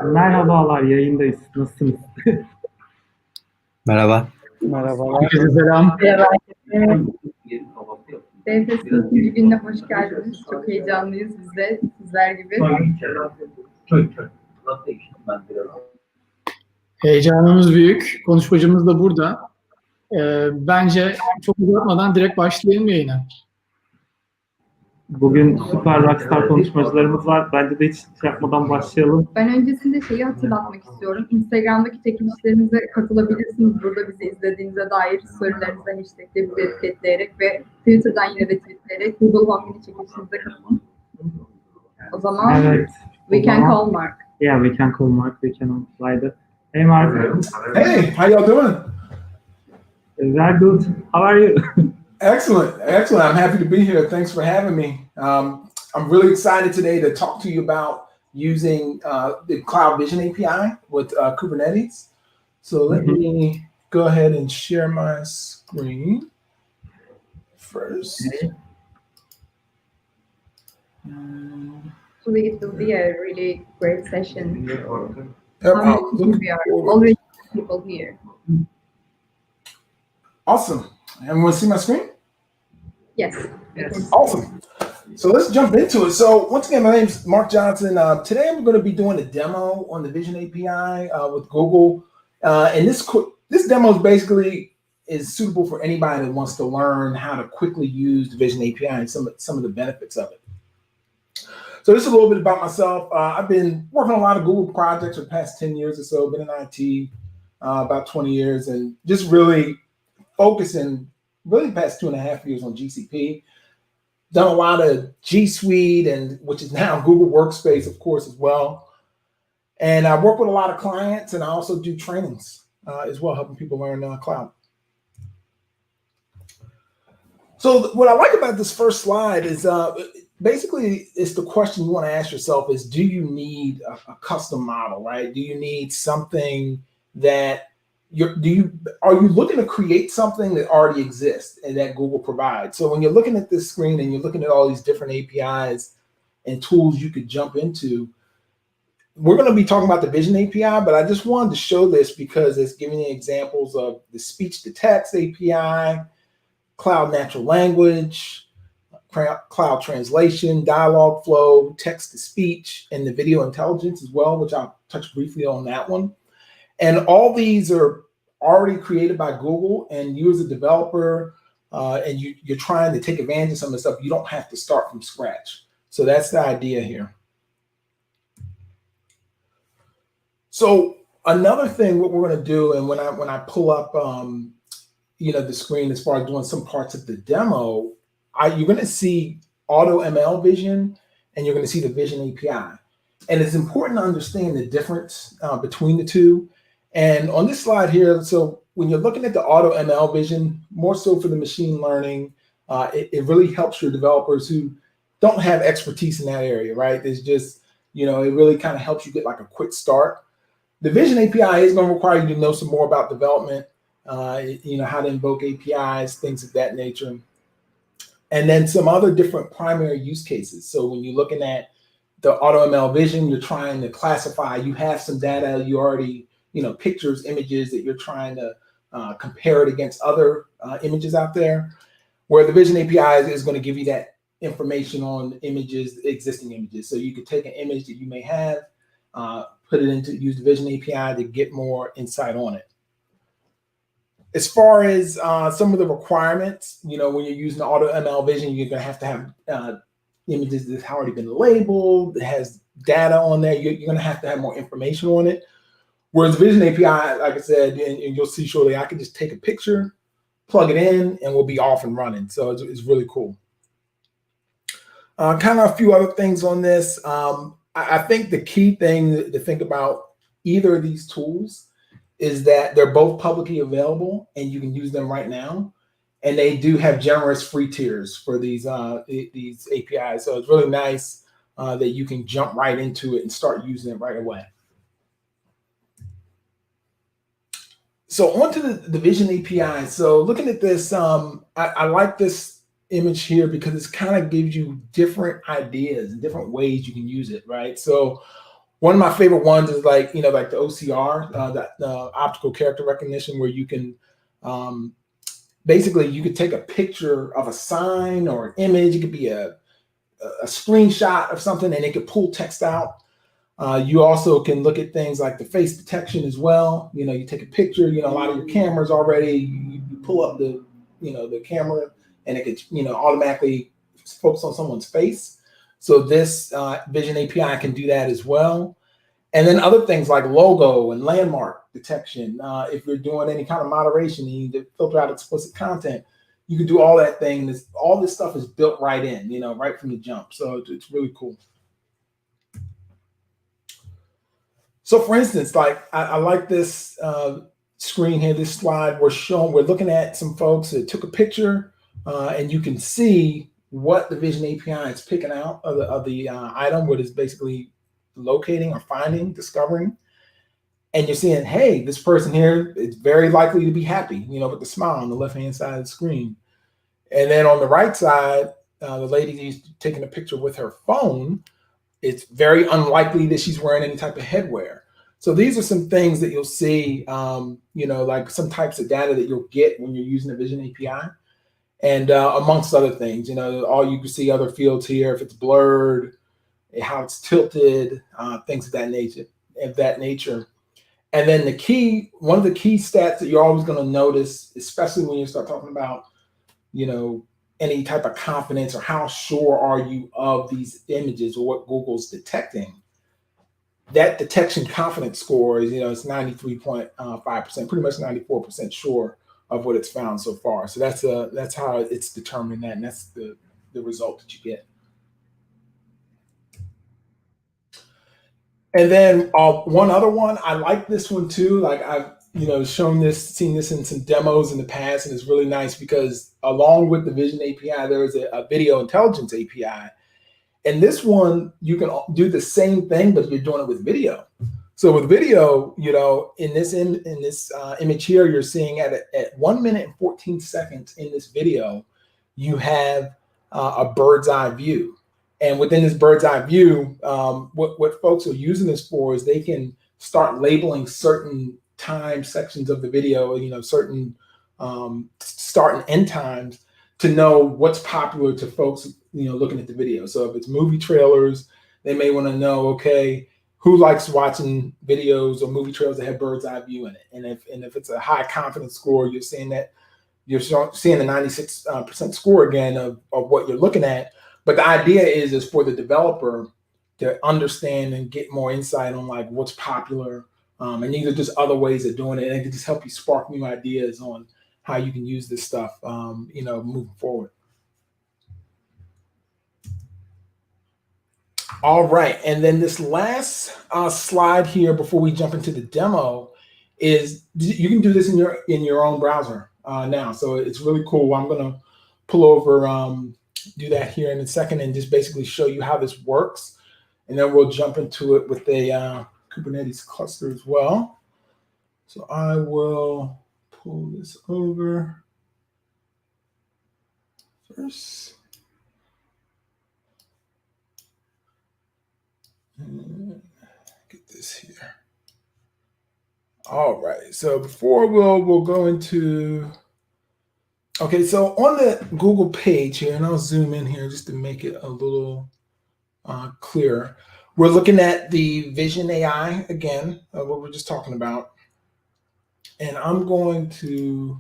Merhabalar, yayındayız. Nasılsınız? Merhaba. Merhabalar. Herkese selam. DevFest'in ikinci gününe hoş geldiniz. Çok heyecanlıyız biz de sizler gibi. Heyecanımız büyük. Konuşmacımız da burada. Bence çok uzatmadan direkt başlayalım yayına. Bugün süper rockstar konuşmacılarımız var. Bence de hiç şey yapmadan başlayalım. Ben öncesinde şeyi hatırlatmak istiyorum. Instagram'daki çekilişlerimize katılabilirsiniz. Burada bizi izlediğinize dair sorularınızı hashtag'le bizi etiketleyerek ve Twitter'dan yine de tweetleyerek Google Home Mini çekilişinize katılın. O zaman Evet. we can call Mark. Yeah, we can call Mark. We can apply the. Hey Mark. Hey, how y'all doing? Very good. How are you? Excellent, excellent. I'm happy to be here. Thanks for having me. I'm really excited today to talk to you about using the Cloud Vision API with Kubernetes. So let me go ahead and share my screen first. Actually, it will be a really great session. Yep, How many people we are? Already people here. Awesome. Everyone see my screen? Yes. Yes. Awesome. So let's jump into it. So once again, my name is Mark Johnson. Today I'm going to be doing a demo on the Vision API with Google. And this demo is basically suitable for anybody that wants to learn how to quickly use the Vision API and some of the benefits of it. So this is a little bit about myself. I've been working on a lot of Google projects for the past 10 years or so, been in IT about 20 years, and just really focusing really the past 2.5 years on GCP. Done a lot of G Suite, and which is now Google Workspace, of course, as well. And I work with a lot of clients, and I also do trainings as well, helping people learn cloud. So what I like about this first slide is basically it's the question you want to ask yourself is, do you need a custom model, right? Do you need something that are you looking to create something that already exists and that Google provides? So when you're looking at this screen and you're looking at all these different APIs and tools you could jump into, we're going to be talking about the Vision API, but I just wanted to show this because it's giving you examples of the speech to text API, cloud natural language, cloud translation, dialogue flow, text to speech, and the video intelligence as well, which I'll touch briefly on that one. And all these are already created by Google, and you as a developer, and you're trying to take advantage of some of the stuff, you don't have to start from scratch. So that's the idea here. So another thing, what we're going to do, and when I pull up, the screen as far as doing some parts of the demo, you're going to see Auto ML Vision, and you're going to see the Vision API. And it's important to understand the difference between the two. And on this slide here, so when you're looking at the Auto ML Vision, more so for the machine learning, it really helps your developers who don't have expertise in that area, right? There's just, it really kind of helps you get like a quick start. The Vision API is going to require you to know some more about development, how to invoke APIs, things of that nature. And then some other different primary use cases. So when you're looking at the Auto ML Vision, you're trying to classify, you have some data, you already, pictures, images that you're trying to compare it against other images out there, where the Vision API is going to give you that information on images, existing images. So you could take an image that you may have, put it into, use the Vision API to get more insight on it. As far as some of the requirements, when you're using the Auto ML Vision, you're going to have images that have already been labeled, that has data on there. You're going to have more information on it. Whereas Vision API, like I said, and you'll see shortly, I can just take a picture, plug it in, and we'll be off and running. So it's really cool. Kind of a few other things on this. I think the key thing to think about either of these tools is that they're both publicly available and you can use them right now. And they do have generous free tiers for these APIs. So it's really nice that you can jump right into it and start using it right away. So onto the Vision API. So looking at this, I like this image here because it kind of gives you different ideas and different ways you can use it, right? So One of my favorite ones is like, like the OCR, that optical character recognition, where you can basically you could take a picture of a sign or an image. It could be a screenshot of something, and it could pull text out. You also can look at things like the face detection as well. You take a picture. A lot of your cameras already. You pull up the camera, and it could automatically focus on someone's face. So this Vision API can do that as well. And then other things like logo and landmark detection. If you're doing any kind of moderation, you need to filter out explicit content. You can do all that thing. All this stuff is built right in, right from the jump. So it's really cool. So for instance, like I like this screen here, this slide. We're looking at some folks that took a picture, and you can see what the Vision API is picking out of the item, what is basically locating or finding, discovering. And you're seeing, hey, this person here is very likely to be happy, with the smile on the left-hand side of the screen. And then on the right side, the lady who's taking a picture with her phone, it's very unlikely that she's wearing any type of headwear. So these are some things that you'll see, like some types of data that you'll get when you're using the Vision API. And amongst other things, all you can see other fields here, if it's blurred, how it's tilted, things of that nature. And then one of the key stats that you're always going to notice, especially when you start talking about, any type of confidence or how sure are you of these images or what Google's detecting, that detection confidence score is, it's 93.5%, pretty much 94% sure of what it's found so far. So that's how it's determining that, and that's the result that you get. And then one other one, I like this one too. Like I've seen this in some demos in the past, and it's really nice because along with the Vision API, there is a video intelligence API. And this one, you can do the same thing, but you're doing it with video. So with video, in this image here, you're seeing at 1 minute and 14 seconds in this video, you have a bird's eye view. And within this bird's eye view, what folks are using this for is they can start labeling certain time sections of the video, certain start and end times to know what's popular to folks, looking at the video. So if it's movie trailers, they may want to know, okay, who likes watching videos or movie trailers that have bird's eye view in it? And if it's a high confidence score, you're seeing the 96% score again of what you're looking at. But the idea is for the developer to understand and get more insight on like what's popular. And these are just other ways of doing it. And it can just help you spark new ideas on how you can use this stuff, moving forward. All right, and then this last slide here before we jump into the demo is you can do this in your own browser now. So it's really cool. I'm going to pull over, do that here in a second, and just basically show you how this works, and then we'll jump into it with a Kubernetes cluster as well. So I will pull this over first. Get this here. All right. So before we'll go into, okay, so on the Google page here, and I'll zoom in here just to make it a little clearer. We're looking at the Vision AI again, what we're just talking about. And I'm going to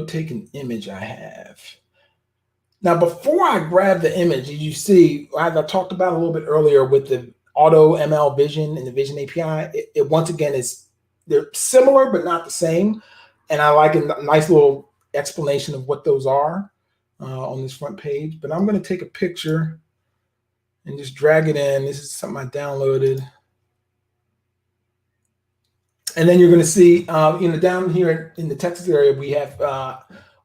take an image I have. Now, before I grab the image, you see, as I talked about a little bit earlier with the Auto ML Vision and the Vision API, it once again they're similar but not the same. And I like a nice little explanation of what those are on this front page. But I'm going to take a picture and just drag it in. This is something I downloaded. And then you're going to see, down here in the Texas area, we have,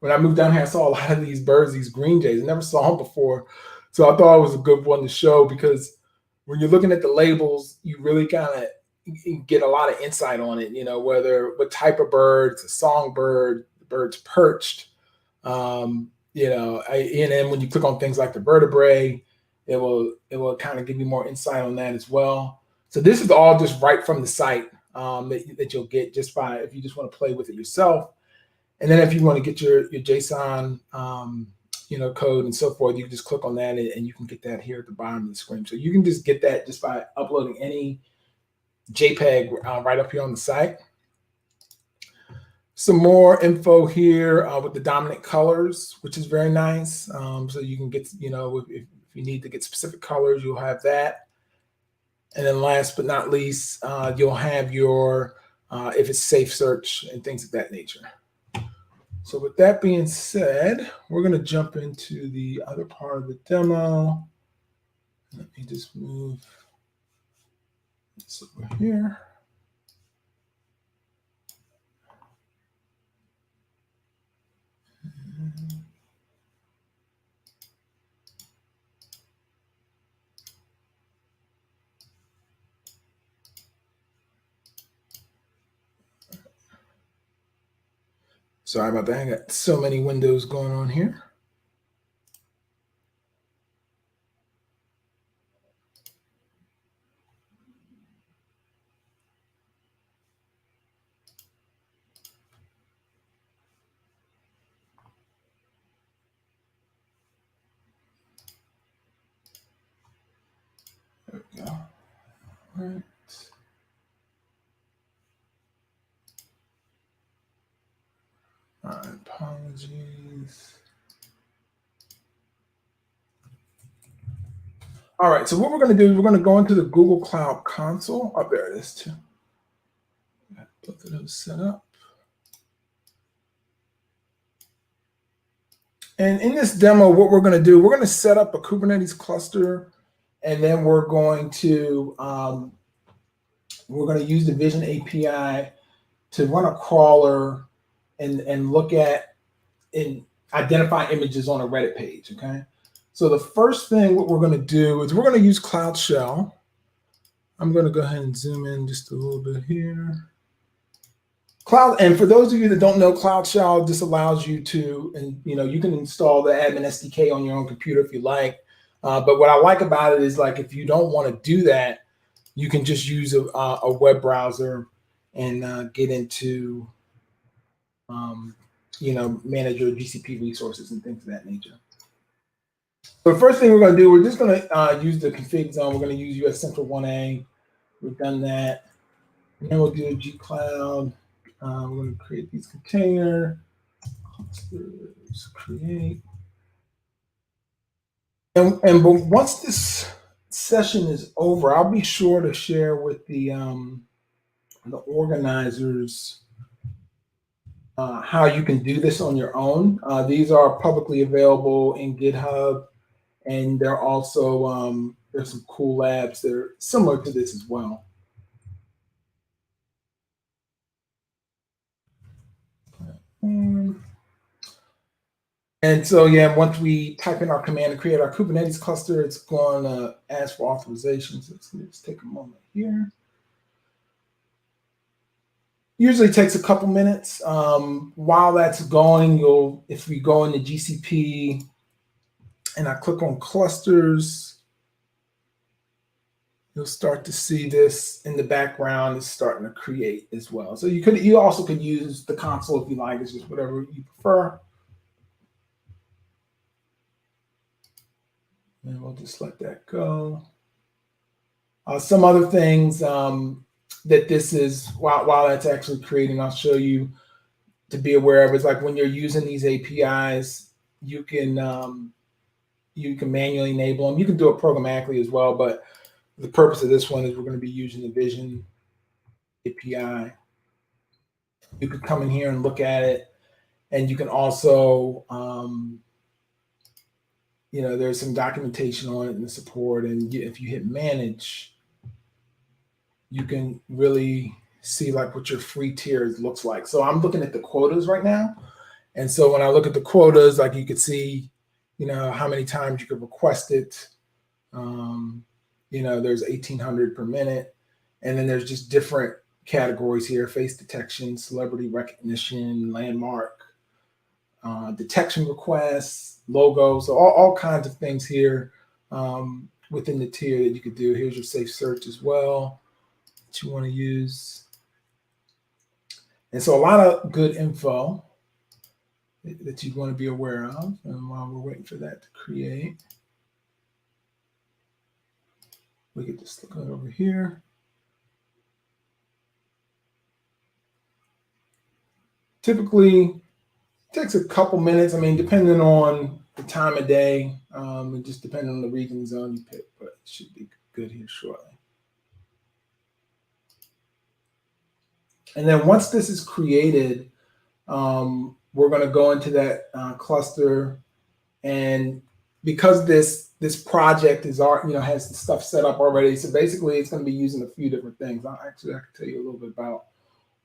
when I moved down here, I saw a lot of these birds, these green jays. I never saw them before. So I thought it was a good one to show because when you're looking at the labels, you really kind of get a lot of insight on it, what type of bird, it's a songbird, the bird's perched, and then when you click on things like the vertebrae, it will kind of give you more insight on that as well. So this is all just right from the site that you'll get just by if you just want to play with it yourself. And then if you want to get your JSON code and so forth, you can just click on that and you can get that here at the bottom of the screen. So you can just get that just by uploading any JPEG right up here on the site. Some more info here with the dominant colors, which is very nice. So you can get, if you need to get specific colors, you'll have that. And then last but not least, you'll have your, if it's safe search and things of that nature. So with that being said, we're going to jump into the other part of the demo. Let me just move this over here. Sorry about that. I got so many windows going on here. There we go. All right. Apologies. All right, so what we're going to do is we're going to go into the Google Cloud Console. Oh, there it is too. Got both of those set up. And in this demo, what we're going to do, we're going to set up a Kubernetes cluster, and then we're going to use the Vision API to run a crawler and look at and identify images on a Reddit page, okay? So the first thing what we're going to do is we're going to use Cloud Shell. I'm going to go ahead and zoom in just a little bit here. And for those of you that don't know, Cloud Shell just allows you to, and you can install the admin SDK on your own computer if you like. But what I like about it is, like, if you don't want to do that, you can just use a web browser and get into, manage your GCP resources and things of that nature. So the first thing we're going to do, we're just going to use the config zone. We're going to use US Central 1A. We've done that. And then we'll do a gcloud. We're going to create these container clusters, create. And but once this session is over, I'll be sure to share with the organizers how you can do this on your own. These are publicly available in GitHub, and they're also there's some cool labs that are similar to this as well. And so, yeah, once we type in our command to create our Kubernetes cluster, it's going to ask for authorization. So let's take a moment here. Usually takes a couple minutes. While that's going, if we go into GCP and I click on clusters, you'll start to see this in the background is starting to create as well. So you also could use the console if you like. It's just whatever you prefer. And we'll just let that go. Some other things that this is, while that's actually creating, I'll show you to be aware of. Is like when you're using these APIs, you can manually enable them. You can do it programmatically as well, but the purpose of this one is we're going to be using the Vision API. You could come in here and look at it, and you can also there's some documentation on it and the support. And if you hit manage, you can really see like what your free tiers looks like. So I'm looking at the quotas right now. And so when I look at the quotas, like you could see, how many times you could request it. There's 1,800 per minute. And then there's just different categories here: face detection, celebrity recognition, landmark, detection requests, logos, so all kinds of things here within the tier that you could do. Here's your safe search as well that you want to use. And so a lot of good info that you want to be aware of. And while we're waiting for that to create, we could just look it over here. Typically takes a couple minutes. I mean, depending on the time of day, and just depending on the region and zone you pick, but it should be good here shortly. And then once this is created, we're going to go into that cluster, and because this project is has the stuff set up already, so basically it's going to be using a few different things. I can tell you a little bit about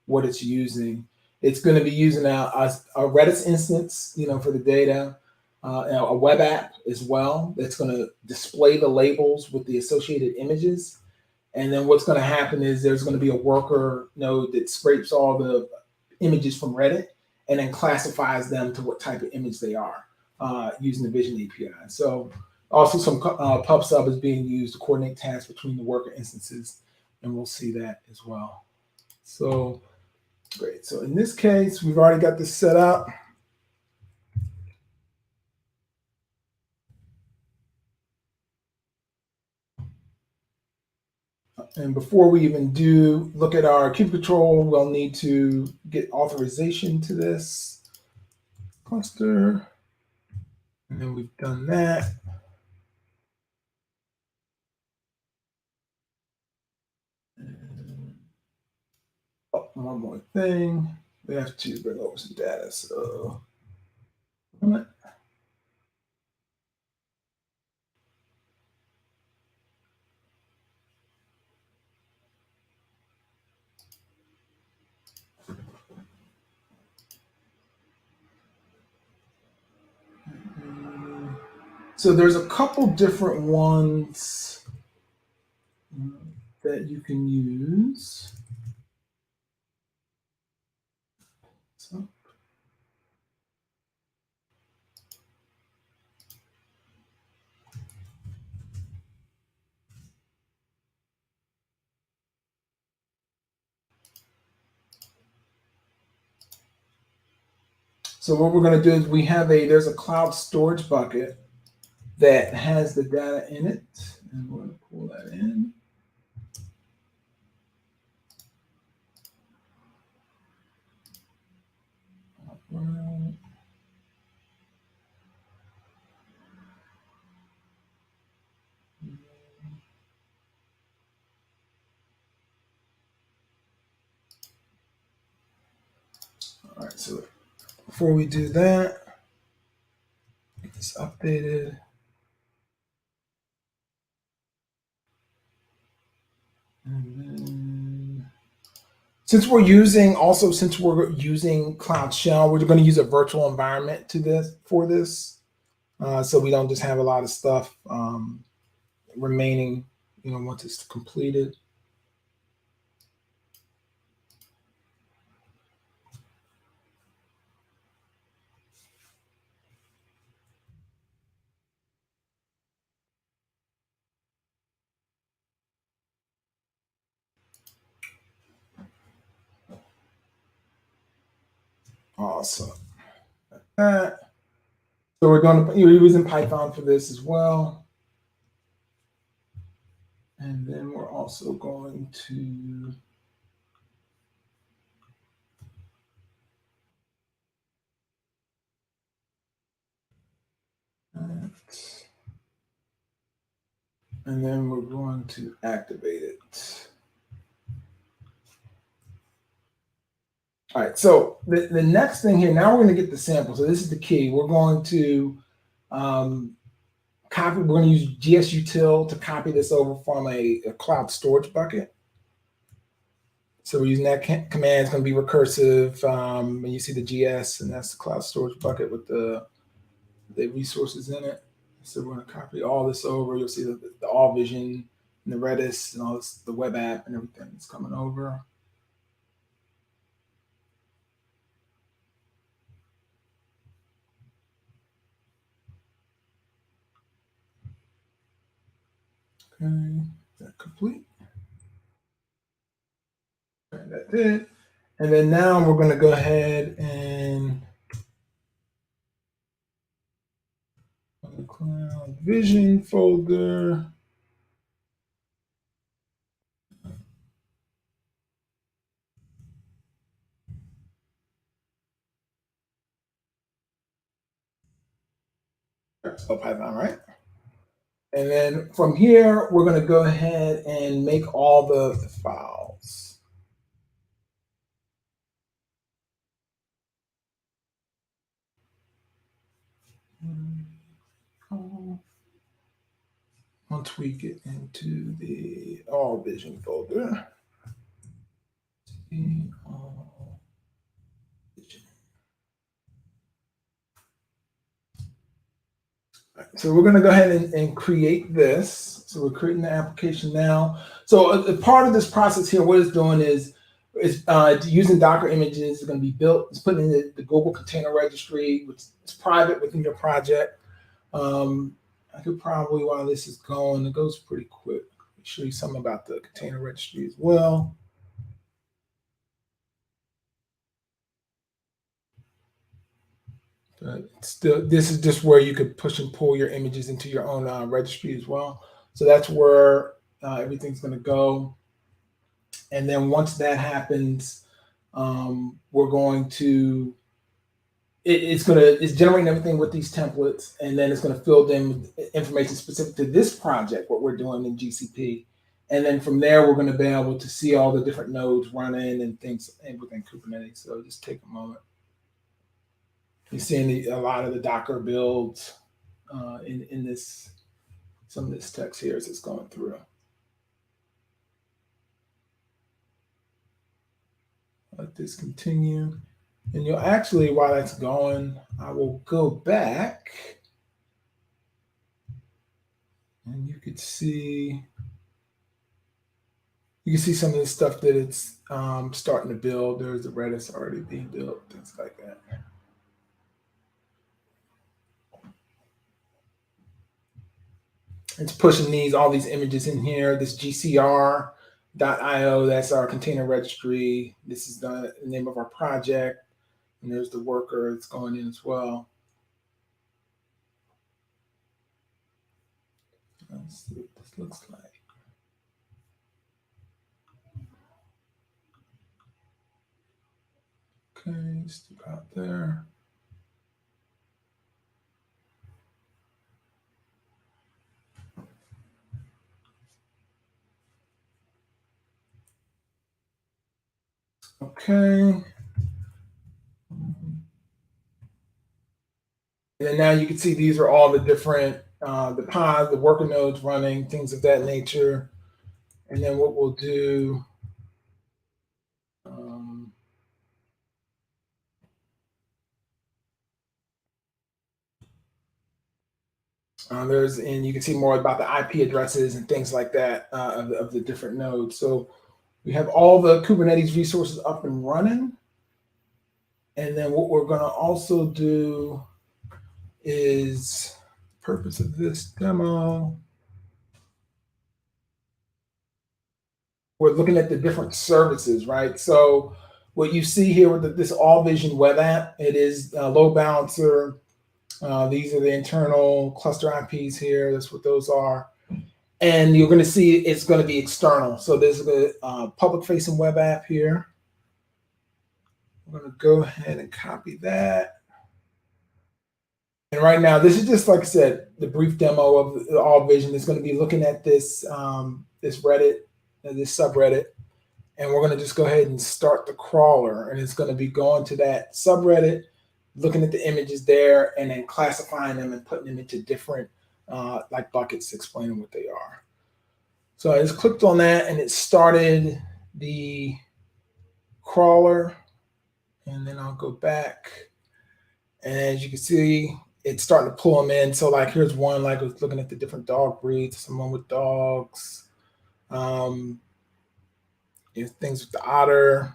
what it's using. It's going to be using a Redis instance, for the data, a web app as well that's going to display the labels with the associated images. And then what's going to happen is there's going to be a worker node that scrapes all the images from Reddit and then classifies them to what type of image they are using the Vision API. So also some PubSub is being used to coordinate tasks between the worker instances, and we'll see that as well. So great. So in this case, we've already got this set up. And before we even look at our kube control, we'll need to get authorization to this cluster. And then we've done that. Oh, one more thing. We have to bring over some data. So so there's a couple different ones that you can use. So what we're going to do is there's a cloud storage bucket that has the data in it, and we're going to pull that in. Right. All right, so before we do that, get this updated. And then, since we're using Cloud Shell, we're going to use a virtual environment for this. So we don't just have a lot of stuff remaining, once it's completed. Awesome. So we're going to we're using Python for this as well. And then we're also going to and then we're going to activate it. All right, so the next thing here, now we're going to get the sample. So this is the key. We're going to we're going to use gsutil to copy this over from a cloud storage bucket. So we're using that command. It's going to be recursive. And you see the GS, and that's the cloud storage bucket with the resources in it. So we're going to copy all this over. You'll see the All Vision and the Redis and all this, the web app and everything that's coming over. Okay, is that complete? Okay, that's it. And then now we're going to go ahead and on the Cloud Vision folder. So Python, right? And then from here, we're going to go ahead and make all the files. Once we get into the All Vision folder. All Vision. So we're going to go ahead and create this. So we're creating the application now. So a part of this process here, what it's doing is using Docker images. It's going to be built. It's put in the Google Container Registry, which is private within your project. I could probably, while this is going, it goes pretty quick. I'll show you something about the Container Registry as well. But still, this is just where you could push and pull your images into your own registry as well. So that's where everything's going to go. And then once that happens, we're going to, it's generating everything with these templates, and then it's going to fill them with information specific to this project, what we're doing in GCP. And then from there, we're going to be able to see all the different nodes running and things within Kubernetes. So just take a moment. You're seeing a lot of the Docker builds in this, some of this text here as it's going through. Let this continue. And you'll actually, while that's going, I will go back and you can see some of the stuff that it's starting to build. There's the Redis already being built, things like that. It's pushing all these images in here, this GCR.io, that's our container registry. This is the name of our project. And there's the worker that's going in as well. Let's see what this looks like. Okay, stick out there. Okay. And now you can see these are all the different, the pods, the worker nodes running, things of that nature. And then what we'll do, and you can see more about the IP addresses and things like that of the different nodes. So we have all the Kubernetes resources up and running. And then what we're going to also do is, the purpose of this demo, we're looking at the different services, right? So what you see here with this All Vision web app, it is a load balancer. These are the internal cluster IPs here. That's what those are. And you're going to see it's going to be external. So there's a public-facing web app here. I'm going to go ahead and copy that. And right now, this is just, like I said, the brief demo of the All Vision. Is going to be looking at this, this Reddit, this subreddit. And we're going to just go ahead and start the crawler. And it's going to be going to that subreddit, looking at the images there, and then classifying them and putting them into different like buckets, explaining what they are. So I just clicked on that, and it started the crawler. And then I'll go back. And as you can see, it's starting to pull them in. So like here's one, like I was looking at the different dog breeds, someone with dogs. Things with the otter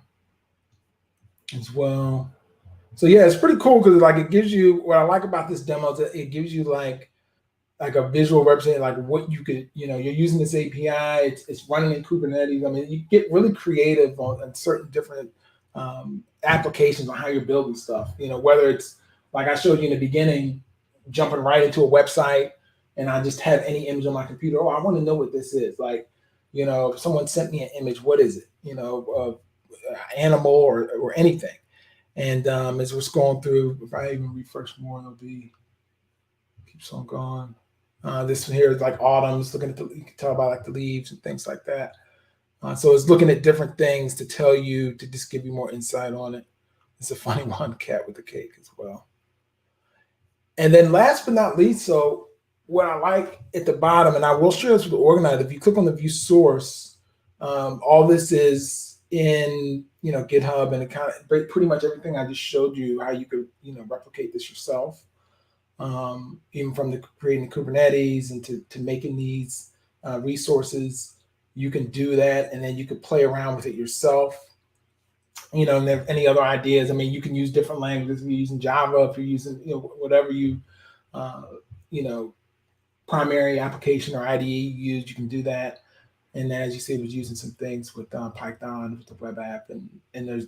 as well. So yeah, it's pretty cool because like it gives you, what I like about this demo is that it gives you like like a visual representation, like what you could, you're using this API, it's running in Kubernetes. I mean, you get really creative on certain different applications on how you're building stuff, whether it's like I showed you in the beginning, jumping right into a website and I just have any image on my computer. Oh, I want to know what this is. Like, if someone sent me an image, what is it? Animal or anything. And as we're scrolling through, if I even refresh more, it'll be, keeps on going. This one here is like autumn's looking at you can tell by like the leaves and things like that. So it's looking at different things to tell you, to just give you more insight on it. It's a funny one, cat with the cake as well. And then last but not least, so what I like at the bottom, and I will share this with the organizer, if you click on the view source, all this is in GitHub, and it kind of pretty much everything I just showed you, how you could replicate this yourself, even from the creating the Kubernetes and to making these resources. You can do that, and then you could play around with it yourself. And if any other ideas, I mean, you can use different languages. If you're using Java, if you're using whatever you primary application or IDE you use, you can do that. And then, as you see, it was using some things with Python, with the web app, and there's,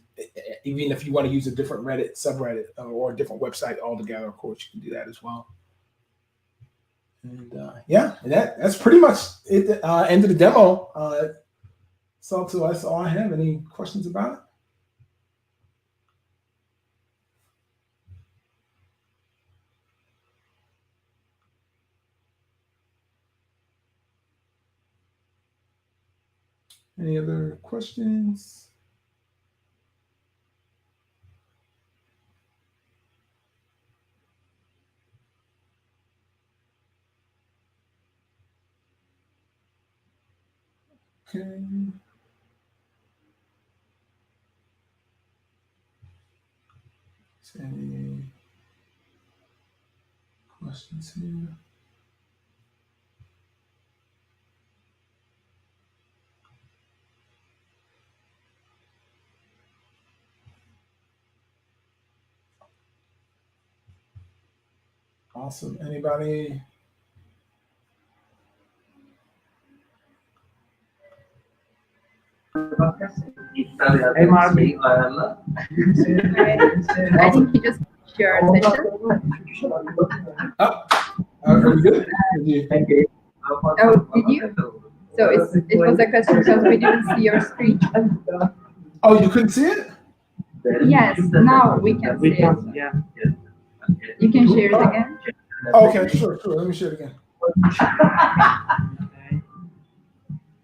even if you want to use a different Reddit subreddit or a different website altogether, of course, you can do that as well. And and that's pretty much it. End of the demo. So that's all I have. Any questions about it? Any other questions? Okay. Any questions here? Awesome. Anybody? Hey, Mark. I think he just shared a session. Are we good? Oh, did you? So it was a question because we didn't see your screen. Oh, you couldn't see it? Yes, now we can see it. Yeah. You can share it again. Okay, sure. Let me share it again. Okay.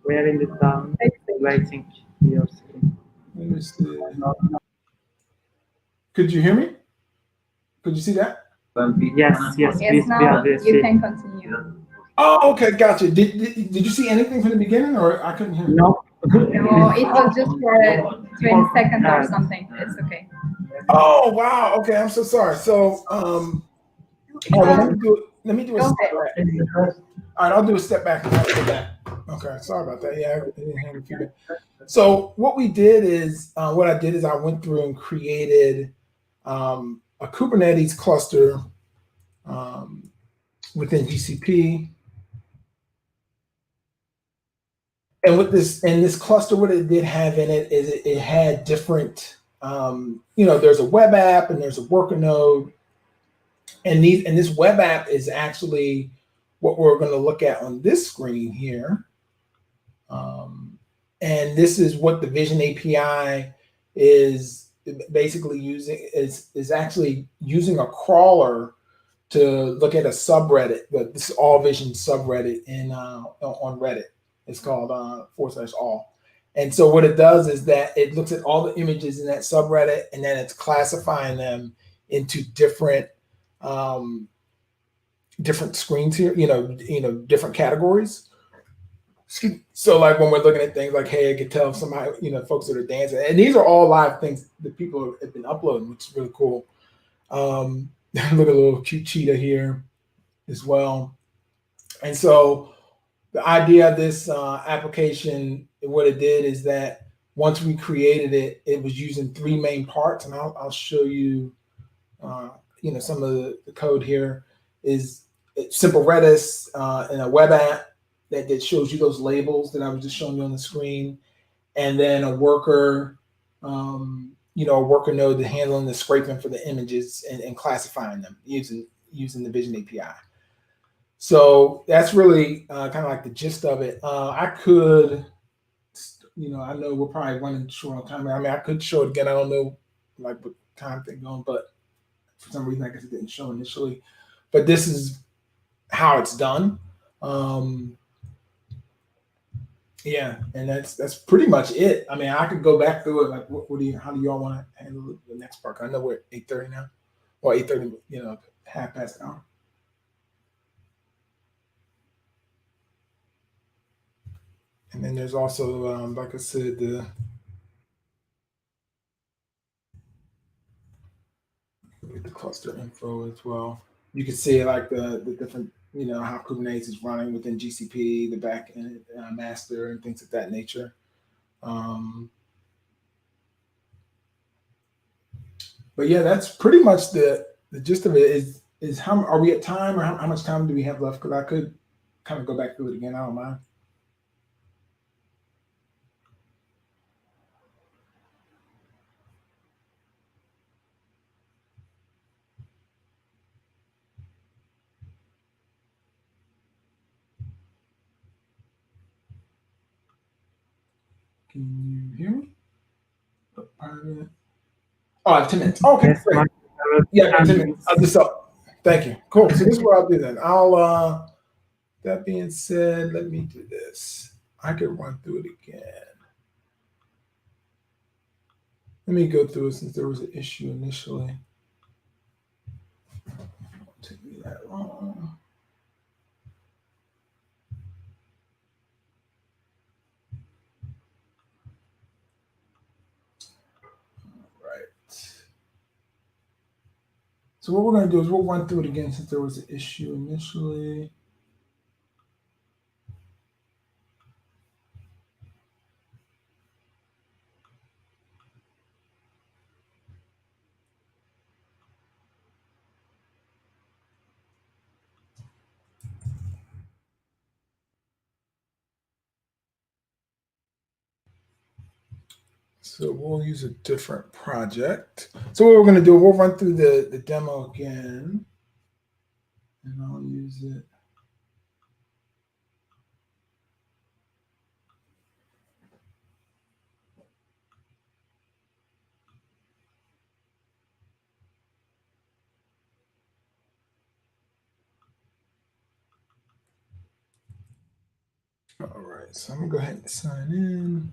We're in the town, waiting your screen. Let me see. Could you hear me? Could you see that? Yes, Yes, please, now we you can continue. Oh, okay, gotcha. Did you see anything from the beginning, or I couldn't hear? No. No, it was just for 20 seconds or something. It's okay. Oh, wow. Okay, I'm so sorry. So, let me do a Go step ahead. back. All right, I'll do a step back after that. Okay, sorry about that. Yeah, I didn't have any feedback. So what I did is I went through and created a Kubernetes cluster within GCP. And with this cluster, what it did have in it is it had different, there's a web app and there's a worker node. And this web app is actually what we're going to look at on this screen here. And this is what the Vision API is basically using, is actually using a crawler to look at a subreddit, this All Vision subreddit on Reddit. It's called /all. And so what it does is that it looks at all the images in that subreddit, and then it's classifying them into different screens here, different categories. So like when we're looking at things like, hey, I could tell somebody, folks that are dancing, and these are all live things that people have been uploading, which is really cool. Look at a little cute cheetah here as well. And so the idea of this application, what it did is that once we created it, it was using three main parts, and I'll show you, some of the code here is simple Redis and a web app that shows you those labels that I was just showing you on the screen, and then a worker, a worker node that handling the scraping for the images and classifying them using the Vision API. So that's really kind of like the gist of it. I could, I know we're probably running short on time. I mean, I could show it again. I don't know like what time thing going, but for some reason I guess it didn't show initially. But this is how it's done. Yeah, and that's pretty much it. I mean, I could go back through it. Like, how do y'all want to handle the next part? I know we're at 8:30 now, or 8:30. Half past an hour. And then there's also, like I said, the cluster info as well. You can see like the different, how Kubernetes is running within GCP, the backend master, and things of that nature. But yeah, that's pretty much the gist of it. Is how are we at time, or how much time do we have left? Because I could kind of go back through it again. I don't mind. Can you hear me? Oh, I have 10 minutes. Okay, Yes, great. Yeah, 10 minutes. I'll just thank you. Cool. So this is what I'll do then. That being said, let me do this. I could run through it again. Let me go through it since there was an issue initially. It won't take me that long. So what we're going to do is we'll run through it again since there was an issue initially. So we'll use a different project. So what we're going to do, we'll run through the demo again. And I'll use it. All right, so I'm gonna go ahead and sign in.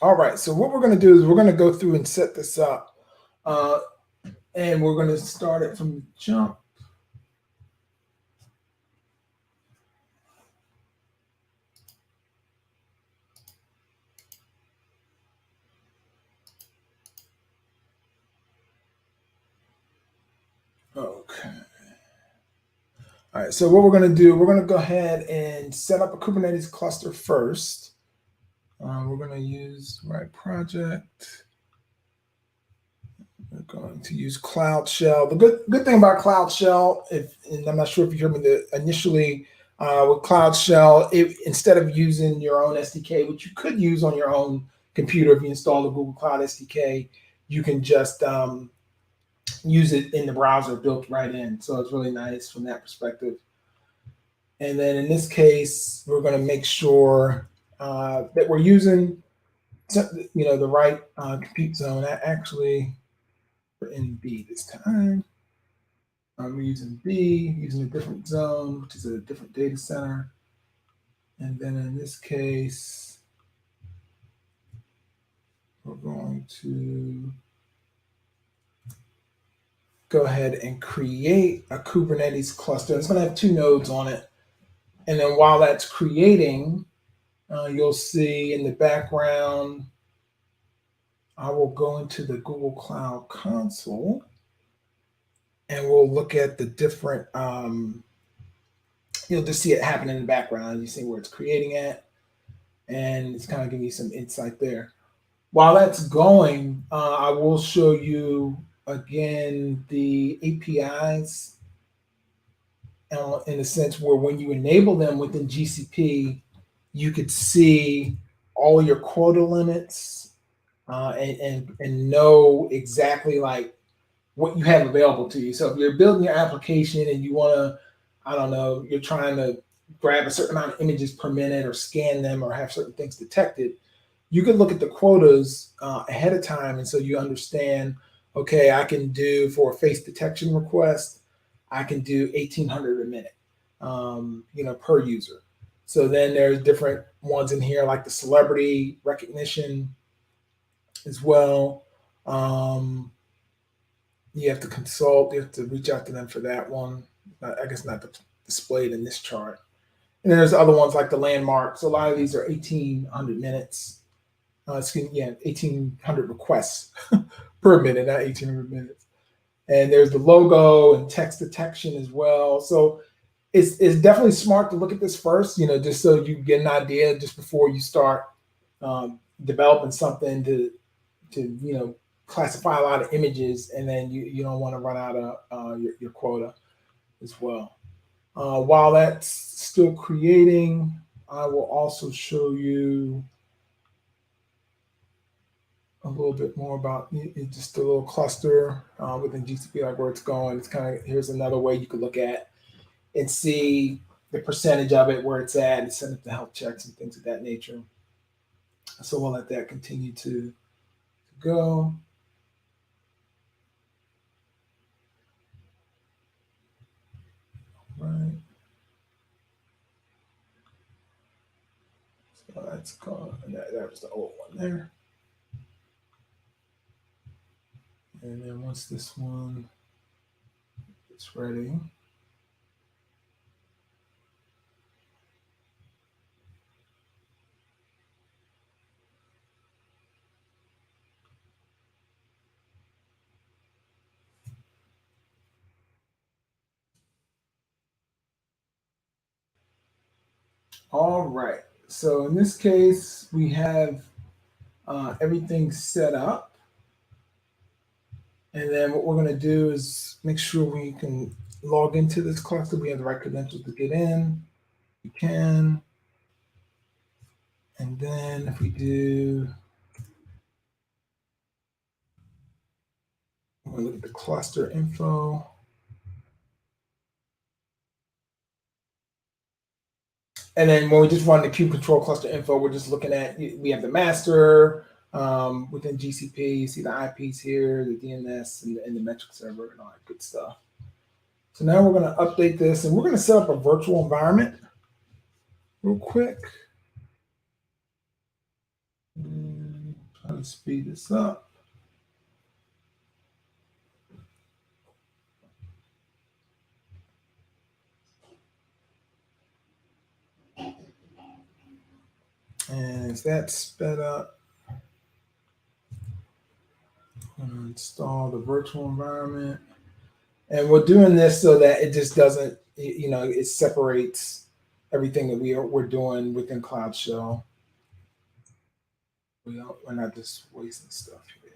All right, so what we're going to do is we're going to go through and set this up. And we're going to start it from the jump. Okay. All right, so what we're going to do, we're going to go ahead and set up a Kubernetes cluster first. We're going to use project. We're going to use Cloud Shell. The good thing about Cloud Shell, and I'm not sure if you heard me, initially with Cloud Shell, instead of using your own SDK, which you could use on your own computer if you install the Google Cloud SDK, you can just use it in the browser built right in. So it's really nice from that perspective. And then in this case, we're going to make sure that we're using the right compute zone. Actually, we're in B this time. We're using B, using a different zone, which is a different data center. And then in this case, we're going to go ahead and create a Kubernetes cluster. It's going to have 2 nodes on it. And then while that's creating, You'll see in the background, I will go into the Google Cloud Console and we'll look at the different, you'll just see it happening in the background. You see where it's creating at, and it's kind of giving you some insight there. While that's going, I will show you again the APIs in a sense where when you enable them within GCP, you could see all your quota limits and know exactly like what you have available to you. So if you're building your application and you want to, I don't know, you're trying to grab a certain amount of images per minute or scan them or have certain things detected, you can look at the quotas ahead of time. And so you understand, okay, I can do for a face detection request, I can do 1,800 a minute, per user. So then there's different ones in here like the celebrity recognition as well. You have to consult, you have to reach out to them for that one. I guess not displayed in this chart. And then there's other ones like the landmarks. A lot of these are 1,800 minutes. 1,800 requests per minute, not 1,800 minutes. And there's the logo and text detection as well. So it's definitely smart to look at this first, just so you get an idea just before you start developing something to classify a lot of images, and then you don't want to run out of your quota as well. While that's still creating, I will also show you a little bit more about just a little cluster within GCP, like where it's going. It's kind of, here's another way you could look at and see the percentage of it, where it's at, and send it to health checks and things of that nature. So we'll let that continue to go. Right. So that's gone. That was the old one there. And then once this one gets ready, all right. So in this case, we have everything set up. And then what we're going to do is make sure we can log into this cluster. We have the right credentials to get in. We can. And then if we do, we're going to look at the cluster info. And then when we just run the kube control cluster info, we're just looking at, we have the master within GCP. You see the IPs here, the DNS, and the metric server and all that good stuff. So now we're going to update this, and we're going to set up a virtual environment real quick. Try to speed this up. And as that's sped up, I'm going to install the virtual environment. And we're doing this so that it just doesn't, it separates everything that we're doing within Cloud Shell. We're not just wasting stuff here.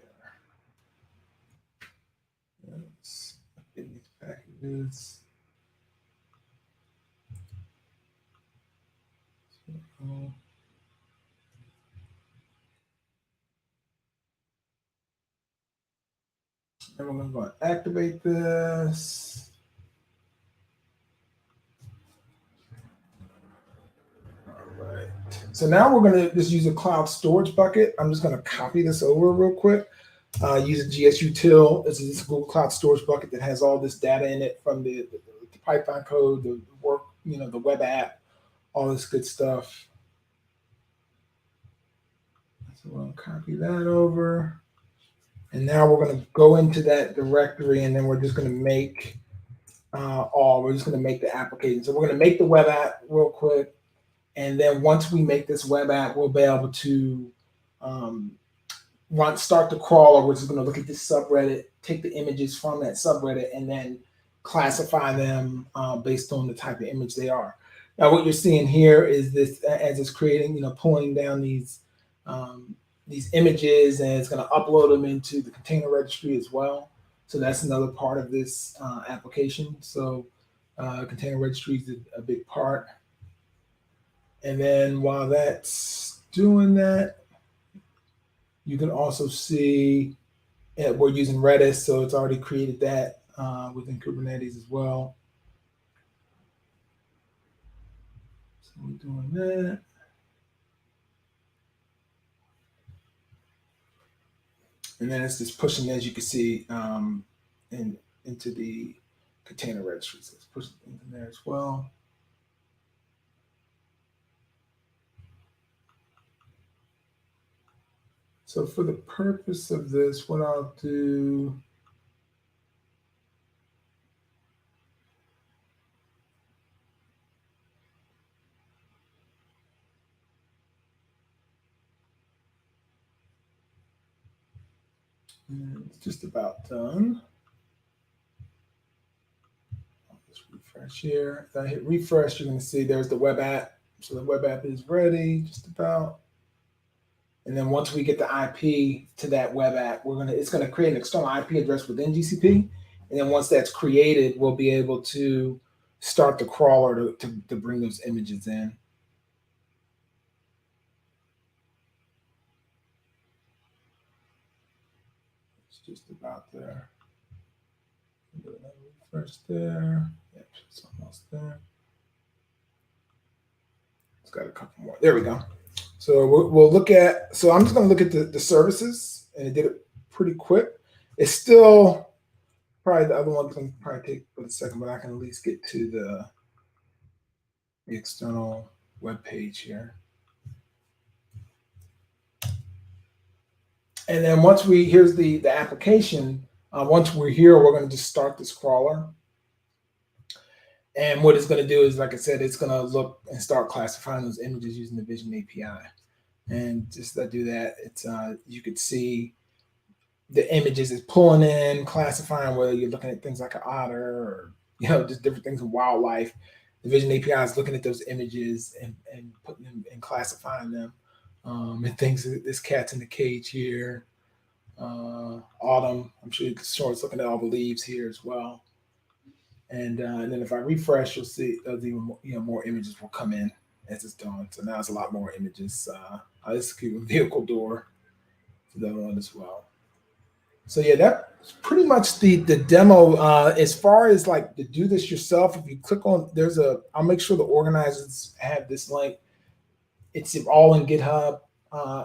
Let's get these packages. And we're going to go activate this. All right. So now we're going to just use a cloud storage bucket. I'm just going to copy this over real quick. Use a gsutil. This is this Google Cloud Storage bucket that has all this data in it from the Python code, the work, the web app, all this good stuff. So we're going to copy that over. And now we're going to go into that directory, and then we're just going to make we're just going to make the application. So we're going to make the web app real quick, And then once we make this web app, we'll be able to start the crawler, which is going to look at this subreddit, take the images from that subreddit, and then classify them based on the type of image they are. Now, what you're seeing here is this, as it's creating, pulling down these images, and it's going to upload them into the container registry as well. So that's another part of this application. So container registry is a big part. And then while that's doing that, you can also see we're using Redis, so it's already created that within Kubernetes as well. So we're doing that. And then it's just pushing, as you can see, into the container registry. So it's pushing into there as well. So for the purpose of this, what I'll do, it's just about done. I'll just refresh here. If I hit refresh, you're going to see there's the web app. So the web app is ready, just about. And then once we get the IP to that web app, it's gonna create an external IP address within GCP. And then once that's created, we'll be able to start the crawler to bring those images in. It's just about there. Refresh there. Yep, it's almost there. It's got a couple more. There we go. So we'll look at, so I'm just going to look at the services, and it did it pretty quick. It's still probably, the other one can probably take a second, but I can at least get to the external web page here. And then once here's the application, once we're here, we're going to just start this crawler. And what it's going to do is, like I said, it's going to look and start classifying those images using the Vision API. And just to do that, it's you could see the images it's pulling in, classifying whether you're looking at things like an otter or just different things in wildlife. The Vision API is looking at those images and putting them and classifying them. And things, this cat's in the cage here. Autumn, I'm sure it's looking at all the leaves here as well. And then if I refresh, you'll see even more images will come in as it's done. So now it's a lot more images. This is a vehicle door to the other one as well. So yeah, that's pretty much the demo. As far as like to do this yourself, if you click on, I'll make sure the organizers have this link. It's all in GitHub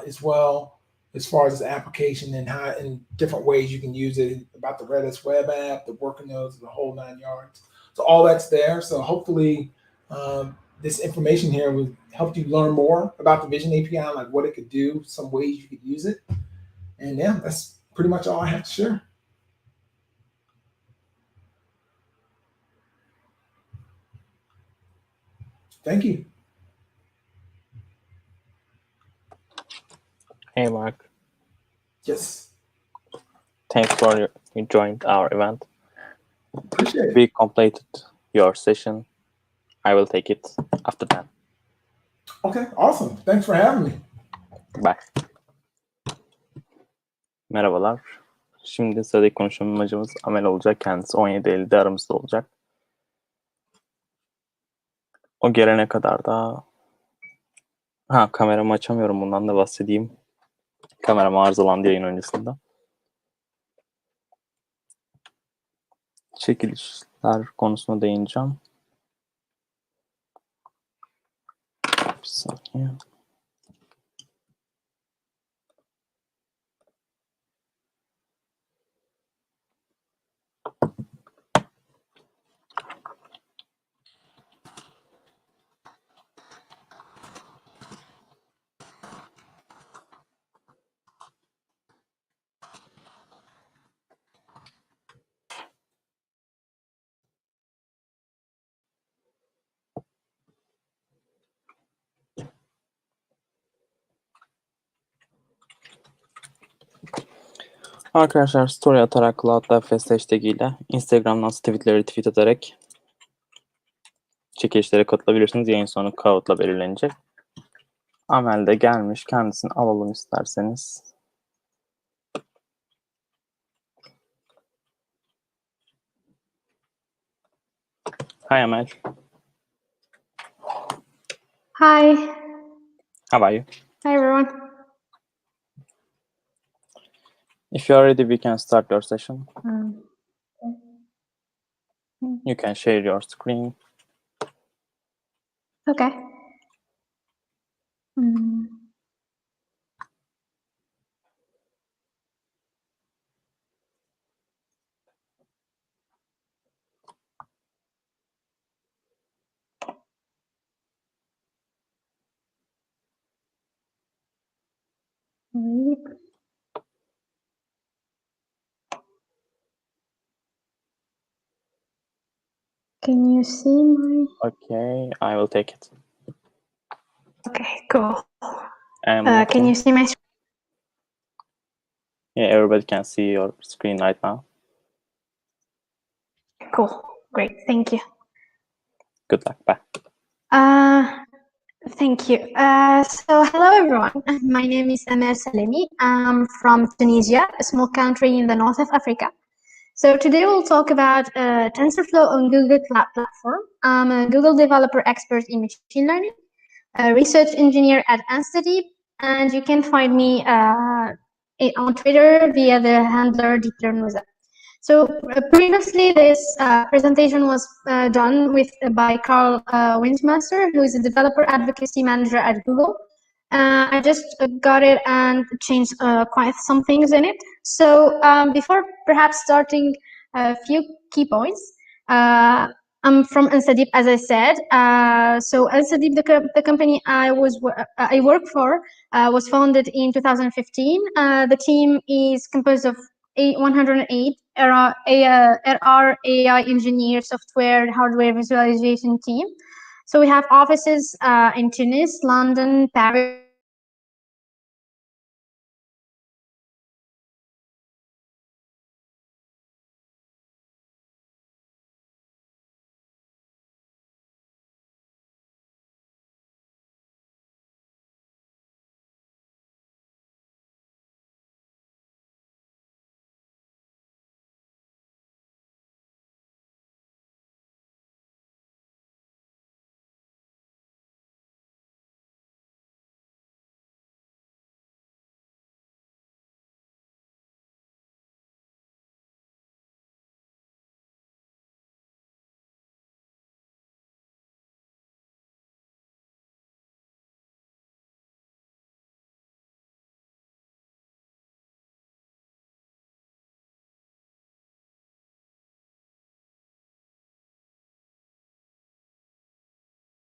as well, as far as this application and how in different ways you can use it, about the Redis web app, the worker nodes, the whole 9 yards. So all that's there. So hopefully this information here will help you learn more about the Vision API, like what it could do, some ways you could use it. And yeah, that's pretty much all I have to share. Thank you. Hey, Mark. Yes. Thanks for you joined our event. Appreciate it. We completed your session. I will take it after that. Okay, awesome. Thanks for having me. Bye. Merhabalar. Şimdi sıradaki konuşmacımız Amel olacak. Kendisi 17.50'de aramızda olacak. O gelene kadar da kameramı açamıyorum. Bundan da bahsedeyim. Kameram arızalandı yayın öncesinde. Çekilişler konusuna değineceğim. Bir saniye. Arkadaşlar story atarak Cloud DevFest hashtag ile Instagram'dan tweetleri retweet ederek çekilişlere katılabilirsiniz. Yayın sonu kağıtla belirlenecek. Amel de gelmiş. Kendisini alalım isterseniz. Hi Amel. Hi. How are you? Hi, everyone. If you are ready, we can start your session. You can share your screen. Okay. Can you see my? Okay, I will take it. Okay, cool. looking. Can you see my? Yeah, everybody can see your screen right now. Cool. Great. Thank you. Good luck. Bye. Thank you. So hello, everyone. My name is Amel Salemi. I'm from Tunisia, a small country in the north of Africa. So today we'll talk about TensorFlow on Google Cloud Platform. I'm a Google developer expert in machine learning, a research engineer at Anstadip, and you can find me on Twitter via the handler DeepLearnWizard. So previously, this presentation was done by Carl Windmaster, who is a developer advocacy manager at Google. I just got it and changed quite some things in it. So before perhaps starting a few key points, I'm from Anstadip, as I said. So Anstadip, the company I work for, was founded in 2015. The team is composed of 108 RR AI engineer, software, hardware visualization team. So we have offices in Tunis, London, Paris.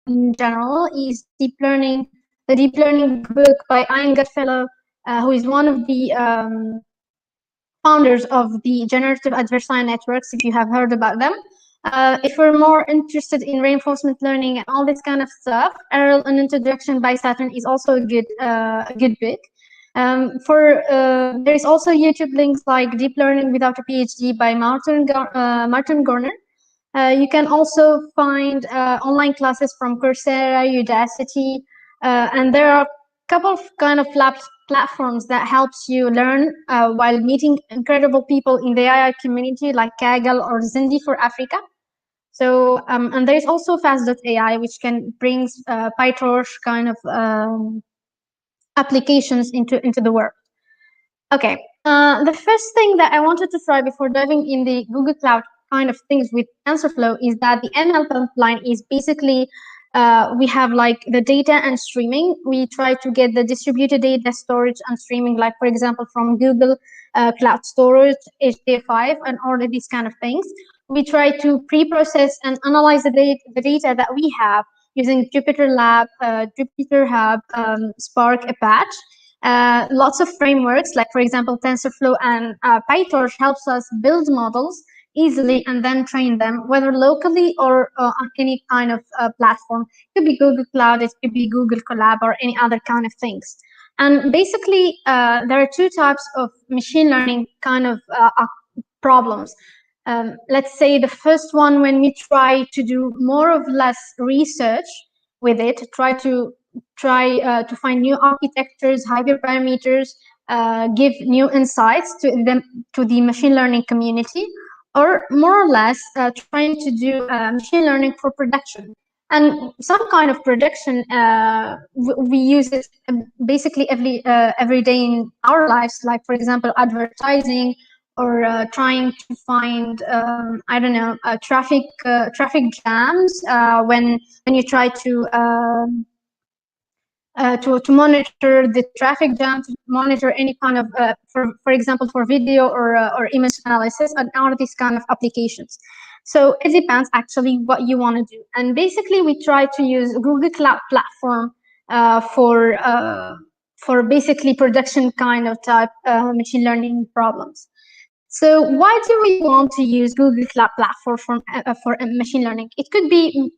In general is deep learning, the deep learning book by Ian Goodfellow, who is one of the founders of the generative adversarial networks, if you have heard about them. If we're more interested in reinforcement learning and all this kind of stuff, Errol, An Introduction by Saturn is also a good book. There is also YouTube links like Deep Learning Without a PhD by Martin Gorner. You can also find online classes from Coursera, Udacity, and there are a couple of kind of platforms that helps you learn while meeting incredible people in the AI community like Kaggle or Zindi for Africa. So, and there's also Fast.ai, which can bring PyTorch kind of applications into the world. Okay, the first thing that I wanted to try before diving in the Google Cloud kind of things with TensorFlow is that the ML pipeline is basically, we have like the data and streaming. We try to get the distributed data storage and streaming, like for example, from Google Cloud Storage, HDF5, and all of these kind of things. We try to pre-process and analyze the data that we have using Jupyter Lab, Jupyter Hub, Spark, Apache. Lots of frameworks, like for example, TensorFlow and PyTorch helps us build models easily and then train them, whether locally or on any kind of platform. It could be Google Cloud, it could be Google Colab, or any other kind of things. And basically, there are two types of machine learning kind of problems. Let's say the first one, when we try to do more or less research with it, try to find new architectures, hyperparameters, give new insights to the machine learning community, or more or less trying to do machine learning for production. And some kind of production, we use it basically every day in our lives, like, for example, advertising, or trying to find, I don't know, traffic jams, when you try to monitor the traffic jam, to monitor any kind of, for example, for video or image analysis, and all of these kind of applications. So it depends actually what you want to do. And basically, we try to use Google Cloud Platform for basically production kind of type machine learning problems. So why do we want to use Google Cloud Platform for machine learning? It could be,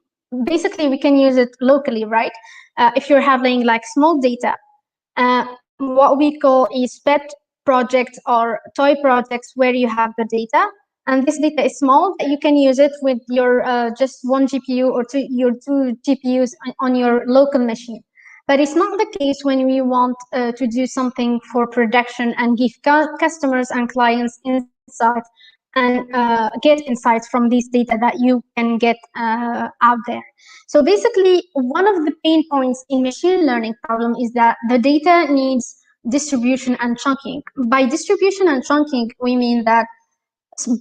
basically, we can use it locally, right? If you're having like small data, what we call is pet projects or toy projects, where you have the data, and this data is small, you can use it with your just one GPU or your two GPUs on your local machine. But it's not the case when we want to do something for production and give customers and clients insights and get insights from these data that you can get out there. So basically, one of the pain points in machine learning problem is that the data needs distribution and chunking. By distribution and chunking, we mean that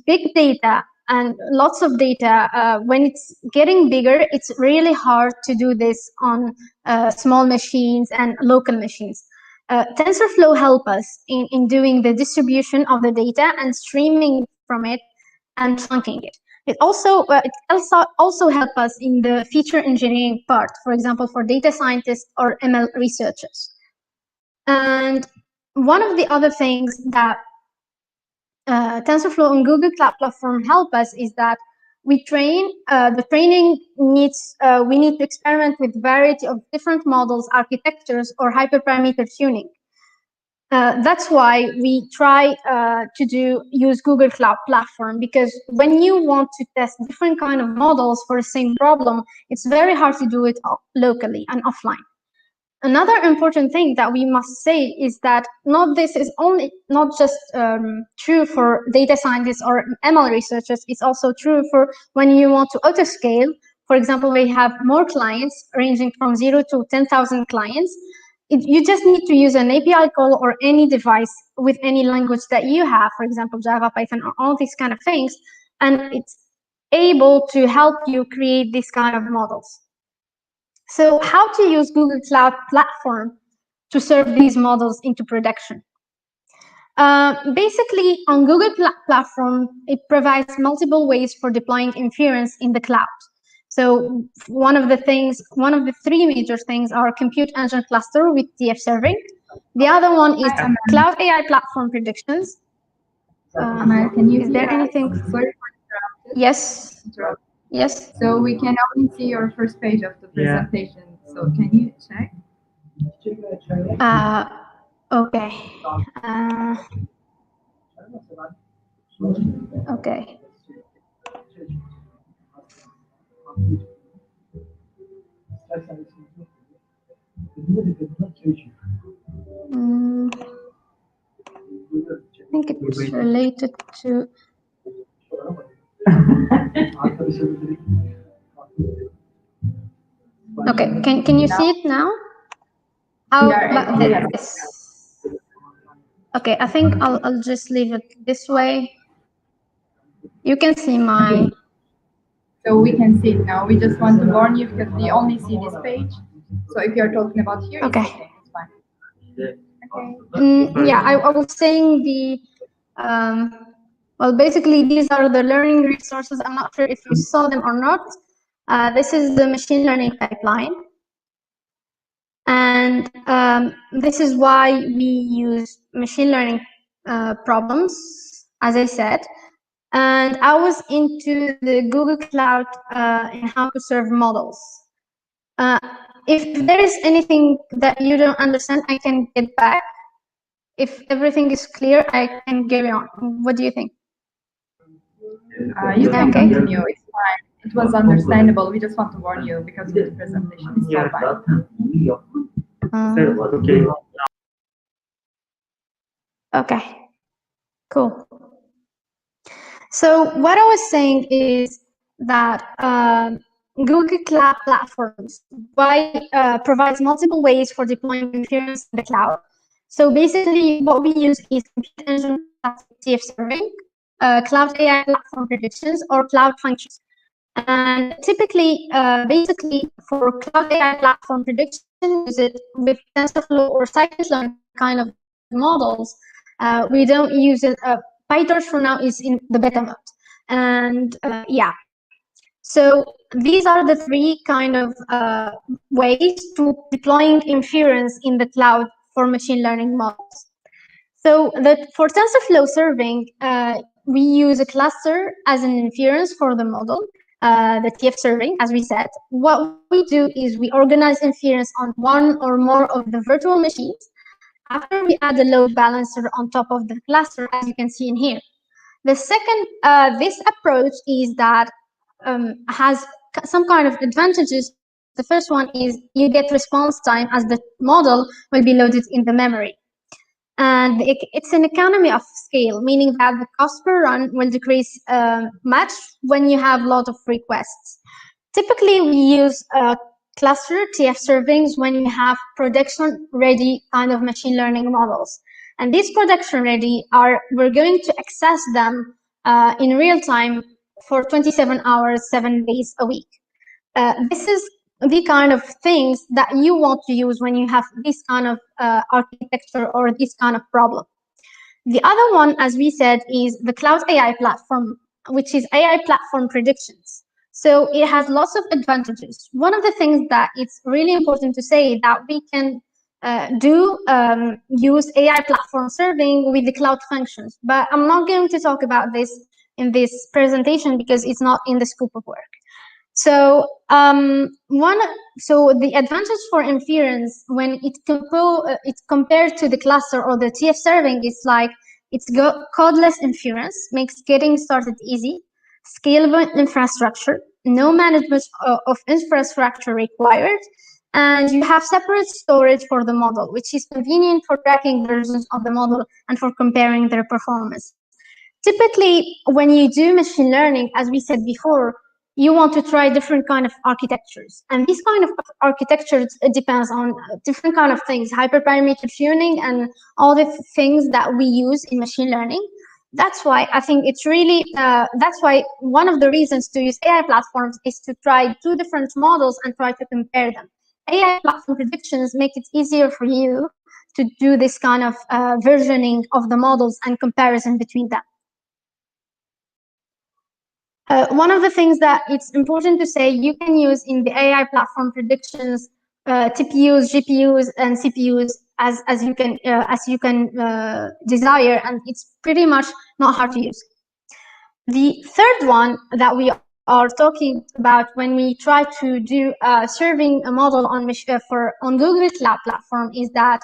big data and lots of data, when it's getting bigger, it's really hard to do this on small machines and local machines. TensorFlow help us in doing the distribution of the data and streaming from it and chunking it. It also help us in the feature engineering part, for example, for data scientists or ML researchers. And one of the other things that TensorFlow and Google Cloud Platform help us is that we train, the training needs, we need to experiment with variety of different models, architectures, or hyperparameter tuning. That's why we try to use Google Cloud Platform, because when you want to test different kind of models for the same problem, it's very hard to do it locally and offline. Another important thing that we must say is that this is not just true for data scientists or ML researchers, it's also true for when you want to auto-scale. For example, we have more clients ranging from 0 to 10,000 clients. You just need to use an API call or any device with any language that you have, for example, Java, Python, or all these kind of things, and it's able to help you create these kind of models. So how to use Google Cloud Platform to serve these models into production? Basically, on Google Platform, it provides multiple ways for deploying inference in the cloud. So one of the three major things are compute engine cluster with TF serving. The other one is cloud AI platform predictions. Can you is there anything? Sorry. Yes. Yes. So we can only see your first page of the presentation. Yeah. So can you check? Okay. Okay. I think it's related to. Okay, can you see it now? How about this? Okay, I think I'll just leave it this way. You can see my. So we can see it now. We just want to warn you because we only see this page. So if you're talking about here, okay, it's fine. Okay. Yeah, I was saying the. Well, basically, these are the learning resources. I'm not sure if you saw them or not. This is the machine learning pipeline. And this is why we use machine learning problems, as I said. And I was into the Google Cloud and how to serve models. if there is anything that you don't understand, I can get back. If everything is clear, I can carry on. What do you think? You can Okay. continue. It's fine. It was understandable. We just want to warn you because of the presentation is so bad. Okay. Okay, cool. So what I was saying is that Google Cloud Platforms provides multiple ways for deploying inference in the cloud. So basically, what we use is compute engine TF serving, cloud AI platform predictions, or cloud functions. And typically, basically, for cloud AI platform prediction, use it with TensorFlow or scikit-learn kind of models. We don't use it. PyTorch for now is in the beta mode, and yeah. So these are the three kind of ways to deploying inference in the cloud for machine learning models. So for TensorFlow serving, we use a cluster as an inference for the model, the TF serving, as we said. What we do is we organize inference on one or more of the virtual machines. After we add a load balancer on top of the cluster, as you can see in here. The second, this approach is that has some kind of advantages. The first one is you get response time as the model will be loaded in the memory. And it's an economy of scale, meaning that the cost per run will decrease much when you have a lot of requests. Typically, we use cluster TF servings when we have production-ready kind of machine learning models. And these production-ready we're going to access them in real time for 27 hours, 7 days a week. This is the kind of things that you want to use when you have this kind of architecture or this kind of problem. The other one, as we said, is the cloud AI platform, which is AI platform predictions. So it has lots of advantages. One of the things that it's really important to say that we can use AI platform serving with the cloud functions, but I'm not going to talk about this in this presentation because it's not in the scope of work. So the advantage for inference when it's compared to the cluster or the TF serving is like it's codeless inference, makes getting started easy, scalable infrastructure, no management of infrastructure required, and you have separate storage for the model, which is convenient for tracking versions of the model and for comparing their performance. Typically, when you do machine learning, as we said before, you want to try different kind of architectures. And this kind of architecture depends on different kind of things, hyperparameter tuning and all the things that we use in machine learning. That's why I think it's really, that's why one of the reasons to use AI platforms is to try two different models and try to compare them. AI platform predictions make it easier for you to do this kind of versioning of the models and comparison between them. One of the things that it's important to say, you can use in the AI platform predictions TPUs, GPUs, and CPUs as you can desire, and it's pretty much not hard to use. The third one that we are talking about when we try to do serving a model on Google Cloud Platform is that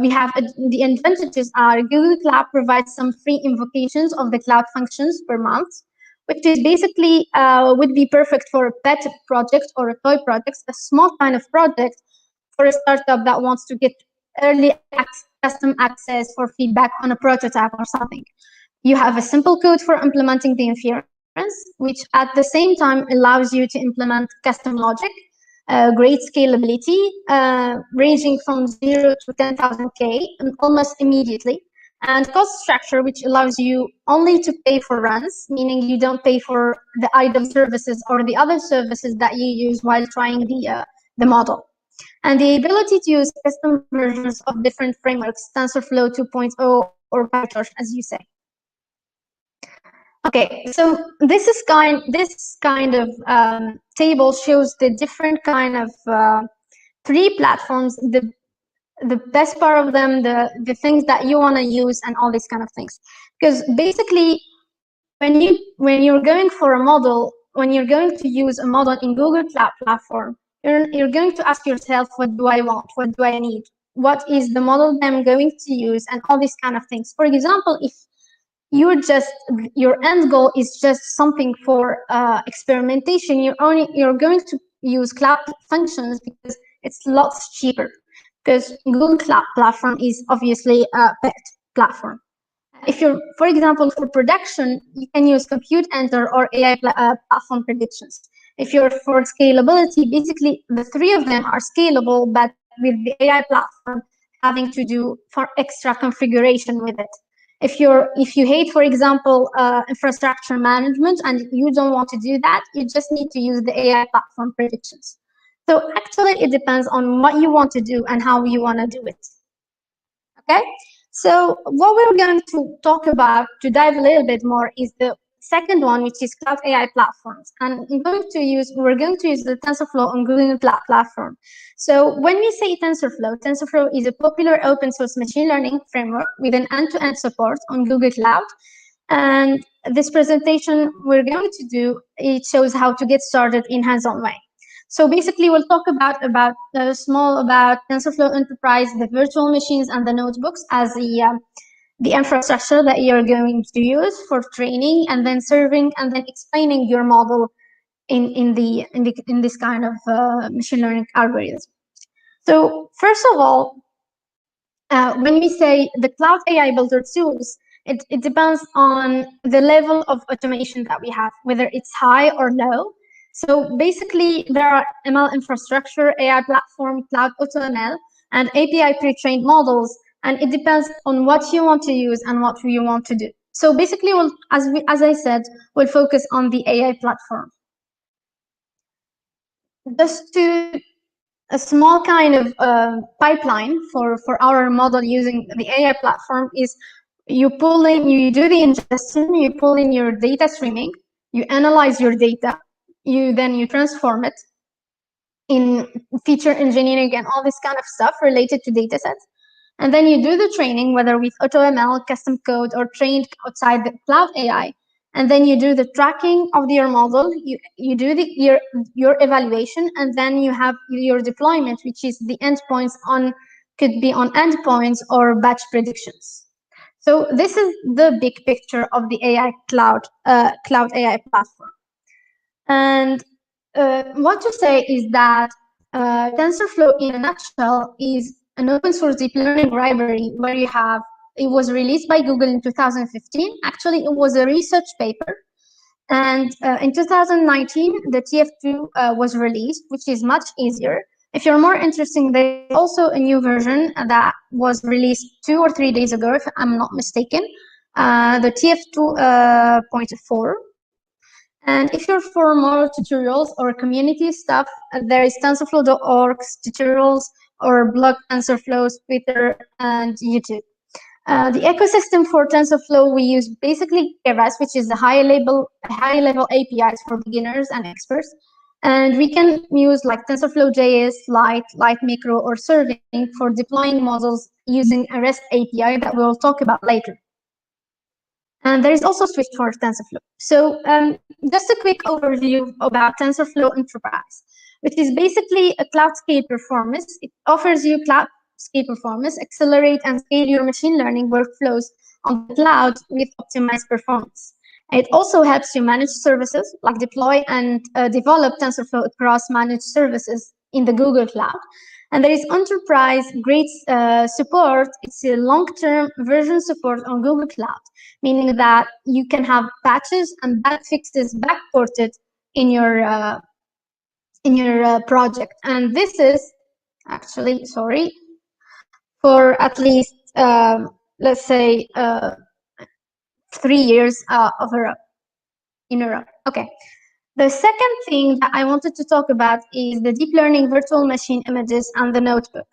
we have the advantages are Google Cloud provides some free invocations of the cloud functions per month, which is basically would be perfect for a pet project or a toy project, a small kind of project for a startup that wants to get early custom access for feedback on a prototype or something. You have a simple code for implementing the inference, which at the same time allows you to implement custom logic, great scalability, ranging from 0 to 10,000 K almost immediately, and cost structure, which allows you only to pay for runs, meaning you don't pay for the idle services or the other services that you use while trying the model. And the ability to use custom versions of different frameworks, TensorFlow 2.0 or PyTorch, as you say. Okay, so this kind of table shows the different kind of three platforms, the best part of them, the things that you want to use, and all these kind of things. Because basically, when you're going for a model, when you're going to use a model in Google Cloud Platform, you're going to ask yourself, what do I want? What do I need? What is the model that I'm going to use? And all these kind of things. For example, if your end goal is just something for experimentation, you're going to use cloud functions because it's lots cheaper, because Google Cloud Platform is obviously a paid platform. If you're, for example, for production, you can use Compute Enter or AI platform predictions. If you're for scalability, basically the three of them are scalable, but with the AI platform having to do for extra configuration with it. If you hate, for example, infrastructure management and you don't want to do that, you just need to use the AI platform predictions. So actually, it depends on what you want to do and how you want to do it. Okay. So what we're going to talk about, to dive a little bit more, is the second one, which is cloud AI platforms. And we're going to use the TensorFlow on Google Cloud Platform. So when we say TensorFlow is a popular open source machine learning framework with an end-to-end support on Google Cloud. And this presentation we're going to do, it shows how to get started in hands-on way. So basically, we'll talk about TensorFlow Enterprise, the virtual machines and the notebooks as the infrastructure that you're going to use for training and then serving and then explaining your model in this kind of machine learning algorithm. So first of all, when we say the cloud AI builder tools, it depends on the level of automation that we have, whether it's high or low. So basically, there are ML infrastructure, AI platform, cloud AutoML, and API pre-trained models, and it depends on what you want to use and what you want to do. So basically, as I said, we'll focus on the AI platform. Just to a small kind of pipeline for our model using the AI platform is you do the ingestion, you pull in your data streaming, you analyze your data, then you transform it in feature engineering and all this kind of stuff related to data sets. And then you do the training, whether with AutoML, custom code, or trained outside the cloud AI. And then you do the tracking of your model, you do your evaluation, and then you have your deployment, which is the endpoints could be on endpoints or batch predictions. So this is the big picture of the AI cloud AI platform. And what to say is that TensorFlow, in a nutshell, is an open source deep learning library where it was released by Google in 2015. Actually, it was a research paper. And in 2019, the TF2 was released, which is much easier. If you're more interested, there's also a new version that was released 2 or 3 days ago, if I'm not mistaken, the TF2.4. And if you're for more tutorials or community stuff, there is TensorFlow.org's tutorials or blog TensorFlow, Twitter, and YouTube. The ecosystem for TensorFlow, we use basically Keras, which is the high-level APIs for beginners and experts. And we can use like TensorFlow.js, Light Micro, or Serving for deploying models using a REST API that we'll talk about later. And there is also Swift for TensorFlow. So just a quick overview about TensorFlow Enterprise, which is basically a cloud scale performance. It offers you cloud scale performance, accelerate and scale your machine learning workflows on the cloud with optimized performance. It also helps you manage services, like deploy and develop TensorFlow across managed services in the Google Cloud. And there is enterprise grade support. It's a long-term version support on Google Cloud, meaning that you can have patches and bug fixes backported in your project. And this is actually, sorry, for at least, let's say, 3 years in a row. Okay. The second thing that I wanted to talk about is the deep learning virtual machine images and the notebook.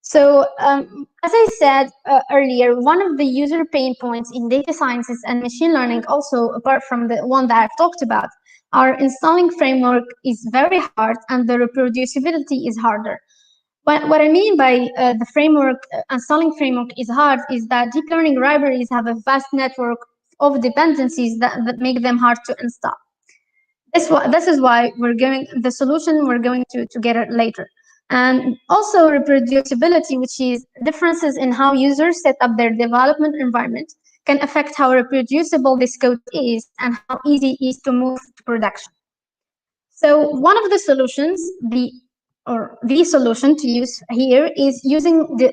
So as I said earlier, one of the user pain points in data sciences and machine learning, also apart from the one that I've talked about, our installing framework is very hard and the reproducibility is harder. What I mean by the framework, installing framework is hard, is that deep learning libraries have a vast network of dependencies that make them hard to install. This is why the solution we're going to get it later. And also reproducibility, which is differences in how users set up their development environment, can affect how reproducible this code is and how easy it is to move to production. So one of the solutions, the solution to use here is using the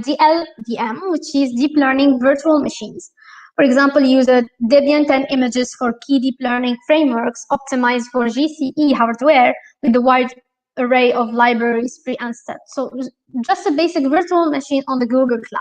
DLVM, which is deep learning virtual machines. For example, use a Debian 10 images for key deep learning frameworks optimized for GCE hardware with a wide array of libraries pre-installed. So just a basic virtual machine on the Google Cloud.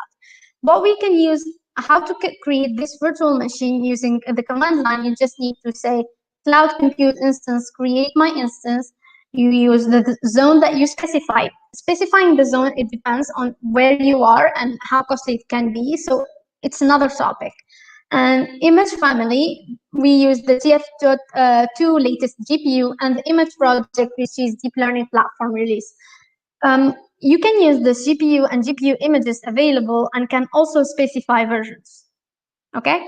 But we can use how to create this virtual machine using the command line. You just need to say cloud compute instance, create my instance. You use the zone that you specify. Specifying the zone, it depends on where you are and how costly it can be. So it's another topic. And image family, we use the TF2 latest GPU and the image project, which is deep learning platform release. You can use the CPU and GPU images available and can also specify versions. Okay?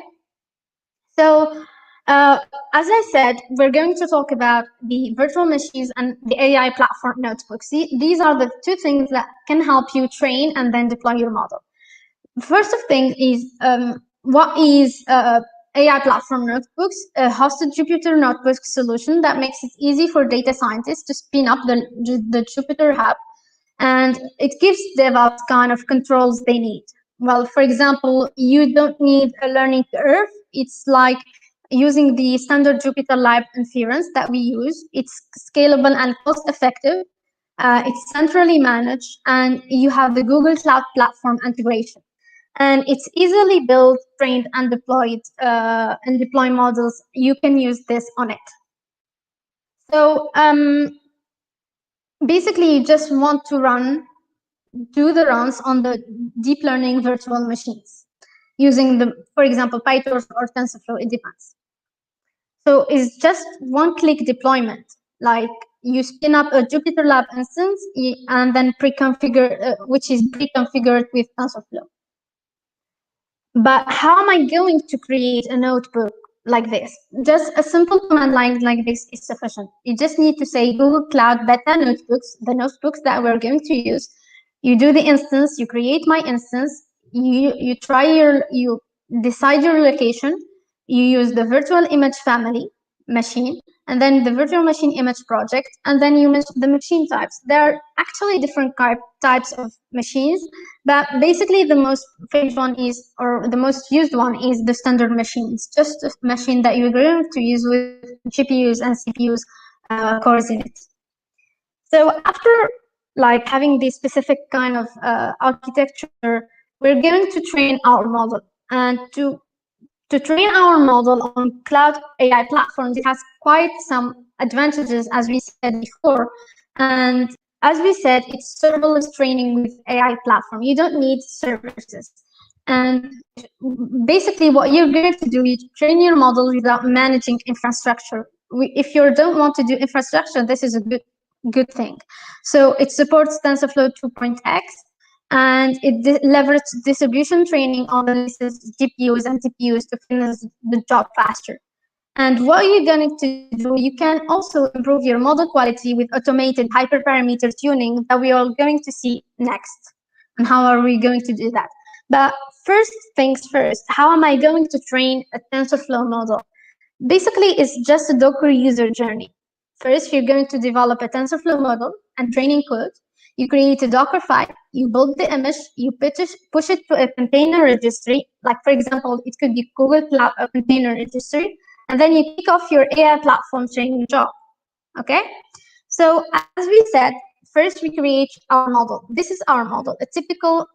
So, as I said, we're going to talk about the virtual machines and the AI platform notebooks. These are the two things that can help you train and then deploy your model. First thing is, what is AI platform notebooks? A hosted Jupyter notebook solution that makes it easy for data scientists to spin up the Jupyter Hub, and it gives DevOps kind of controls they need. Well, for example, you don't need a learning curve. It's like using the standard Jupyter Lab inference that we use. It's scalable and cost-effective. It's centrally managed, and you have the Google Cloud Platform integration. And it's easily built, trained, and deployed, and deploy models. You can use this on it. So basically, you just want to do the runs on the deep learning virtual machines using for example, PyTorch or TensorFlow, it depends. So it's just one-click deployment. Like you spin up a Jupyter Lab instance and then pre-configure, which is pre-configured with TensorFlow. But how am I going to create a notebook like this? Just a simple command line like this is sufficient. You just need to say Google Cloud Beta Notebooks, the notebooks that we're going to use. You do the instance, you create my instance, you decide your location, you use the virtual image family machine, and then the virtual machine image project, and then you mention the machine types. There are actually different types of machines, but basically the most famous one is, or the most used one is the standard machine. It's just a machine that you're going to use with GPUs and CPUs cores in it. So after like having this specific kind of architecture, we're going to train our model. And to train our model on cloud AI platforms, it has quite some advantages, as we said before. And as we said, it's serverless training with AI platform. You don't need services. And basically what you're going to do is train your model without managing infrastructure. If you don't want to do infrastructure, this is a good thing. So it supports TensorFlow 2.x, and it leverages distribution training on the latest GPUs and TPUs to finish the job faster. And what you're going to do, you can also improve your model quality with automated hyperparameter tuning that we are going to see next. And how are we going to do that? But first things first, how am I going to train a TensorFlow model? Basically, it's just a Docker user journey. First, you're going to develop a TensorFlow model and training code. You create a Docker file, you build the image, you push it to a container registry. Like, for example, it could be Google Cloud Container Registry, and then you kick off your AI platform training job. Okay? So, as we said, first we create our model. This is our model, a typical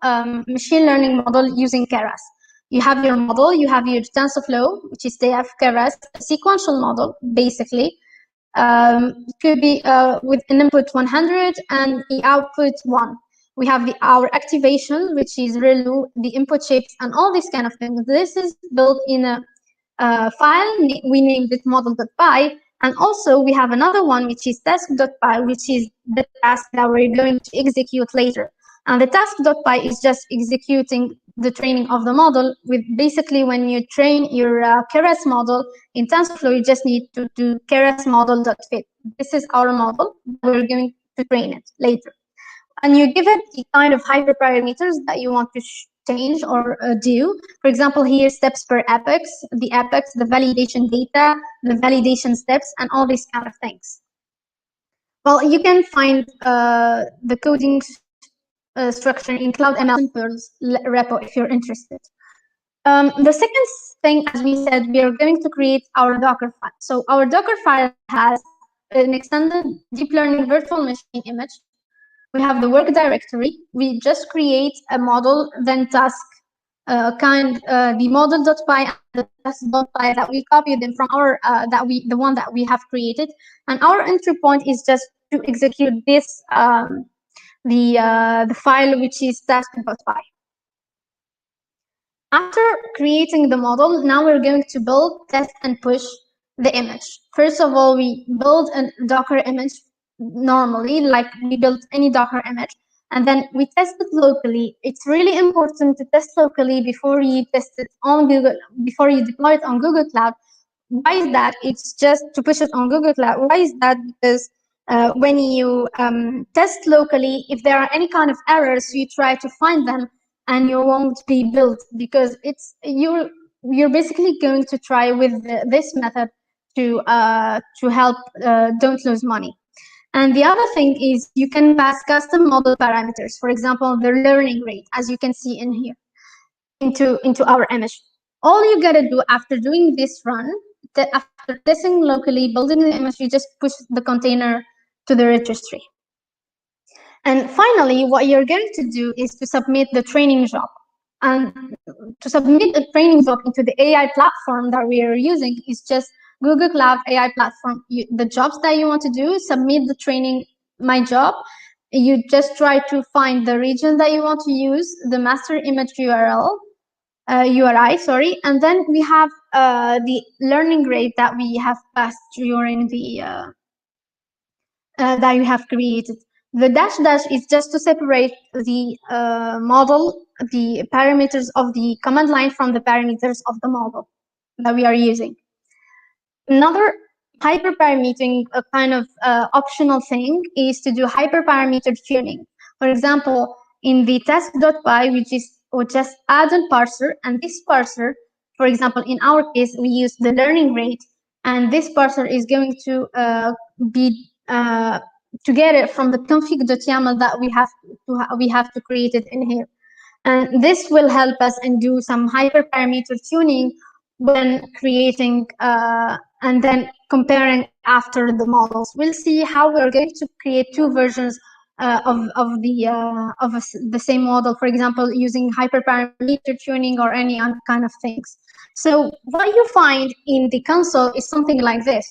machine learning model using Keras. You have your model, you have your TensorFlow, which is the Keras, a sequential model, basically. It could be with an input 100 and the output 1. We have our activation, which is ReLU, the input shapes, and all these kind of things. This is built in a file. We named it model.py. And also we have another one, which is task.py, which is the task that we're going to execute later. And the task.py is just executing the training of the model. With basically, when you train your keras model in TensorFlow, you just need to do keras model.fit. This is our model. We're going to train it later. And you give it the kind of hyperparameters that you want to change or do. For example, here steps per epoch, the validation data, the validation steps, and all these kind of things. Well, you can find the coding structure in Cloud ML Pearls repo if you're interested. The second thing, as we said, we are going to create our Docker file. So our Docker file has an extended deep learning virtual machine image. We have the work directory. We just create a model, then task, the model.py and the task.py that we copy them from our the one that we have created, and our entry point is just to execute this the file, which is task.py. After creating the model, now we're going to build, test, and push the image. First of all, we build a Docker image normally, like we build any Docker image, and then we test it locally. It's really important to test locally before you test it on Google, before you deploy it on Google Cloud. Why is that? It's just to push it on Google Cloud. Why is that? Because when you test locally, if there are any kind of errors, you try to find them and you won't be built, because it's you're basically going to try with this method to help don't lose money. And the other thing is you can pass custom model parameters, for example, the learning rate, as you can see in here, into our image. All you gotta do after doing this run, after testing locally, building the image, you just push the container to the registry. And finally, what you're going to do is to submit the training job. And to submit a training job into the AI platform that we are using is just Google Cloud AI platform. The jobs that you want to do, submit the training, my job. You just try to find the region that you want to use, the master image URI, sorry, and then we have the learning rate that we have passed during the that you have created. The dash is just to separate the model, the parameters of the command line from the parameters of the model that we are using. Another hyperparametering kind of optional thing is to do hyperparameter tuning. For example, in the task.py, we just add a parser, and this parser, for example, in our case, we use the learning rate, and this parser is going to be to get it from the config.yaml that we have to create it in here. And this will help us and do some hyperparameter tuning when creating and then comparing after the models. We'll see how we're going to create two versions of the same model, for example, using hyperparameter tuning or any other kind of things. So what you find in the console is something like this.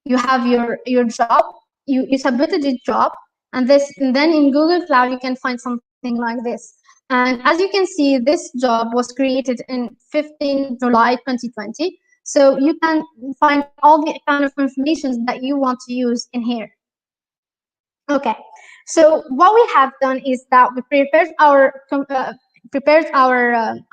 You have your job, you submitted your job, and then in Google Cloud you can find something like this. And as you can see, this job was created in 15 July 2020. So you can find all the kind of information that you want to use in here. Okay, so what we have done is that we prepared our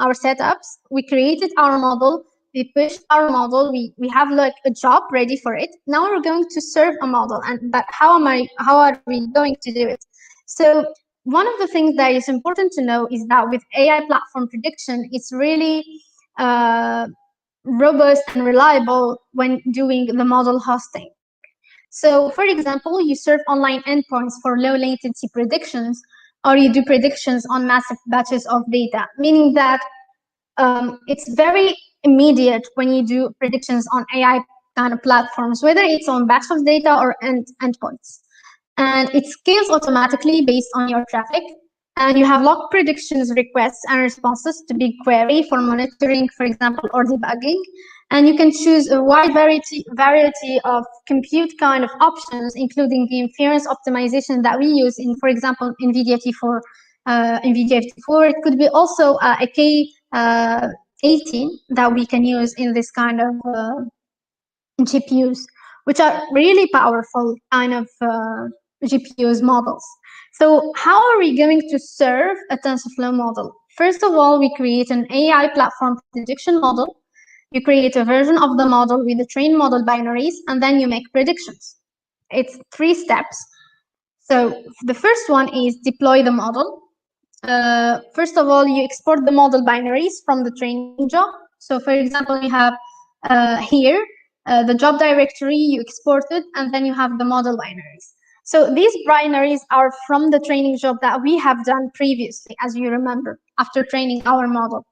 setups. We created our model. We pushed our model. We have like a job ready for it. Now we're going to serve a model, but how are we going to do it? So one of the things that is important to know is that with AI platform prediction, it's really robust and reliable when doing the model hosting. So for example, you serve online endpoints for low latency predictions, or you do predictions on massive batches of data, meaning that it's very immediate when you do predictions on AI kind of platforms, whether it's on batch of data or endpoints. And it scales automatically based on your traffic. And you have log predictions, requests, and responses to BigQuery for monitoring, for example, or debugging. And you can choose a wide variety of compute kind of options, including the inference optimization that we use in, for example, NVIDIA T4. It could be also a K18 that we can use in this kind of GPUs, which are really powerful kind of GPUs models. So how are we going to serve a TensorFlow model? First of all, we create an AI platform prediction model. You create a version of the model with the trained model binaries, and then you make predictions. It's 3 steps. So the first one is deploy the model. First of all, you export the model binaries from the training job. So for example, you have here the job directory, you export it, and then you have the model binaries. So these binaries are from the training job that we have done previously, as you remember, after training our model.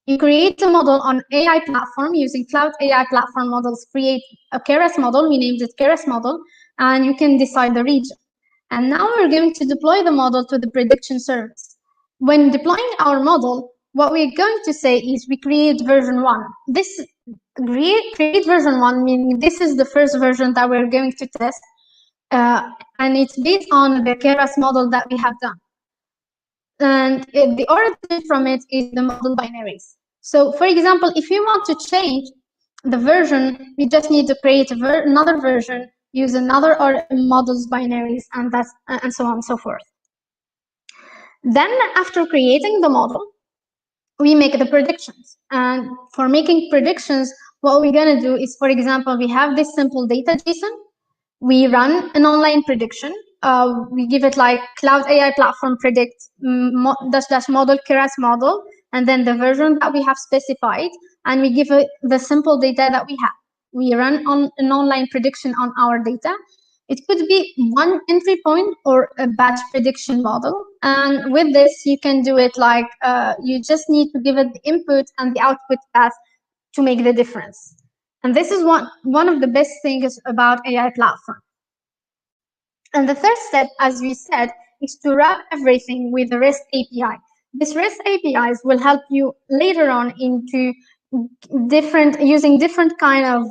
You create a model on AI platform using cloud AI platform models, create a Keras model, we named it Keras model, and you can decide the region. And now we're going to deploy the model to the prediction service. When deploying our model, what we're going to say is we create version 1. This create version 1 meaning this is the first version that we're going to test. And it's based on the Keras model that we have done. And the origin from it is the model binaries. So for example, if you want to change the version, you just need to create another version, use another model's binaries, and so on and so forth. Then after creating the model, we make the predictions. And for making predictions, what we're going to do is, for example, we have this simple data JSON. We run an online prediction. We give it like cloud AI platform predict dash model Keras model, and then the version that we have specified, and we give it the simple data that we have. We run on an online prediction on our data. It could be one entry point or a batch prediction model. And with this, you can do it like you just need to give it the input and the output path to make the difference. And this is one of the best things about AI platform. And the third step, as we said, is to wrap everything with the REST API. This REST APIs will help you later on into using different kind of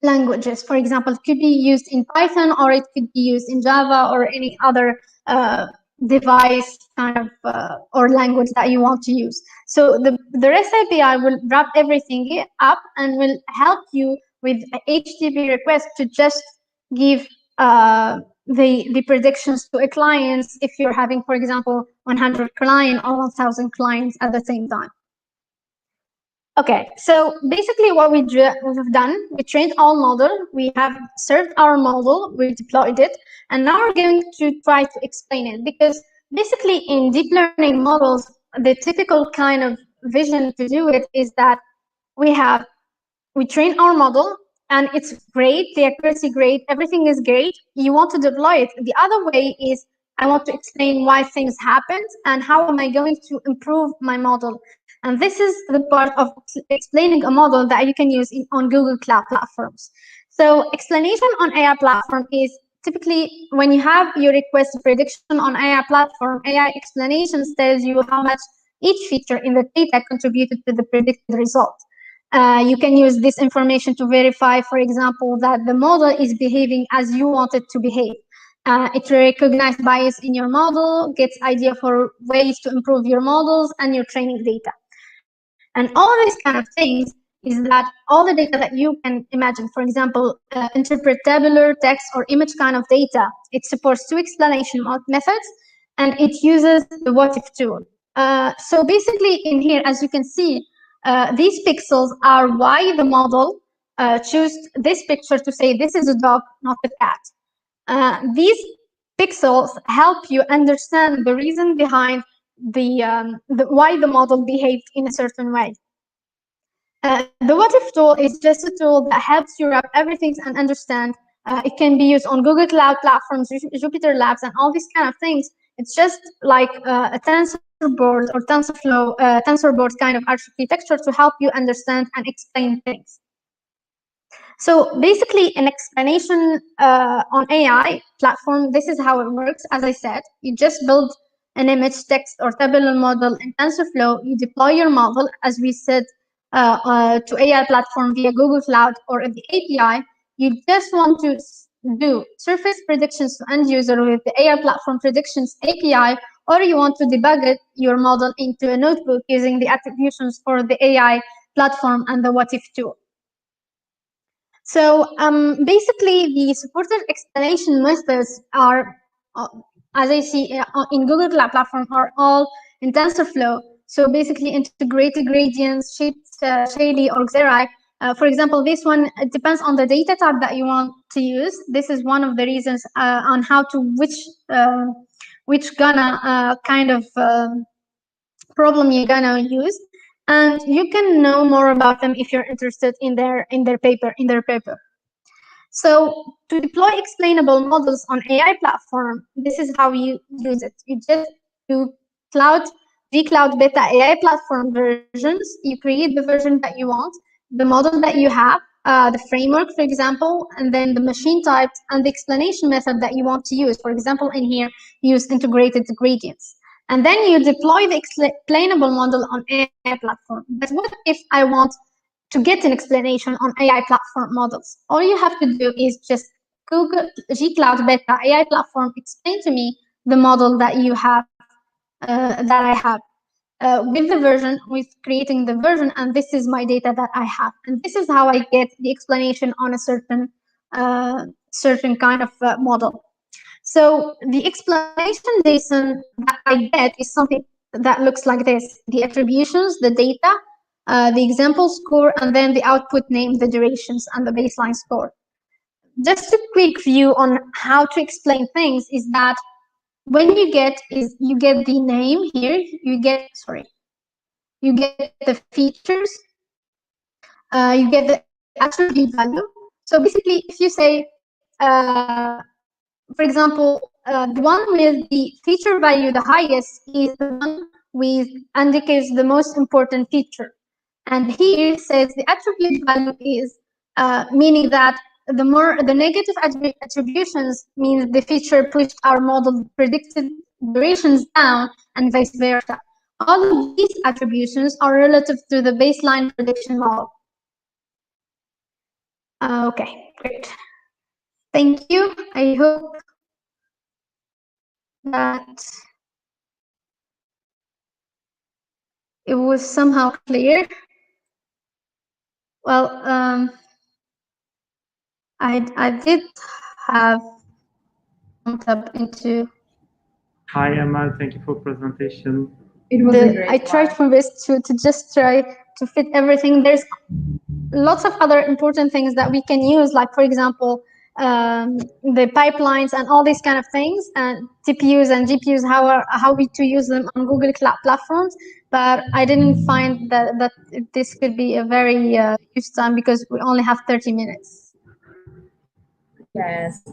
languages. For example, it could be used in Python, or it could be used in Java or any other device kind of or language that you want to use. So the REST API will wrap everything up and will help you with HTTP request to just give the predictions to a client if you're having, for example, 100 clients or 1,000 clients at the same time. Okay, so basically what we've done, we trained our model, we have served our model, we deployed it, and now we're going to try to explain it, because basically in deep learning models, the typical kind of vision to do it is that we train our model and it's great, the accuracy great, everything is great, you want to deploy it. The other way is I want to explain why things happened and how am I going to improve my model. And this is the part of explaining a model that you can use on Google Cloud platforms. So explanation on AI platform is typically when you have your request prediction on AI platform, AI explanations tells you how much each feature in the data contributed to the predicted result. You can use this information to verify, for example, that the model is behaving as you want it to behave. It recognizes bias in your model, gets idea for ways to improve your models and your training data. And all these kind of things is that all the data that you can imagine, for example, interpret tabular, text, or image kind of data, it supports 2 explanation methods, and it uses the what if tool. So basically in here, as you can see, these pixels are why the model chose this picture to say this is a dog, not a cat. These pixels help you understand the reason behind why the model behaved in a certain way. The what if tool is just a tool that helps you wrap everything and understand. It can be used on Google Cloud platforms, Jupyter Labs, and all these kind of things. It's just like a TensorBoard or TensorBoard kind of architecture to help you understand and explain things. So basically, an explanation on AI platform, this is how it works. As I said, you just build an image, text, or tabular model in TensorFlow. You deploy your model, as we said, to AI platform via Google Cloud or the API. You just want to do surface predictions to end user with the AI platform predictions API, or you want to debug your model into a notebook using the attributions for the AI platform and the what if tool. So basically, the supported explanation methods are, as I see in Google Cloud Platform, are all in TensorFlow. So basically, integrated gradients, Shadey, or Xerai. For example, this one, it depends on the data type that you want to use. This is one of the reasons on how to which gonna kind of problem you're gonna use, and you can know more about them if you're interested in their paper. So to deploy explainable models on AI platform, this is how you use it. You just do vCloud Beta AI platform versions. You create the version that you want, the model that you have, the framework, for example, and then the machine type and the explanation method that you want to use. For example, in here, use integrated gradients. And then you deploy the explainable model on AI platform. But what if I want to get an explanation on AI platform models? All you have to do is just Google gCloud Beta AI platform, explain to me the model that you have, that I have, with the version, with creating the version, and this is my data that I have. And this is how I get the explanation on a certain kind of model. So the explanation JSON that I get is something that looks like this: the attributions, the data, the example score, and then the output name, the durations, and the baseline score. Just a quick view on how to explain things is that when you get the name here, you get the features, you get the attribute value. So basically, if you say, for example, the one with the feature value the highest is the one with indicates the most important feature. And here it says the attribute value is meaning that the negative attributions means the feature pushed our model predicted durations down, and vice versa. All of these attributions are relative to the baseline prediction model. Okay, great. Thank you. I hope that it was somehow clear. Well, I did have jumped up into. Hi, Emel. Thank you for presentation. It was a great I tried my best to just try to fit everything. There's lots of other important things that we can use, like for example, the pipelines and all these kind of things, and TPUs and GPUs, how we to use them on Google Cloud platforms. But I didn't find that this could be a very use time because we only have 30 minutes. Yes,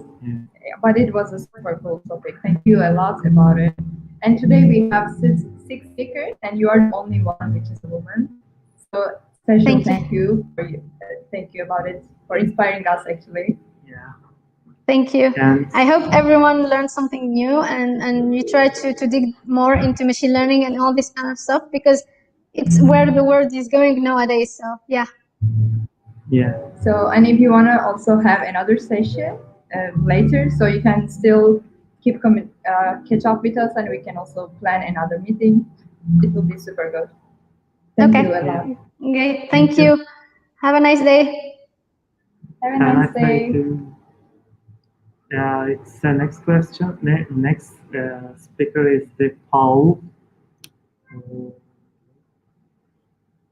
but it was a super cool topic. Thank you a lot about it. And today we have six speakers, and you are the only one, which is a woman. So special thank you for you. Thank you about it, for inspiring us actually. Yeah. Thank you. And I hope everyone learned something new, and you try to dig more into machine learning and all this kind of stuff, because it's where the world is going nowadays. So yeah. yeah. So, and if you want to also have another session later, so you can still keep catch up with us, and we can also plan another meeting. It will be super good. Thank you a lot. Okay, thank you. Have a nice day. Have a nice day. Too. It's the next question. Next speaker is the Paul.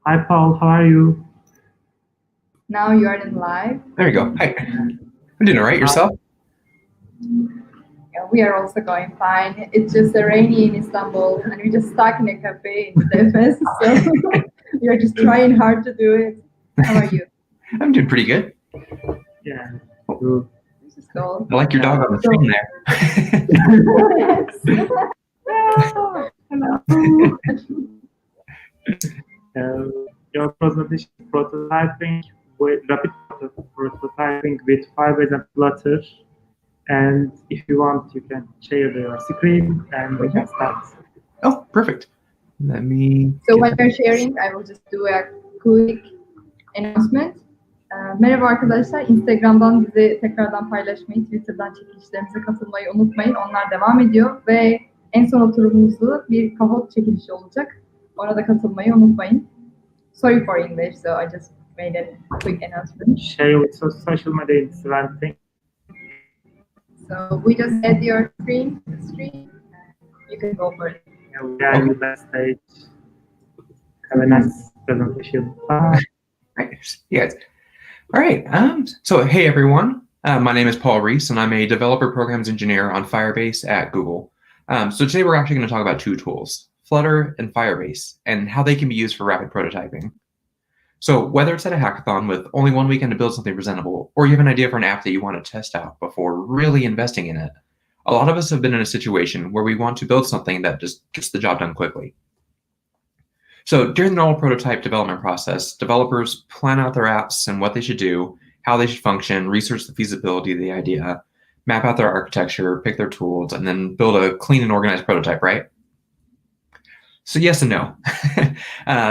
Hi, Paul. How are you? Now you are in live. There you go. Hi. I'm doing all right. Yourself? Yeah, we are also going fine. It's just rainy in Istanbul, and we're just stuck in a cafe in DevFest. So we are just trying hard to do it. How are you? I'm doing pretty good. Yeah. Good. This is cool. I like your dog on the screen there. Your presentation is prototyping with rapid prototyping with Firebase and Flutter. And if you want, you can share your screen and we can start. Oh, perfect. Let me. So when you're sharing, I will just do a quick announcement. Merhaba arkadaşlar, Instagram'dan bizi tekrardan paylaşmayı, Twitter'dan çekilişlerimize katılmayı unutmayın. Onlar devam ediyor ve en son oturumumuzda Kahoot çekilişi olacak. Ona da katılmayı unutmayın. Sorry for English, so I just made a quick announcement. Share with social media is one thing. So we just add your screen to the stream. You can go for it. We are in the backstage. Have a nice presentation. Bye. Right. Yes. All right. So, hey, everyone. My name is Paul Reese, and I'm a developer programs engineer on Firebase at Google. So today we're actually going to talk about two tools, Flutter and Firebase, and how they can be used for rapid prototyping. So whether it's at a hackathon with only one weekend to build something presentable, or you have an idea for an app that you want to test out before really investing in it, a lot of us have been in a situation where we want to build something that just gets the job done quickly. So during the normal prototype development process, developers plan out their apps and what they should do, how they should function, research the feasibility of the idea, map out their architecture, pick their tools, and then build a clean and organized prototype, right? So yes and no.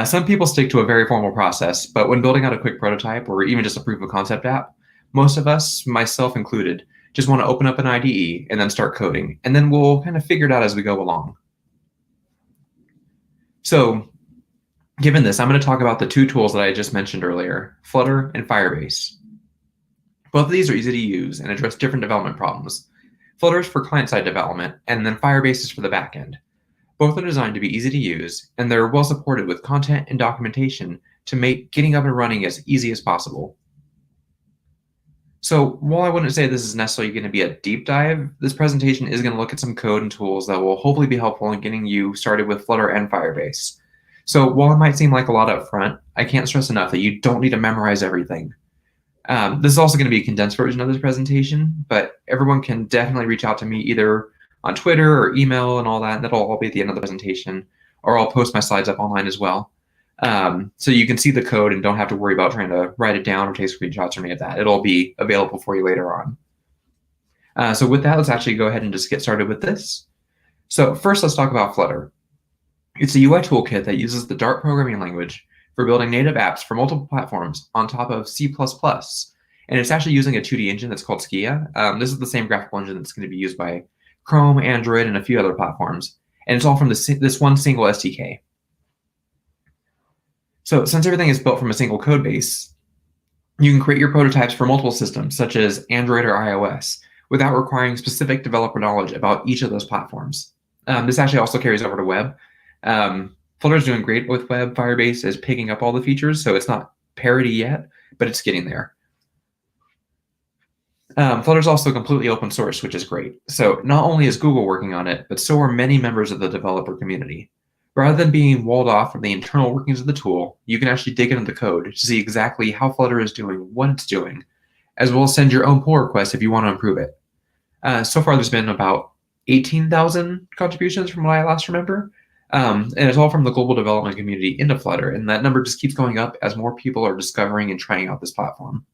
Some people stick to a very formal process, but when building out a quick prototype or even just a proof of concept app, most of us, myself included, just want to open up an IDE and then start coding, and then we'll kind of figure it out as we go along. So given this, I'm going to talk about the two tools that I just mentioned earlier, Flutter and Firebase. Both of these are easy to use and address different development problems. Flutter is for client-side development, and then Firebase is for the backend. Both are designed to be easy to use, and they're well supported with content and documentation to make getting up and running as easy as possible. So while I wouldn't say this is necessarily going to be a deep dive, this presentation is going to look at some code and tools that will hopefully be helpful in getting you started with Flutter and Firebase. So while it might seem like a lot up front, I can't stress enough that you don't need to memorize everything. This is also going to be a condensed version of this presentation, but everyone can definitely reach out to me either on Twitter or email and all that. That'll all be at the end of the presentation, or I'll post my slides up online as well. So you can see the code and don't have to worry about trying to write it down or take screenshots or any of that. It'll be available for you later on. So with that, let's actually go ahead and just get started with this. So first, let's talk about Flutter. It's a UI toolkit that uses the Dart programming language for building native apps for multiple platforms on top of C++. And it's actually using a 2D engine that's called Skia. This is the same graphical engine that's going to be used by Chrome, Android, and a few other platforms. And it's all from this one single SDK. So since everything is built from a single code base, you can create your prototypes for multiple systems, such as Android or iOS, without requiring specific developer knowledge about each of those platforms. This actually also carries over to web. Flutter is doing great with web. Firebase is picking up all the features, so it's not parity yet, but it's getting there. Flutter is also completely open source, which is great. So not only is Google working on it, but so are many members of the developer community. Rather than being walled off from the internal workings of the tool, you can actually dig into the code to see exactly how Flutter is doing what it's doing, as well as send your own pull requests if you want to improve it. So far, there's been about 18,000 contributions from what I last remember. And it's all from the global development community into Flutter, and that number just keeps going up as more people are discovering and trying out this platform.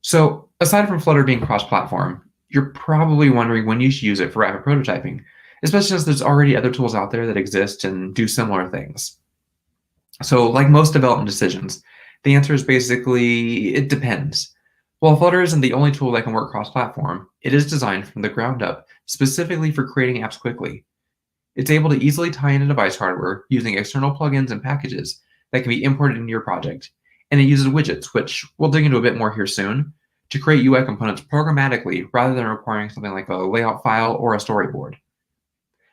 So aside from Flutter being cross-platform, you're probably wondering when you should use it for rapid prototyping, especially since there's already other tools out there that exist and do similar things. So like most development decisions, the answer is basically, it depends. While Flutter isn't the only tool that can work cross-platform, it is designed from the ground up specifically for creating apps quickly. It's able to easily tie into device hardware using external plugins and packages that can be imported into your project. And it uses widgets, which we'll dig into a bit more here soon, to create UI components programmatically rather than requiring something like a layout file or a storyboard.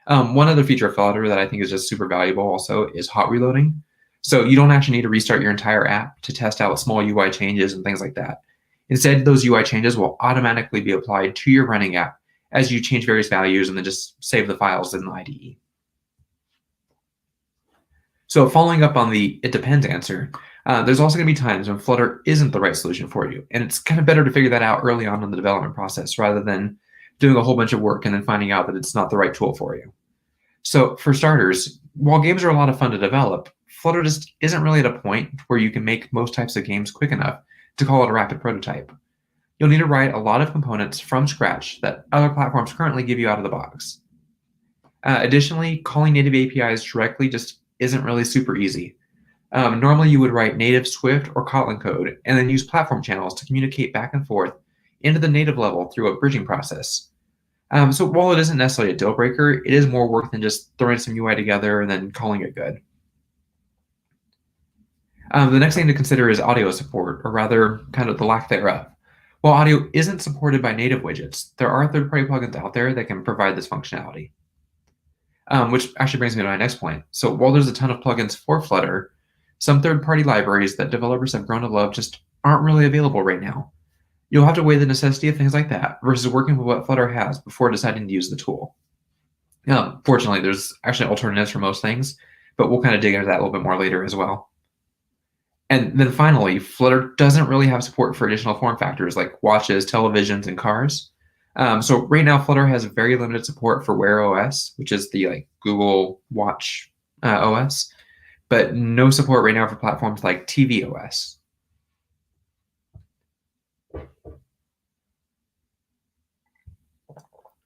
One other feature of Flutter that I think is just super valuable also is hot reloading. So you don't actually need to restart your entire app to test out small UI changes and things like that. Instead, those UI changes will automatically be applied to your running app as you change various values and then just save the files in the IDE. So following up on the it depends answer, there's also going to be times when Flutter isn't the right solution for you. And it's kind of better to figure that out early on in the development process rather than doing a whole bunch of work and then finding out that it's not the right tool for you. So for starters, while games are a lot of fun to develop, Flutter just isn't really at a point where you can make most types of games quick enough to call it a rapid prototype. You'll need to write a lot of components from scratch that other platforms currently give you out of the box. Additionally, calling native APIs directly just isn't really super easy. Normally, you would write native Swift or Kotlin code and then use platform channels to communicate back and forth into the native level through a bridging process. So while it isn't necessarily a deal breaker, it is more work than just throwing some UI together and then calling it good. The next thing to consider is audio support, or rather, kind of the lack thereof. While audio isn't supported by native widgets, there are third-party plugins out there that can provide this functionality. Which actually brings me to my next point. So while there's a ton of plugins for Flutter, some third-party libraries that developers have grown to love just aren't really available right now. You'll have to weigh the necessity of things like that versus working with what Flutter has before deciding to use the tool. Fortunately, there's actually alternatives for most things, but we'll kind of dig into that a little bit more later as well. And then finally, Flutter doesn't really have support for additional form factors like watches, televisions, and cars. So right now, Flutter has very limited support for Wear OS, which is the Google Watch OS, but no support right now for platforms like TV OS.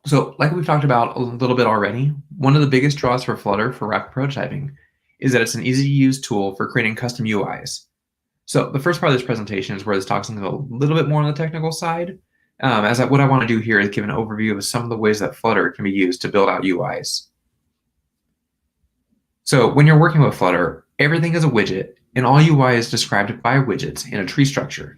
So like we've talked about a little bit already, one of the biggest draws for Flutter for rapid prototyping is that it's an easy-to-use tool for creating custom UIs. So the first part of this presentation is where this talks a little bit more on the technical side. What I want to do here is give an overview of some of the ways that Flutter can be used to build out UIs. So when you're working with Flutter, everything is a widget, and all UI is described by widgets in a tree structure.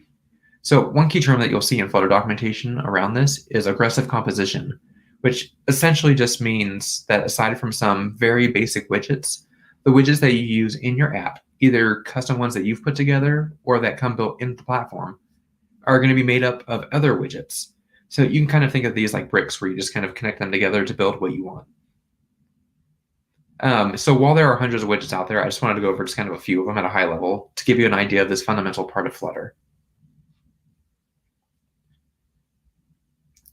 So one key term that you'll see in Flutter documentation around this is aggressive composition, which essentially just means that aside from some very basic widgets, the widgets that you use in your app, either custom ones that you've put together or that come built into the platform, are going to be made up of other widgets. So you can kind of think of these like bricks where you just kind of connect them together to build what you want. So while there are hundreds of widgets out there, I just wanted to go over just kind of a few of them at a high level to give you an idea of this fundamental part of Flutter.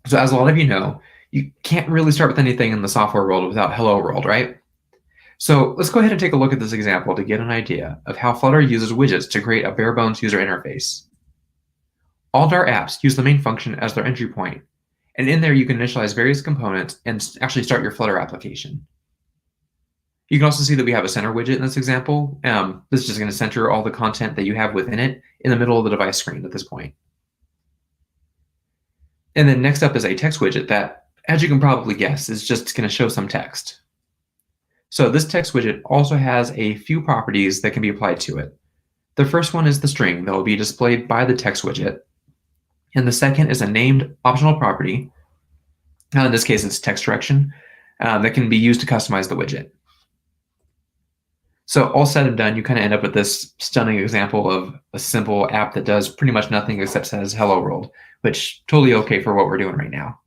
So as a lot of you know, you can't really start with anything in the software world without Hello World, right? So let's go ahead and take a look at this example to get an idea of how Flutter uses widgets to create a bare bones user interface. All Dart apps use the main function as their entry point, and in there you can initialize various components and actually start your Flutter application. You can also see that we have a center widget in this example. This is just going to center all the content that you have within it in the middle of the device screen at this point. And then next up is a text widget that, as you can probably guess, is just going to show some text. So this text widget also has a few properties that can be applied to it. The first one is the string that will be displayed by the text widget. And the second is a named optional property. Now in this case, it's text direction that can be used to customize the widget. So all said and done, you kind of end up with this stunning example of a simple app that does pretty much nothing except says hello world, which totally okay for what we're doing right now.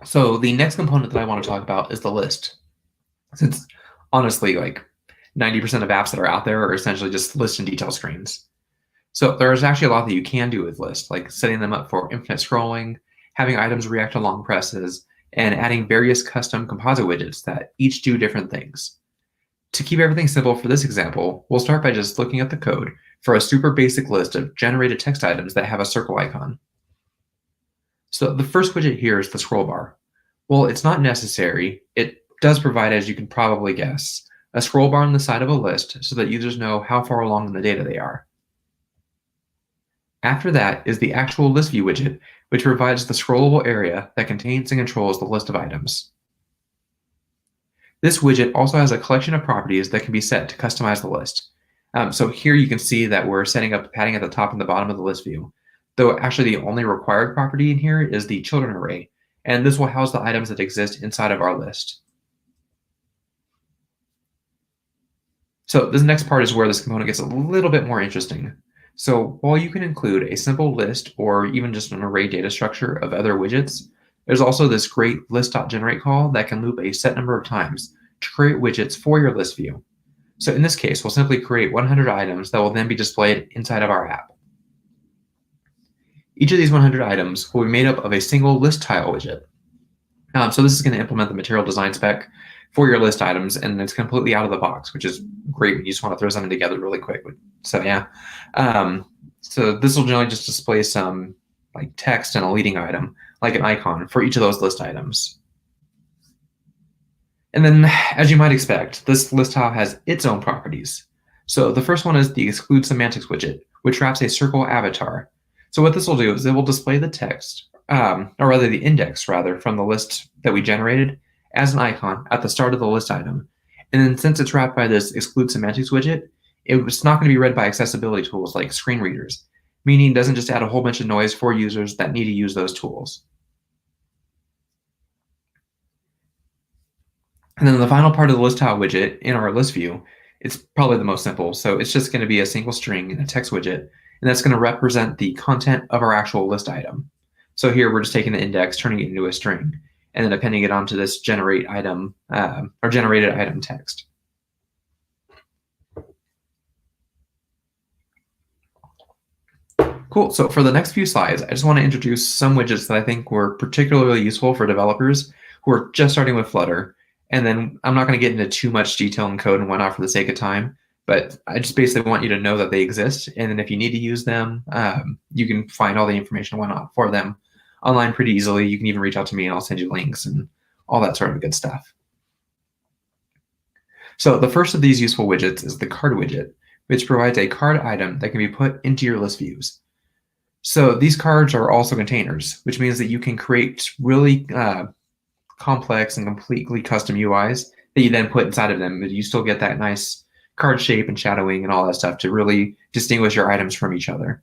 So the next component that I want to talk about is the list. Since honestly, like 90% of apps that are out there are essentially just list and detail screens. So there's actually a lot that you can do with lists, like setting them up for infinite scrolling, having items react to long presses, and adding various custom composite widgets that each do different things. To keep everything simple for this example, we'll start by just looking at the code for a super basic list of generated text items that have a circle icon. So the first widget here is the scroll bar. Well, it's not necessary. It does provide, as you can probably guess, a scroll bar on the side of a list so that users know how far along in the data they are. After that is the actual list view widget, which provides the scrollable area that contains and controls the list of items. This widget also has a collection of properties that can be set to customize the list. So here you can see that we're setting up the padding at the top and the bottom of the list view, though actually the only required property in here is the children array, and this will house the items that exist inside of our list. So this next part is where this component gets a little bit more interesting. So while you can include a simple list or even just an array data structure of other widgets, there's also this great list.generate call that can loop a set number of times to create widgets for your list view. So in this case, we'll simply create 100 items that will then be displayed inside of our app. Each of these 100 items will be made up of a single list tile widget. So this is going to implement the material design spec for your list items, and it's completely out of the box, which is great when you just want to throw something together really quick. So yeah, so this will generally just display some like text and a leading item, like an icon for each of those list items. And then, as you might expect, this list tile has its own properties. So the first one is the exclude semantics widget, which wraps a circle avatar. So what this will do is it will display the text, or rather the index rather, from the list that we generated as an icon at the start of the list item. And then since it's wrapped by this exclude semantics widget, it's not going to be read by accessibility tools like screen readers, meaning it doesn't just add a whole bunch of noise for users that need to use those tools. And then the final part of the list tile widget in our list view, it's probably the most simple. So it's just going to be a single string in a text widget, and that's going to represent the content of our actual list item. So here we're just taking the index, turning it into a string, and then appending it onto this generate item or generated item text. Cool. So for the next few slides, I just want to introduce some widgets that I think were particularly useful for developers who are just starting with Flutter. And then I'm not going to get into too much detail in code and whatnot for the sake of time, but I just basically want you to know that they exist. And then if you need to use them, you can find all the information and whatnot for them online pretty easily. You can even reach out to me and I'll send you links and all that sort of good stuff. So the first of these useful widgets is the card widget, which provides a card item that can be put into your list views. So these cards are also containers, which means that you can create really complex and completely custom UIs that you then put inside of them, but you still get that nice card shape and shadowing and all that stuff to really distinguish your items from each other.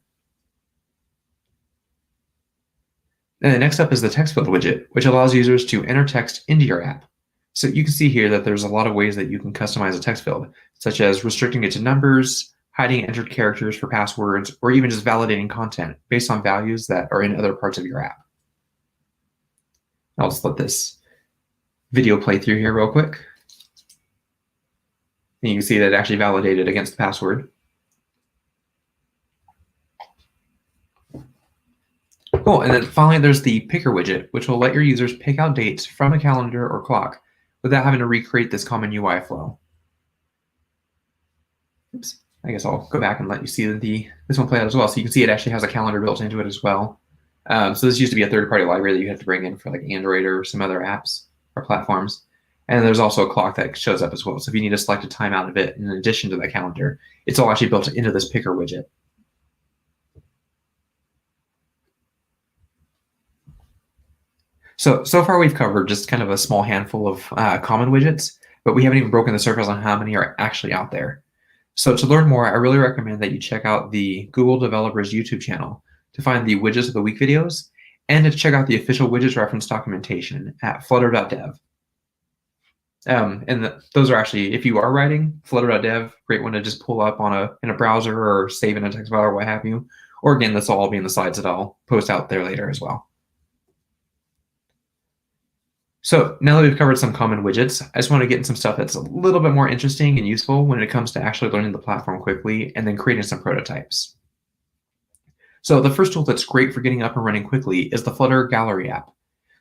And then next up is the text field widget, which allows users to enter text into your app. So you can see here that there's a lot of ways that you can customize a text field, such as restricting it to numbers, hiding entered characters for passwords, or even just validating content based on values that are in other parts of your app. I'll just let this video play through here real quick. And you can see that it actually validated against the password. Cool, and then finally there's the picker widget, which will let your users pick out dates from a calendar or clock without having to recreate this common UI flow. Oops, I guess I'll go back and let you see this one play out as well. So you can see it actually has a calendar built into it as well. So this used to be a third-party library that you have to bring in for like Android or some other apps or platforms. And there's also a clock that shows up as well. So if you need to select a time out of it in addition to that calendar, it's all actually built into this picker widget. So far we've covered just kind of a small handful of common widgets, but we haven't even broken the surface on how many are actually out there. So to learn more, I really recommend that you check out the Google Developers YouTube channel to find the Widgets of the Week videos and to check out the official widgets reference documentation at flutter.dev. Those are actually, if you are writing, flutter.dev, great one to just pull up in a browser or save in a text file or what have you. Or again, this will all be in the slides that I'll post out there later as well. So now that we've covered some common widgets, I just want to get into some stuff that's a little bit more interesting and useful when it comes to actually learning the platform quickly and then creating some prototypes. So the first tool that's great for getting up and running quickly is the Flutter Gallery app.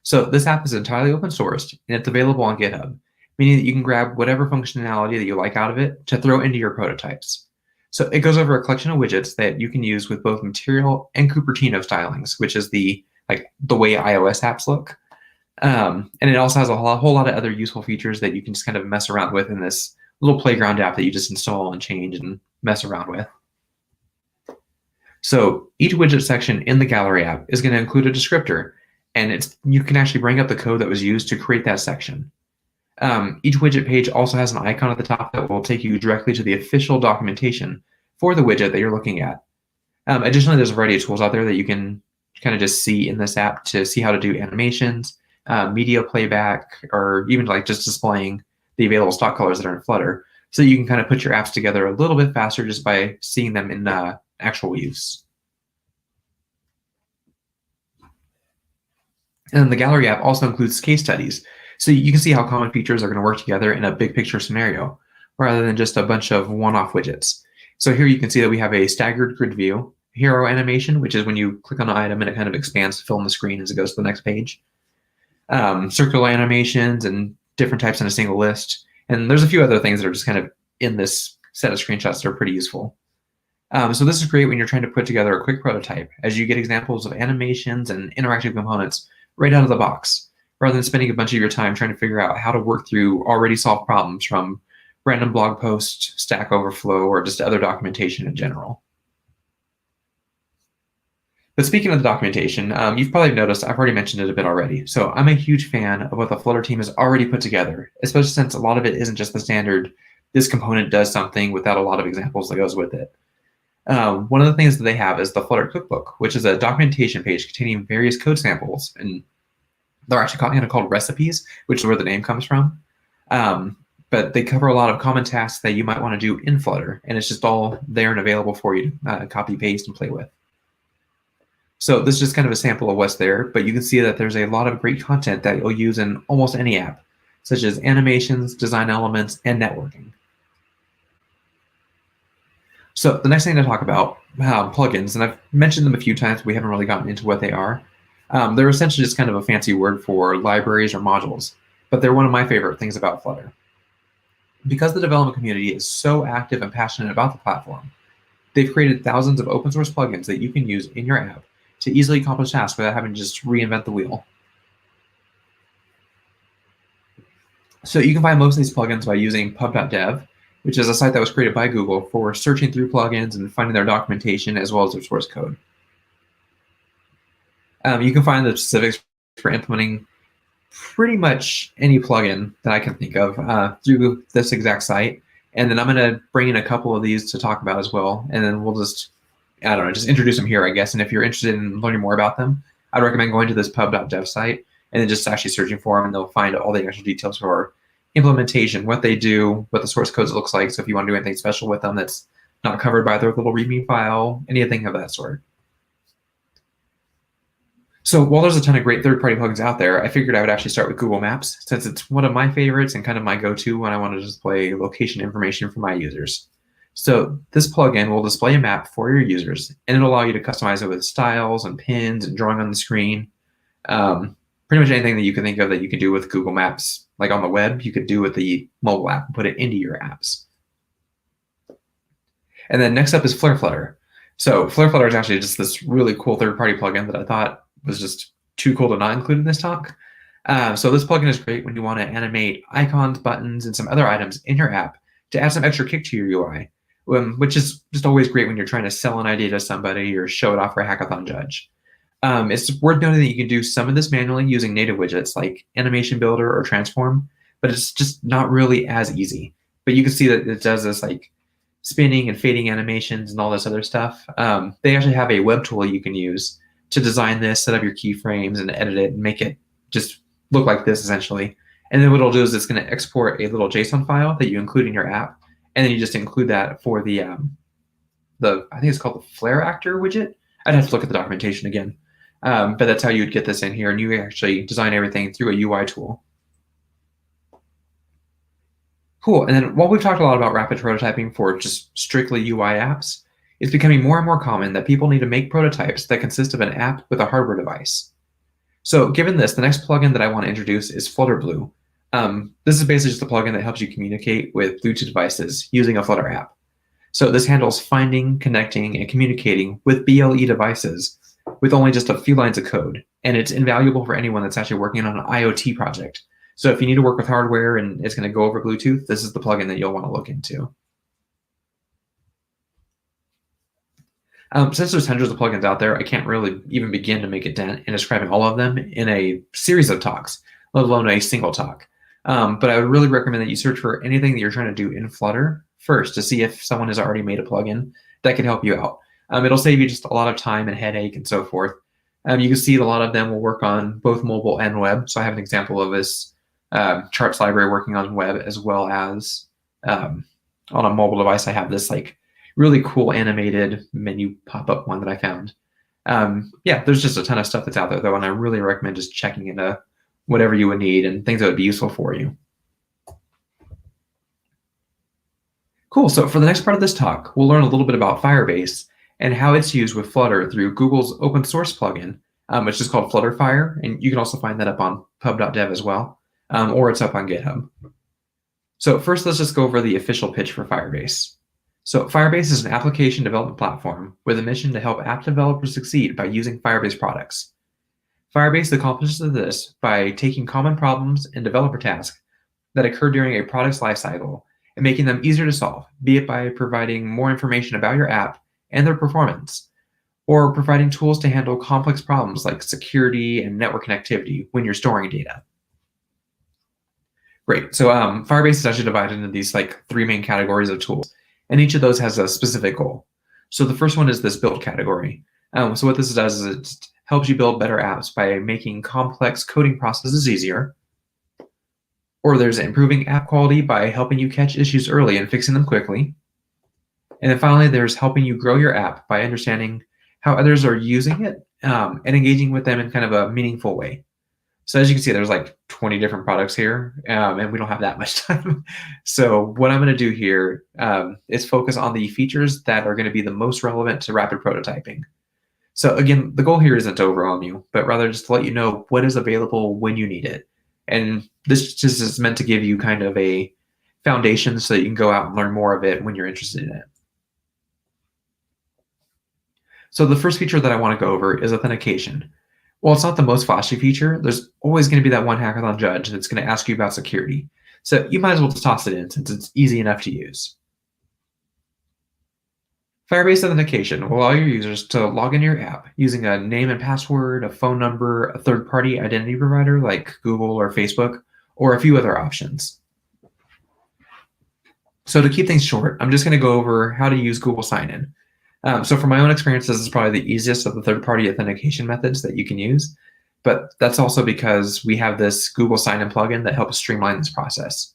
So this app is entirely open sourced and it's available on GitHub, meaning that you can grab whatever functionality that you like out of it to throw into your prototypes. So it goes over a collection of widgets that you can use with both Material and Cupertino stylings, which is the way iOS apps look. And it also has a whole lot of other useful features that you can just kind of mess around with in this little playground app that you just install and change and mess around with. So each widget section in the Gallery app is going to include a descriptor, and you can actually bring up the code that was used to create that section. Each widget page also has an icon at the top that will take you directly to the official documentation for the widget that you're looking at. Additionally, there's a variety of tools out there that you can kind of just see in this app to see how to do animations, media playback, or even like just displaying the available stock colors that are in Flutter. So you can kind of put your apps together a little bit faster just by seeing them in actual use. And the Gallery app also includes case studies. So you can see how common features are going to work together in a big picture scenario, rather than just a bunch of one-off widgets. So here you can see that we have a staggered grid view, hero animation, which is when you click on an item and it kind of expands to fill in the screen as it goes to the next page. Circular animations and different types in a single list. And there's a few other things that are just kind of in this set of screenshots that are pretty useful. So this is great when you're trying to put together a quick prototype, as you get examples of animations and interactive components right out of the box, rather than spending a bunch of your time trying to figure out how to work through already solved problems from random blog posts, Stack Overflow, or just other documentation in general. But speaking of the documentation, you've probably noticed I've already mentioned it a bit already. So I'm a huge fan of what the Flutter team has already put together, especially since a lot of it isn't just the standard, this component does something without a lot of examples that goes with it. One of the things that they have is the Flutter Cookbook, which is a documentation page containing various code samples, and they're actually kind of called recipes, which is where the name comes from. But they cover a lot of common tasks that you might want to do in Flutter, and it's just all there and available for you to copy, paste, and play with. So this is just kind of a sample of what's there, but you can see that there's a lot of great content that you'll use in almost any app, such as animations, design elements, and networking. So the next thing to talk about, plugins, and I've mentioned them a few times, but we haven't really gotten into what they are. They're essentially just kind of a fancy word for libraries or modules, but they're one of my favorite things about Flutter. Because the development community is so active and passionate about the platform, they've created thousands of open source plugins that you can use in your app to easily accomplish tasks without having to just reinvent the wheel. So you can find most of these plugins by using pub.dev, which is a site that was created by Google for searching through plugins and finding their documentation as well as their source code. You can find the specifics for implementing pretty much any plugin that I can think of through this exact site. And then I'm going to bring in a couple of these to talk about as well. And then we'll just, I don't know, just introduce them here, I guess. And if you're interested in learning more about them, I'd recommend going to this pub.dev site and then just actually searching for them, and they'll find all the extra details for implementation, what they do, what the source code looks like. So if you want to do anything special with them that's not covered by their little README file, anything of that sort. So while there's a ton of great third-party plugins out there, I figured I would actually start with Google Maps, since it's one of my favorites and kind of my go-to when I want to display location information for my users. So this plugin will display a map for your users, and it'll allow you to customize it with styles and pins and drawing on the screen. Pretty much anything that you can think of that you can do with Google Maps, like on the web, you could do with the mobile app and put it into your apps. And then next up is Flutter. So Flutter is actually just this really cool third-party plugin that I thought was just too cool to not include in this talk. So this plugin is great when you want to animate icons, buttons, and some other items in your app to add some extra kick to your UI, which is just always great when you're trying to sell an idea to somebody or show it off for a hackathon judge. It's worth noting that you can do some of this manually using native widgets like Animation Builder or Transform, but it's just not really as easy. But you can see that it does this like spinning and fading animations and all this other stuff. They actually have a web tool you can use to design this, set up your keyframes and edit it and make it just look like this essentially. And then what it'll do is it's going to export a little JSON file that you include in your app, and then you just include that for the I think it's called the Flare Actor widget. I'd have to look at the documentation again. But that's how you would get this in here, and you actually design everything through a UI tool. Cool, and then while we've talked a lot about rapid prototyping for just strictly UI apps, it's becoming more and more common that people need to make prototypes that consist of an app with a hardware device. So given this, the next plugin that I want to introduce is Flutter Blue. This is basically just a plugin that helps you communicate with Bluetooth devices using a Flutter app. So this handles finding, connecting, and communicating with BLE devices with only just a few lines of code. And it's invaluable for anyone that's actually working on an IoT project. So if you need to work with hardware and it's going to go over Bluetooth, this is the plugin that you'll want to look into. Since there's hundreds of plugins out there, I can't really even begin to make a dent in describing all of them in a series of talks, let alone a single talk. But I would really recommend that you search for anything that you're trying to do in Flutter first to see if someone has already made a plugin that can help you out. It'll save you just a lot of time and headache and so forth. You can see a lot of them will work on both mobile and web. So I have an example of this charts library working on web as well as on a mobile device. I have this like really cool animated menu pop-up one that I found. Yeah, there's just a ton of stuff that's out there though, and I really recommend just checking into whatever you would need and things that would be useful for you. Cool, so for the next part of this talk, we'll learn a little bit about Firebase and how it's used with Flutter through Google's open source plugin, which is called Flutterfire, and you can also find that up on pub.dev as well, or it's up on GitHub. So first, let's just go over the official pitch for Firebase. So Firebase is an application development platform with a mission to help app developers succeed by using Firebase products. Firebase accomplishes this by taking common problems and developer tasks that occur during a product's lifecycle and making them easier to solve, be it by providing more information about your app and their performance, or providing tools to handle complex problems like security and network connectivity when you're storing data. Great. So Firebase is actually divided into these like 3 main categories of tools, and each of those has a specific goal. So the first one is this build category. So what this does is it helps you build better apps by making complex coding processes easier. Or there's improving app quality by helping you catch issues early and fixing them quickly. And then finally, there's helping you grow your app by understanding how others are using it and engaging with them in kind of a meaningful way. So as you can see, there's like 20 different products here, and we don't have that much time. So what I'm going to do here is focus on the features that are going to be the most relevant to rapid prototyping. So again, the goal here isn't to overwhelm you, but rather just to let you know what is available when you need it. And this just is meant to give you kind of a foundation so that you can go out and learn more of it when you're interested in it. So the first feature that I want to go over is authentication. While it's not the most flashy feature, there's always going to be that one hackathon judge that's going to ask you about security. So you might as well just toss it in since it's easy enough to use. Firebase authentication will allow your users to log into your app using a name and password, a phone number, a third-party identity provider like Google or Facebook, or a few other options. So to keep things short, I'm just going to go over how to use Google Sign-In. So from my own experience, this is probably the easiest of the third-party authentication methods that you can use, but that's also because we have this Google Sign-In plugin that helps streamline this process.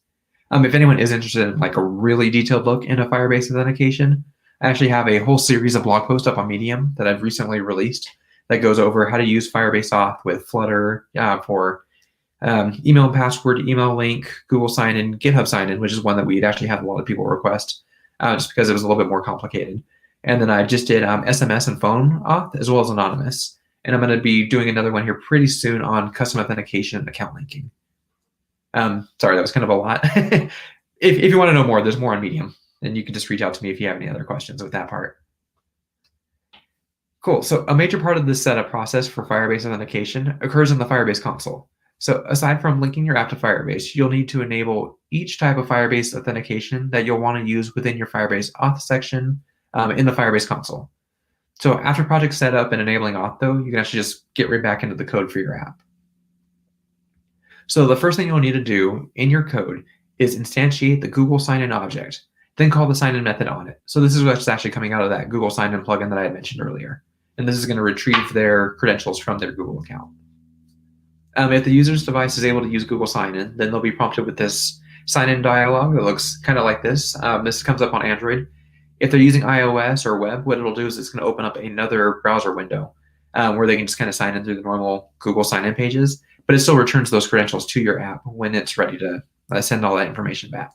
If anyone is interested in like a really detailed look into Firebase authentication, I actually have a whole series of blog posts up on Medium that I've recently released that goes over how to use Firebase Auth with Flutter for email and password, email link, Google Sign-In, GitHub Sign-In, which is one that we'd actually had a lot of people request just because it was a little bit more complicated. And then I just did SMS and phone auth as well as anonymous. And I'm going to be doing another one here pretty soon on custom authentication and account linking. Sorry, that was kind of a lot. If you want to know more, there's more on Medium. And you can just reach out to me if you have any other questions with that part. Cool. So a major part of the setup process for Firebase authentication occurs in the Firebase console. So aside from linking your app to Firebase, you'll need to enable each type of Firebase authentication that you'll want to use within your Firebase auth section in the Firebase console. So after project setup and enabling auth, though, you can actually just get right back into the code for your app. So the first thing you'll need to do in your code is instantiate the Google Sign-In object, then call the sign-in method on it. So this is what's actually coming out of that Google Sign-In plugin that I had mentioned earlier. And this is going to retrieve their credentials from their Google account. If the user's device is able to use Google Sign-In, then they'll be prompted with this sign-in dialog that looks kind of like this. This comes up on Android. If they're using iOS or web, what it'll do is it's going to open up another browser window where they can just kind of sign in through the normal Google Sign-In pages, but it still returns those credentials to your app when it's ready to send all that information back.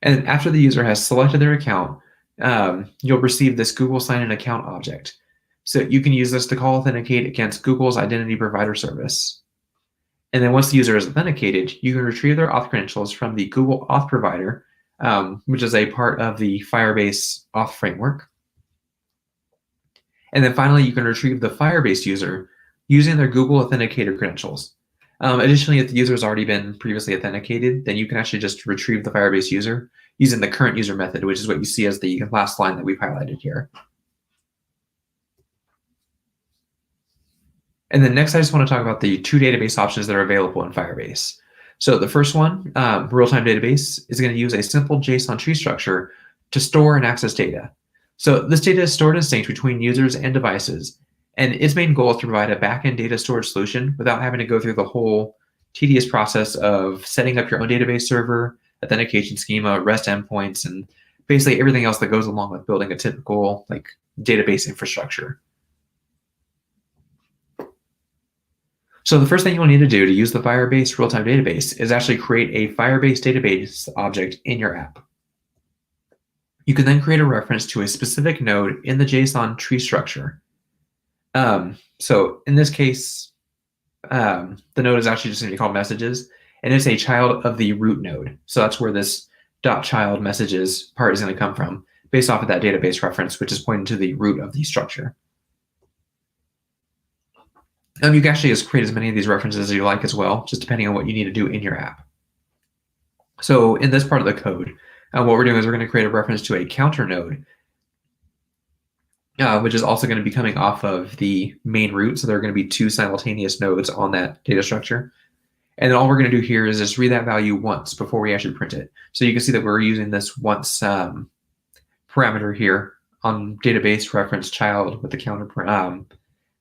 And after the user has selected their account, you'll receive this Google Sign-In account object. So you can use this to call authenticate against Google's identity provider service. And then once the user is authenticated, you can retrieve their auth credentials from the Google Auth provider, which is a part of the Firebase Auth framework. And then finally, you can retrieve the Firebase user using their Google Authenticator credentials. Additionally, if the user has already been previously authenticated, then you can actually just retrieve the Firebase user using the current user method, which is what you see as the last line that we've highlighted here. And then next, I just want to talk about the 2 database options that are available in Firebase. So the first one, real-time database, is going to use a simple JSON tree structure to store and access data. So this data is stored and synced between users and devices. And its main goal is to provide a backend data storage solution without having to go through the whole tedious process of setting up your own database server, authentication schema, REST endpoints, and basically everything else that goes along with building a typical like database infrastructure. So the first thing you'll need to do to use the Firebase real-time database is actually create a Firebase database object in your app. You can then create a reference to a specific node in the JSON tree structure. So in this case, the node is actually just going to be called messages, and it's a child of the root node. So that's where this .child messages part is going to come from, based off of that database reference, which is pointing to the root of the structure. You can actually just create as many of these references as you like as well, just depending on what you need to do in your app. So in this part of the code, what we're doing is we're going to create a reference to a counter node which is also going to be coming off of the main root. So there are going to be two simultaneous nodes on that data structure. And then all we're going to do here is just read that value once before we actually print it. So you can see that we're using this once parameter here on database reference child with the counter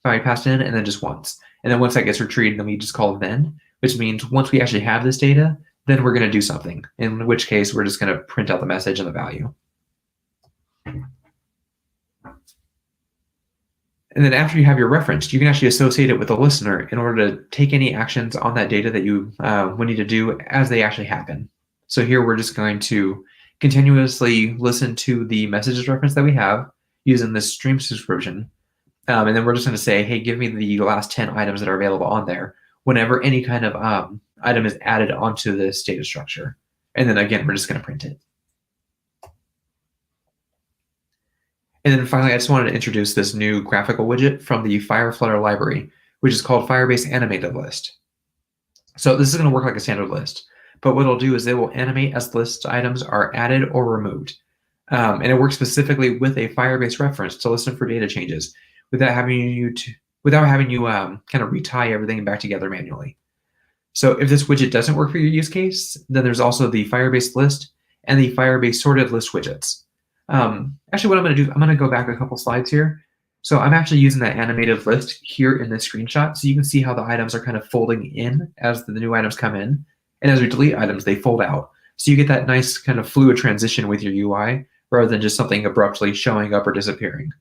value passed in, and then just once. And then once that gets retrieved, then we just call then, which means once we actually have this data, then we're going to do something, in which case we're just going to print out the message and the value. And then after you have your reference, you can actually associate it with the listener in order to take any actions on that data that you would need to do as they actually happen. So here we're just going to continuously listen to the messages reference that we have using this stream subscription. And then we're just going to say, hey, give me the last 10 items that are available on there whenever any kind of item is added onto this data structure. And then again, we're just going to print it. And then finally, I just wanted to introduce this new graphical widget from the Flutter library, which is called Firebase Animated List. So this is going to work like a standard list, but what it'll do is it will animate as list items are added or removed. And it works specifically with a Firebase reference to listen for data changes without having you kind of retie everything back together manually. So if this widget doesn't work for your use case, then there's also the Firebase list and the Firebase sorted list widgets. Actually, what I'm going to do, I'm going to go back a couple slides here. So I'm actually using that animated list here in this screenshot. So you can see how the items are kind of folding in as the new items come in. And as we delete items, they fold out. So you get that nice kind of fluid transition with your UI rather than just something abruptly showing up or disappearing.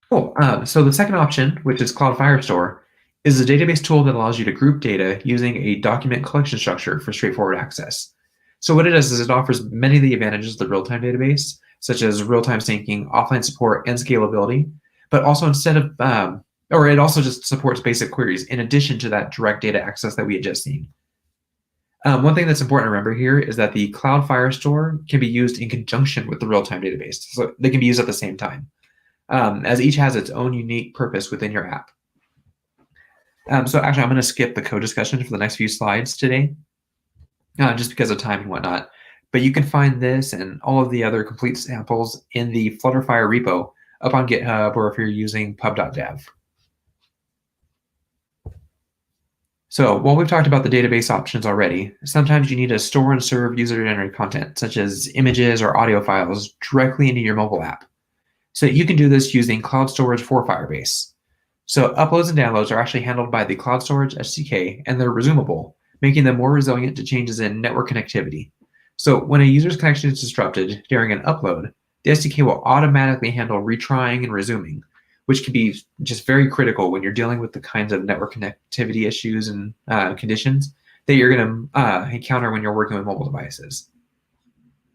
Cool. So the second option, which is Cloud Firestore, is a database tool that allows you to group data using a document collection structure for straightforward access. So what it does is it offers many of the advantages of the real-time database, such as real-time syncing, offline support, and scalability. But also instead of, or it also just supports basic queries in addition to that direct data access that we had just seen. One thing that's important to remember here is that the Cloud Firestore can be used in conjunction with the real-time database. So they can be used at the same time, as each has its own unique purpose within your app. So actually, I'm going to skip the code discussion for the next few slides today, just because of time and whatnot. But you can find this and all of the other complete samples in the Flutterfire repo up on GitHub, or if you're using pub.dev. So while we've talked about the database options already, sometimes you need to store and serve user-generated content, such as images or audio files, directly into your mobile app. So you can do this using cloud storage for Firebase. So uploads and downloads are actually handled by the Cloud Storage SDK, and they're resumable, making them more resilient to changes in network connectivity. So when a user's connection is disrupted during an upload, the SDK will automatically handle retrying and resuming, which can be just very critical when you're dealing with the kinds of network connectivity issues and conditions that you're going to encounter when you're working with mobile devices.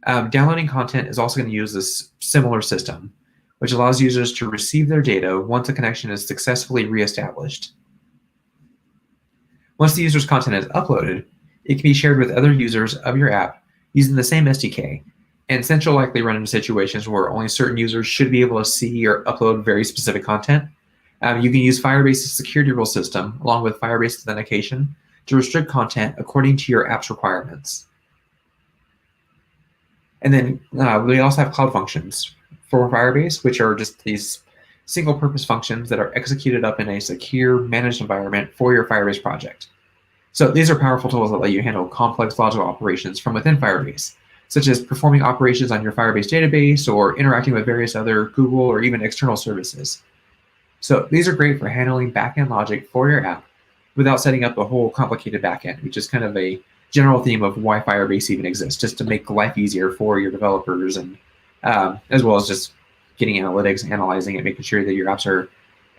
Downloading content is also going to use this similar system, which allows users to receive their data once a connection is successfully reestablished. Once the user's content is uploaded, it can be shared with other users of your app using the same SDK, and since you'll likely run into situations where only certain users should be able to see or upload very specific content, you can use Firebase's security rule system along with Firebase authentication to restrict content according to your app's requirements. And then we also have cloud functions for Firebase, which are just these single-purpose functions that are executed up in a secure, managed environment for your Firebase project. So these are powerful tools that let you handle complex logical operations from within Firebase, such as performing operations on your Firebase database or interacting with various other Google or even external services. So these are great for handling backend logic for your app without setting up a whole complicated backend, which is kind of a general theme of why Firebase even exists, just to make life easier for your developers, and as well as just getting analytics, analyzing it, making sure that your apps are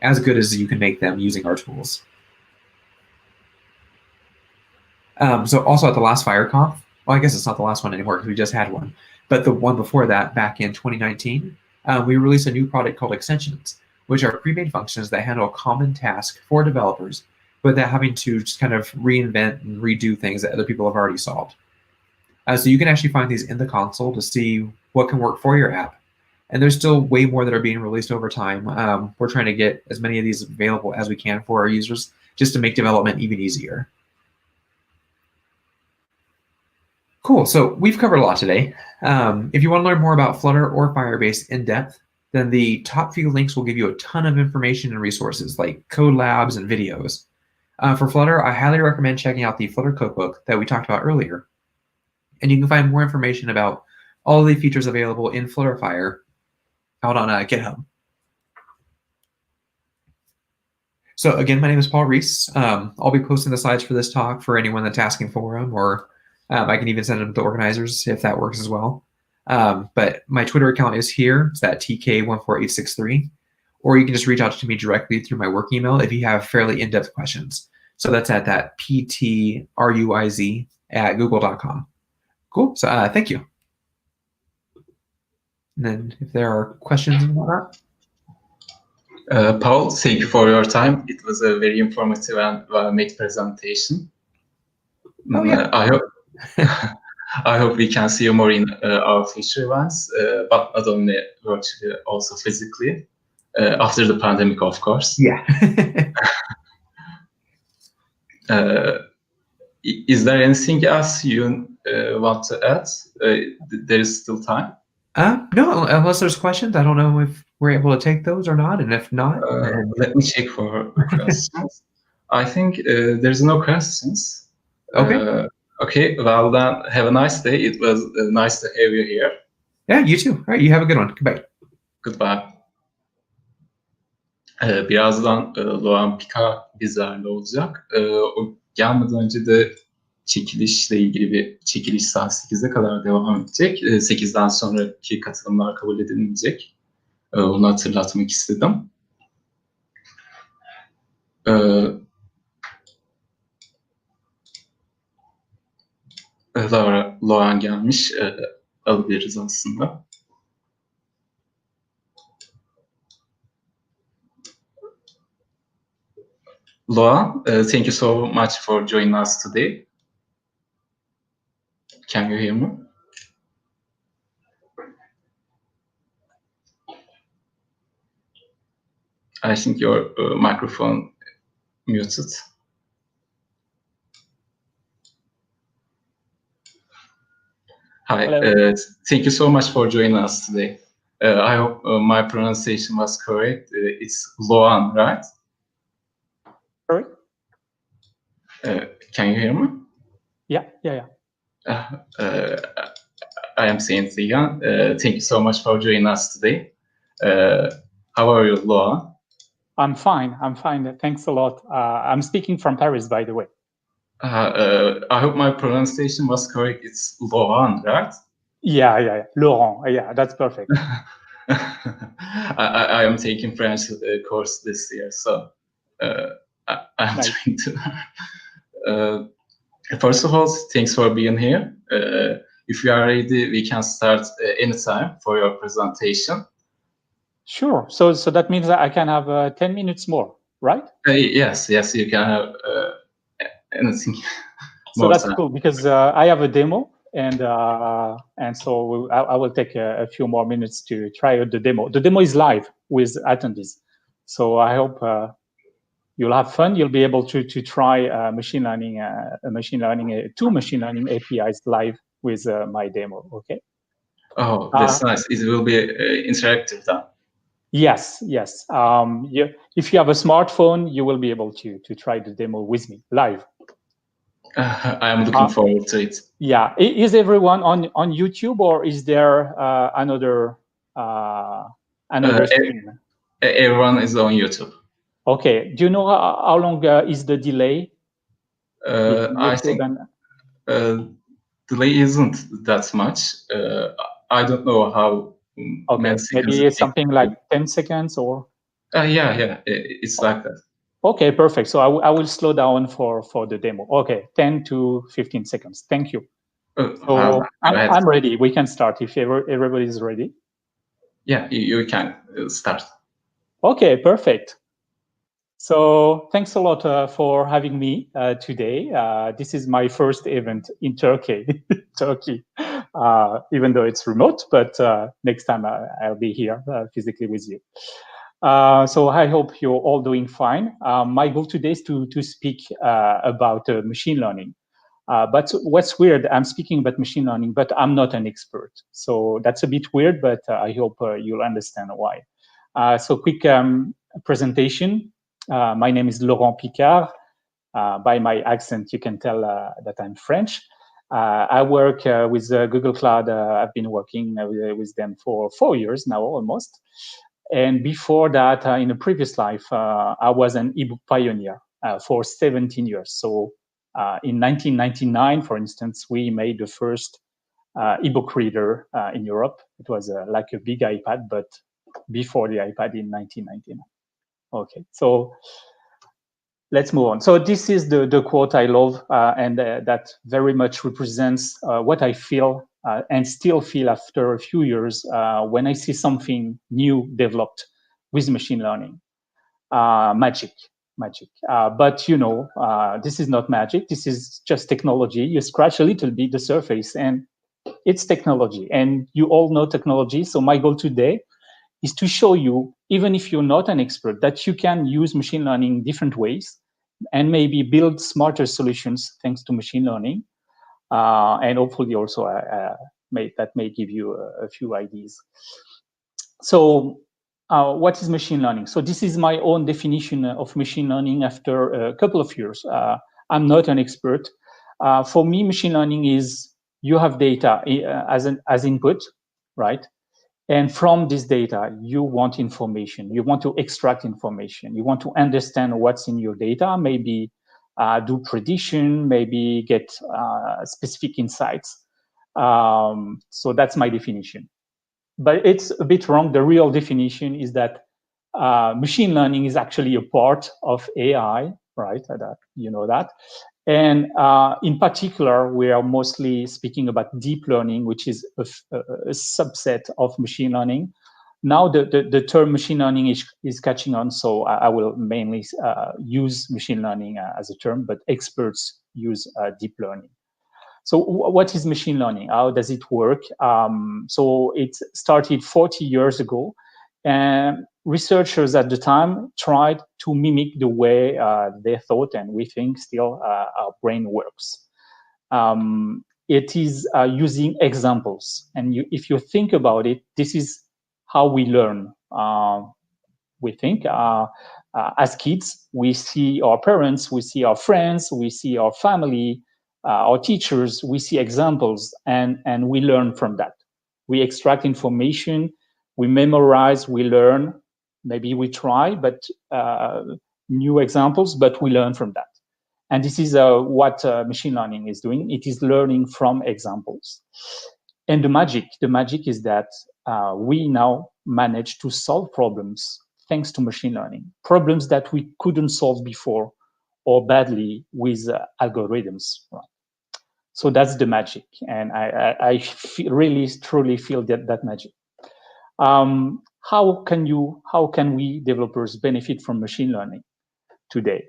as good as you can make them using our tools. So also at the last FireConf, well, I guess it's not the last one anymore because we just had one, but the one before that, back in 2019, we released a new product called Extensions, which are pre-made functions that handle common tasks for developers without having to just kind of reinvent and redo things that other people have already solved. So you can actually find these in the console to see what can work for your app. And there's still way more that are being released over time. We're trying to get as many of these available as we can for our users, just to make development even easier. Cool. So we've covered a lot today. If you want to learn more about Flutter or Firebase in depth, then the top few links will give you a ton of information and resources like code labs and videos. For Flutter, I highly recommend checking out the Flutter Codebook that we talked about earlier. And you can find more information about all the features available in Flutterfire out on GitHub. So again, my name is Paul Reese. I'll be posting the slides for this talk for anyone that's asking for them, or I can even send them to the organizers if that works as well. But my Twitter account is here. It's at TK14863. Or you can just reach out to me directly through my work email if you have fairly in-depth questions. So that's at that ptruiz@google.com. Cool. So thank you. And then if there are questions and whatnot. Paul, thank you for your time. It was a very informative and well-made presentation. Oh, yeah. I hope we can see you more in our future events, but not only virtually, also physically, after the pandemic, of course. Yeah. Is there anything else you want to add? There is still time. No, unless there's questions. I don't know if we're able to take those or not, and if not, let me check for questions. I think there's no questions. Okay. Okay, well then, have a nice day. It was nice to have you here. Yeah, you too. All right, you have a good one. Goodbye. Goodbye. Birazdan Loan Pika bizlerle olacak. O gelmeden önce de çekilişle ilgili bir çekiliş saat 8'e kadar devam edecek. 8'den sonraki katılımlar kabul edilmeyecek. Onu hatırlatmak istedim. Loan gelmiş. Alabiliriz aslında. Loan, thank you so much for joining us today. Can you hear me? I think your microphone muted. Hi, thank you so much for joining us today. I hope my pronunciation was correct. It's Loan, right? Sorry? Can you hear me? Yeah. I am saying Zigan. Thank you so much for joining us today. How are you, Loan? I'm fine. Thanks a lot. I'm speaking from Paris, by the way. I hope my pronunciation was correct. It's Laurent, right? Yeah. Laurent. Yeah, that's perfect. I am taking French course this year, so I'm Nice. trying to. First of all, thanks for being here. If you are ready, we can start anytime for your presentation. Sure. So that means that I can have 10 minutes more, right? Yes, you can have anything. So that's cool because I have a demo, and so I will take a few more minutes to try out the demo. The demo is live with attendees, so I hope you'll have fun. You'll be able to try two machine learning APIs live with my demo. Okay. Oh, that's nice. It will be interactive then. Yes. If you have a smartphone, you will be able to try the demo with me live. I am looking forward to it. Yeah. Is everyone on YouTube, or is there another stream? Everyone is on YouTube. Okay. Do you know how long is the delay? I think delay isn't that much. I don't know how. Okay, maybe something like 10 seconds or? Yeah, it's like that. Okay, perfect. So I will slow down for the demo. Okay, 10 to 15 seconds. Thank you. So I'm ready. We can start if everybody is ready. Yeah, you can start. Okay, perfect. So thanks a lot for having me today. This is my first event in Turkey, even though it's remote, but next time I'll be here physically with you. So I hope you're all doing fine. My goal today is to speak about machine learning. But what's weird, I'm speaking about machine learning, but I'm not an expert. So that's a bit weird, but I hope you'll understand why. So quick presentation. My name is Laurent Picard. By my accent, you can tell that I'm French. I work with Google Cloud. I've been working with them for 4 years now, almost. And before that, in a previous life, I was an ebook pioneer for 17 years. So in 1999, for instance, we made the first ebook reader in Europe. It was like a big iPad, but before the iPad in 1999. Okay, so let's move on. So this is the quote I love, and that very much represents what I feel and still feel after a few years when I see something new developed with machine learning. Magic. But you know, this is not magic. This is just technology. You scratch a little bit the surface and it's technology. And you all know technology. So my goal today is to show you, even if you're not an expert, that you can use machine learning in different ways and maybe build smarter solutions thanks to machine learning. And hopefully also that may give you a few ideas. So what is machine learning? So this is my own definition of machine learning after a couple of years. I'm not an expert. For me, machine learning is you have data as input, right? And from this data, you want information. You want to extract information. You want to understand what's in your data, maybe do prediction, maybe get specific insights. So that's my definition. But it's a bit wrong. The real definition is that machine learning is actually a part of AI, right? You know that. And in particular, we are mostly speaking about deep learning, which is a subset of machine learning. Now the term machine learning is catching on, so I will mainly use machine learning as a term, but experts use deep learning. So what is machine learning? How does it work? So it started 40 years ago, and researchers at the time tried to mimic the way they thought, and we think still our brain works. It is using examples. And if you think about it, this is how we learn. We think as kids, we see our parents, we see our friends, we see our family, our teachers, we see examples, and we learn from that. We extract information, we memorize, we learn. Maybe we try, but new examples, but we learn from that. And this is what machine learning is doing. It is learning from examples. And the magic is that we now manage to solve problems thanks to machine learning, problems that we couldn't solve before or badly with algorithms. Right? So that's the magic, and I really truly feel that magic. How can we developers benefit from machine learning today?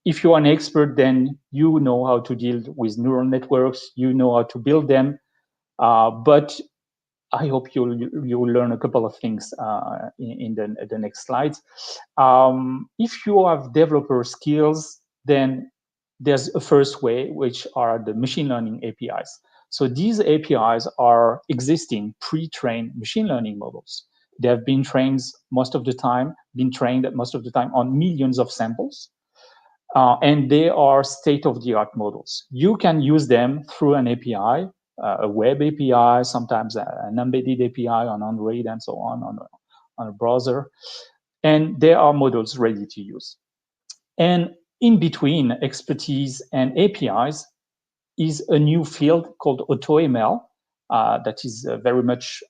If you are an expert, then you know how to deal with neural networks, you know how to build them, but I hope you'll learn a couple of things in the next slides. If you have developer skills, then there's a first way, which are the machine learning APIs. So these APIs are existing pre-trained machine learning models. They have been trained most of the time on millions of samples. And they are state-of-the-art models. You can use them through an API, a web API, sometimes an embedded API on Android and so on a browser. And there are models ready to use. And in between expertise and APIs is a new field called AutoML that is very much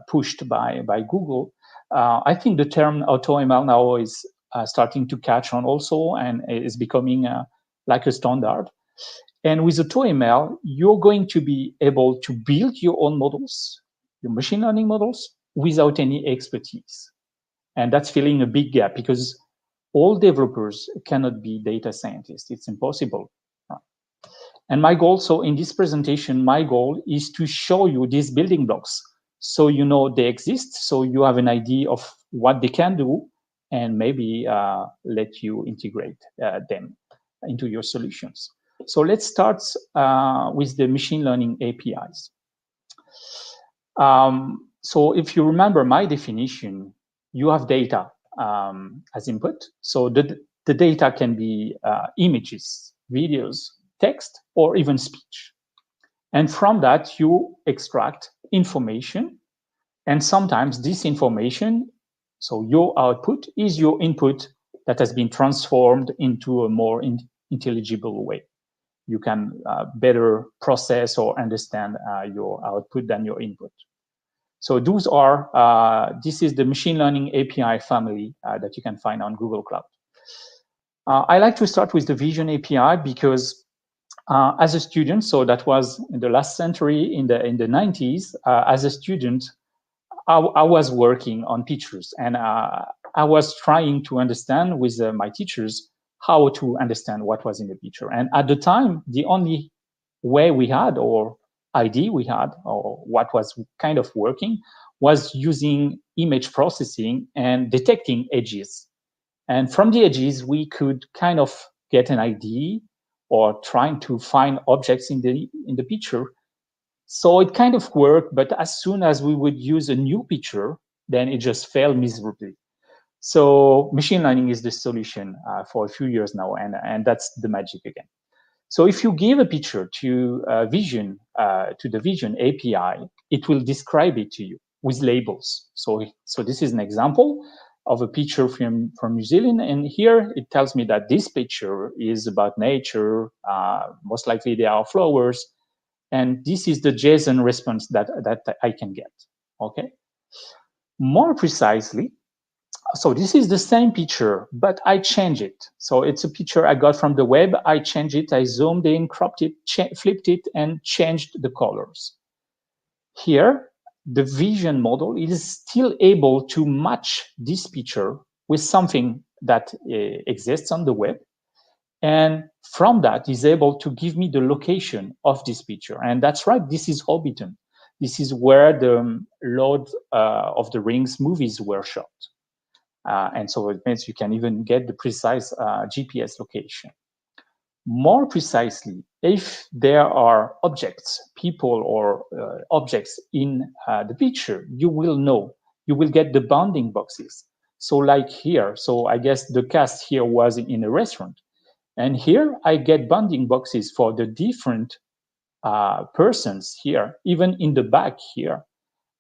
pushed by Google. I think the term AutoML now is starting to catch on also and is becoming like a standard. And with AutoML, you're going to be able to build your own models, your machine learning models, without any expertise. And that's filling a big gap because all developers cannot be data scientists. It's impossible. And my goal, so in this presentation, my goal is to show you these building blocks so you know they exist, so you have an idea of what they can do, and maybe let you integrate them into your solutions. So let's start with the machine learning APIs. So if you remember my definition, you have data as input. So the data can be images, videos, text, or even speech. And from that, you extract information. And sometimes this information, so your output, is your input that has been transformed into a more intelligible way. You can better process or understand your output than your input. So those are, this is the machine learning API family that you can find on Google Cloud. I like to start with the Vision API because as a student, so that was in the last century, in the 90s, as a student, I was working on pictures, and I was trying to understand with my teachers how to understand what was in the picture. And at the time, the only way we had, or idea we had, or what was kind of working, was using image processing and detecting edges. And from the edges, we could kind of get an idea or trying to find objects in the picture. So it kind of worked, but as soon as we would use a new picture, then it just failed miserably. So machine learning is the solution for a few years now, and that's the magic again. So if you give a picture to Vision, to the Vision API, it will describe it to you with labels. So this is an example of a picture from New Zealand, and here it tells me that this picture is about nature. Most likely there are flowers. And this is the JSON response that I can get, okay? More precisely, so this is the same picture, but I change it. So it's a picture I got from the web, I changed it, I zoomed in, cropped it, flipped it, and changed the colors. Here, the Vision model is still able to match this picture with something that exists on the web, and from that is able to give me the location of this picture. And that's right, this is Hobbiton. This is where the Lord of the Rings movies were shot. And so it means you can even get the precise GPS location. More precisely, if there are objects, people or objects in the picture, you will know, you will get the bounding boxes. So like here, so I guess the cast here was in a restaurant. And here I get bounding boxes for the different persons here. Even in the back here,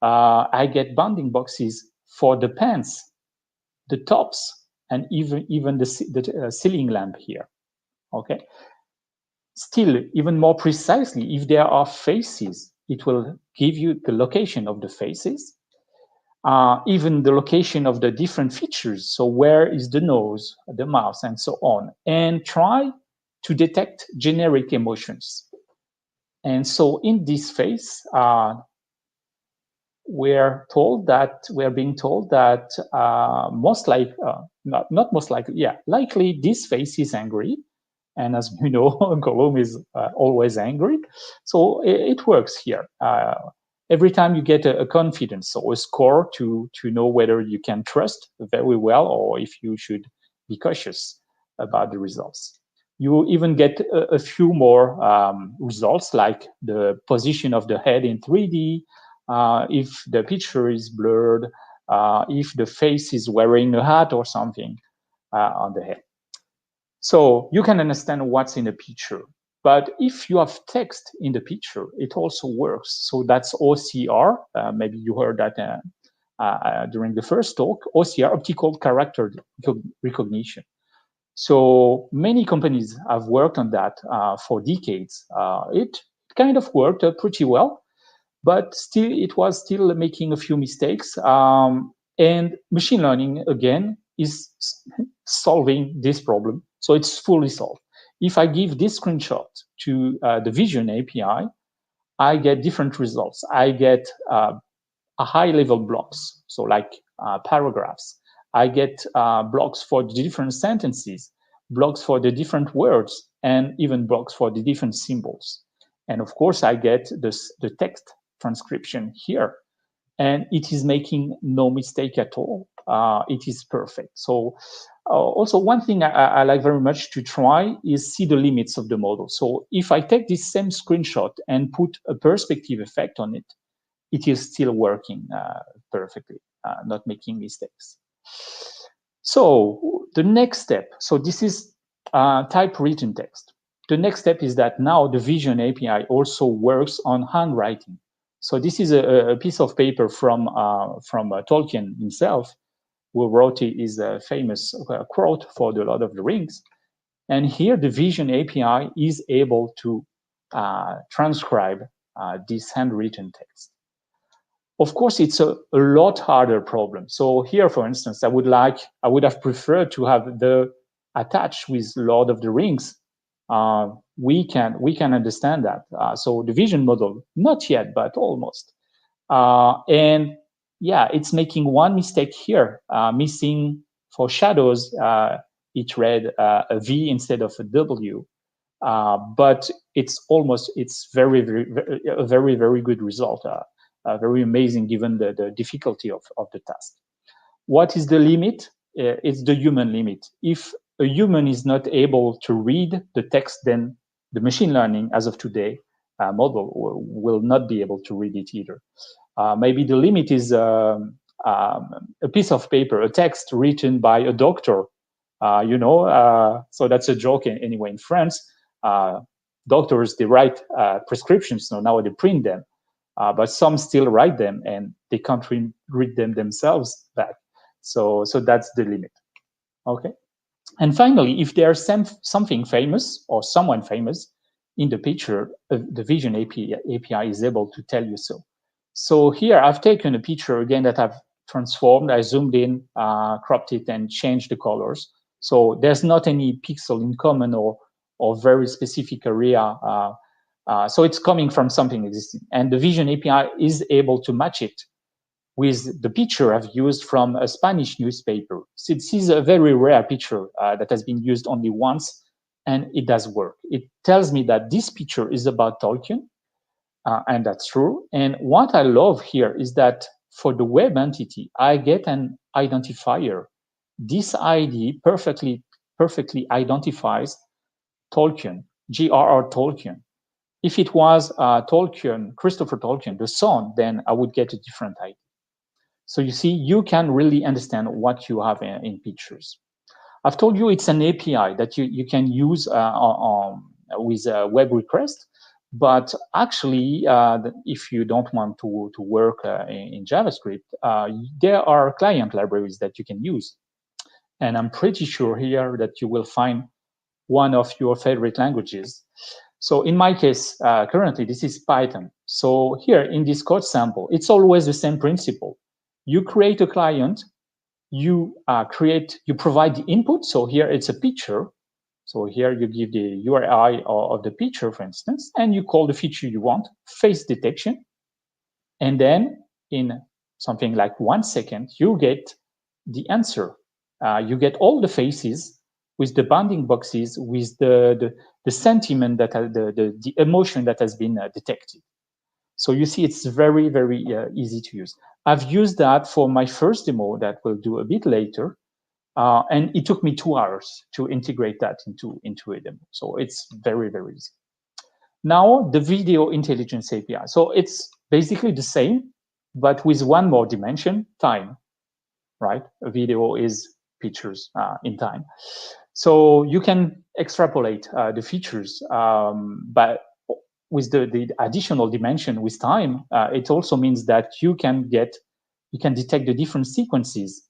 I get bounding boxes for the pants, the tops, and even the ceiling lamp here, okay? Still, even more precisely, if there are faces, it will give you the location of the faces, even the location of the different features. So where is the nose, the mouth, and so on, and try to detect generic emotions. And so in this phase, we're being told that most likely, not most likely, yeah, likely this face is angry. And as you know, Gollum is always angry. So it works here. Every time you get a confidence, so a score to know whether you can trust very well or if you should be cautious about the results. You even get a few more results, like the position of the head in 3D, if the picture is blurred, if the face is wearing a hat or something on the head. So you can understand what's in the picture. But if you have text in the picture, it also works. So that's OCR. Maybe you heard that during the first talk, OCR, optical character recognition. So many companies have worked on that for decades. It kind of worked pretty well, but still, it was still making a few mistakes. And machine learning, again, is solving this problem. So it's fully solved. If I give this screenshot to the Vision API, I get different results. I get a high-level blocks, so like paragraphs. I get blocks for the different sentences, blocks for the different words, and even blocks for the different symbols. And of course, I get the text transcription here. And it is making no mistake at all. it is perfect. So also one thing I like very much to try is see the limits of the model. So if I take this same screenshot and put a perspective effect on it, it is still working perfectly, not making mistakes. So the next step, so this is type written text. The next step is that now the Vision API also works on handwriting. So this is a piece of paper from Tolkien himself, who wrote his famous quote for the Lord of the Rings. And here the Vision API is able to transcribe this handwritten text. Of course, it's a lot harder problem. So here, for instance, I would have preferred to have the attached with Lord of the Rings. We can understand that. So the vision model, not yet, but almost. And yeah, it's making one mistake here, missing for shadows. It read a V instead of a W. But it's very, very good result. Very amazing given the difficulty of the task. What is the limit? It's the human limit. If a human is not able to read the text, then the machine learning, as of today, model will not be able to read it either. Maybe the limit is a piece of paper, a text written by a doctor, so that's a joke anyway in France. Doctors, they write prescriptions, so now they print them. But some still write them and they can't read them themselves back. So that's the limit. Okay. And finally, if there's something famous or someone famous in the picture, the Vision API is able to tell you so. So here I've taken a picture again that I've transformed. I zoomed in, cropped it, and changed the colors. So there's not any pixel in common or very specific area. So it's coming from something existing. And the Vision API is able to match it with the picture I've used from a Spanish newspaper. So this is a very rare picture that has been used only once, and it does work. It tells me that this picture is about Tolkien, and that's true. And what I love here is that for the web entity, I get an identifier. This ID perfectly identifies Tolkien, J.R.R. Tolkien. If it was Tolkien, Christopher Tolkien, the son, then I would get a different ID. So you see, you can really understand what you have in pictures. I've told you it's an API that you can use with a web request, but actually, if you don't want to work in JavaScript, there are client libraries that you can use. And I'm pretty sure here that you will find one of your favorite languages. So in my case, currently, this is Python. So here in this code sample, it's always the same principle. You create a client, you provide the input. So here it's a picture. So here you give the URI of the picture, for instance, and you call the feature you want, face detection. And then in something like 1 second, you get the answer. You get all the faces with the bounding boxes, with the sentiment, that the emotion that has been detected. So you see, it's very, very easy to use. I've used that for my first demo that we'll do a bit later. And it took me 2 hours to integrate that into a demo. So it's very, very easy. Now, the Video Intelligence API. So it's basically the same, but with one more dimension, time, right? A video is pictures in time. So you can extrapolate the features, but with the additional dimension with time, it also means that you can detect the different sequences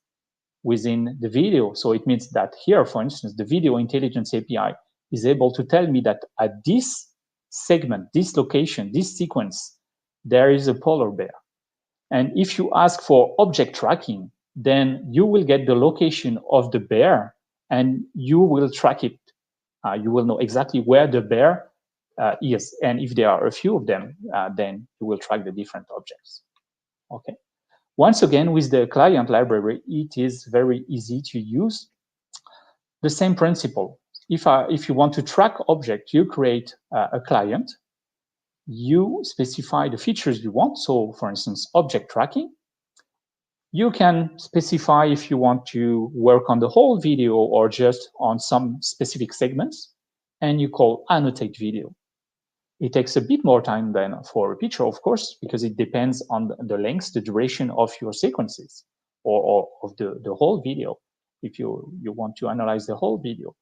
within the video. So it means that here, for instance, the Video Intelligence API is able to tell me that at this segment, this location, this sequence, there is a polar bear. And if you ask for object tracking, then you will get the location of the bear and you will track it. You will know exactly where the bear is. And if there are a few of them, then you will track the different objects. Okay. Once again, with the client library, it is very easy to use. The same principle. If you want to track object, you create a client. You specify the features you want. So, for instance, object tracking. You can specify if you want to work on the whole video or just on some specific segments, and you call annotate video. It takes a bit more time than for a picture, of course, because it depends on the length, the duration of your sequences or of the whole video, if you want to analyze the whole video.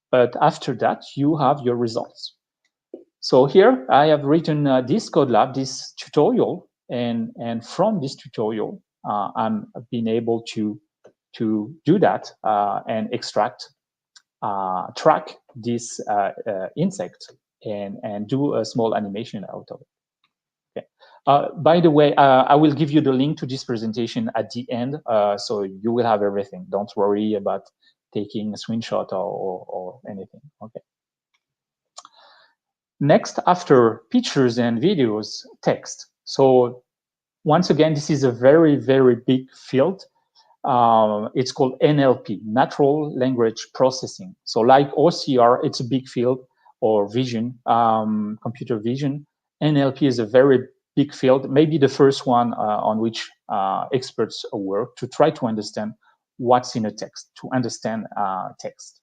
But after that, you have your results. So here I have written this code lab, this tutorial, and from this tutorial, I'm being able to do that and extract, track this insect and do a small animation out of it. Okay. By the way, I will give you the link to this presentation at the end, so you will have everything. Don't worry about taking a screenshot or anything. Okay. Next, after pictures and videos, text. So once again, this is a very, very big field. It's called NLP, Natural Language Processing. So like OCR, it's a big field, or vision, computer vision. NLP is a very big field, maybe the first one on which experts work to try to understand what's in a text, to understand text.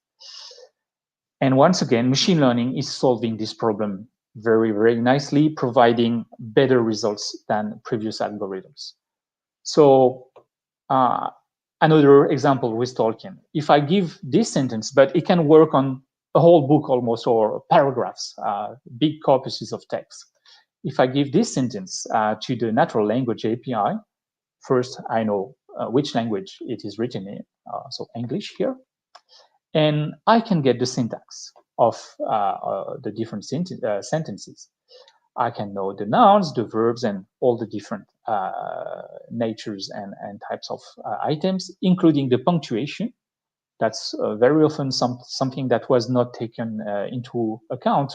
And once again, machine learning is solving this problem very, very nicely, providing better results than previous algorithms. So another example with Tolkien. If I give this sentence, but it can work on a whole book almost, or paragraphs, big corpuses of text. If I give this sentence to the natural language API, first I know which language it is written in, so English here. And I can get the syntax of the different sentences. I can know the nouns, the verbs, and all the different natures and types of items, including the punctuation. That's very often something that was not taken into account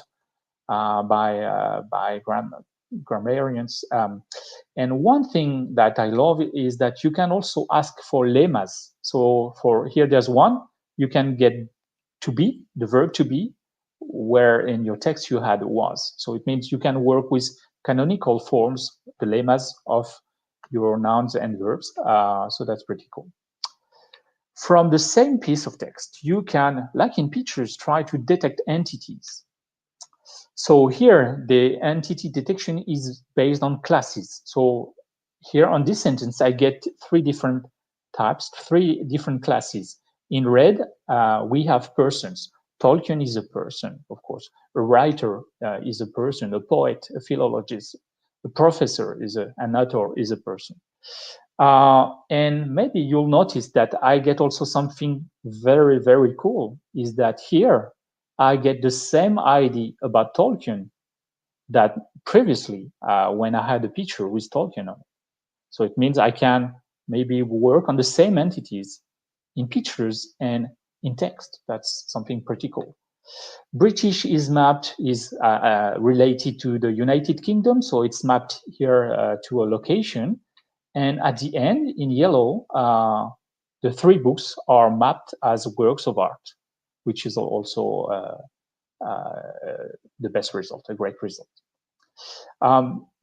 by grammarians. And one thing that I love is that you can also ask for lemmas. So for here, there's one. You can get to be, the verb to be, where in your text you had was. So it means you can work with canonical forms, the lemmas of your nouns and verbs. So that's pretty cool. From the same piece of text, you can, like in pictures, try to detect entities. So here, the entity detection is based on classes. So here on this sentence, I get three different types, three different classes. In red, we have persons. Tolkien is a person, of course. A writer is a person. A poet, a philologist. A professor is an author is a person. And maybe you'll notice that I get also something very, very cool, is that here I get the same ID about Tolkien that previously when I had a picture with Tolkien on it. So it means I can maybe work on the same entities in pictures and in text. That's something pretty cool. British is mapped, is related to the United Kingdom. So it's mapped here to a location. And at the end, in yellow, the three books are mapped as works of art, which is also the best result, a great result.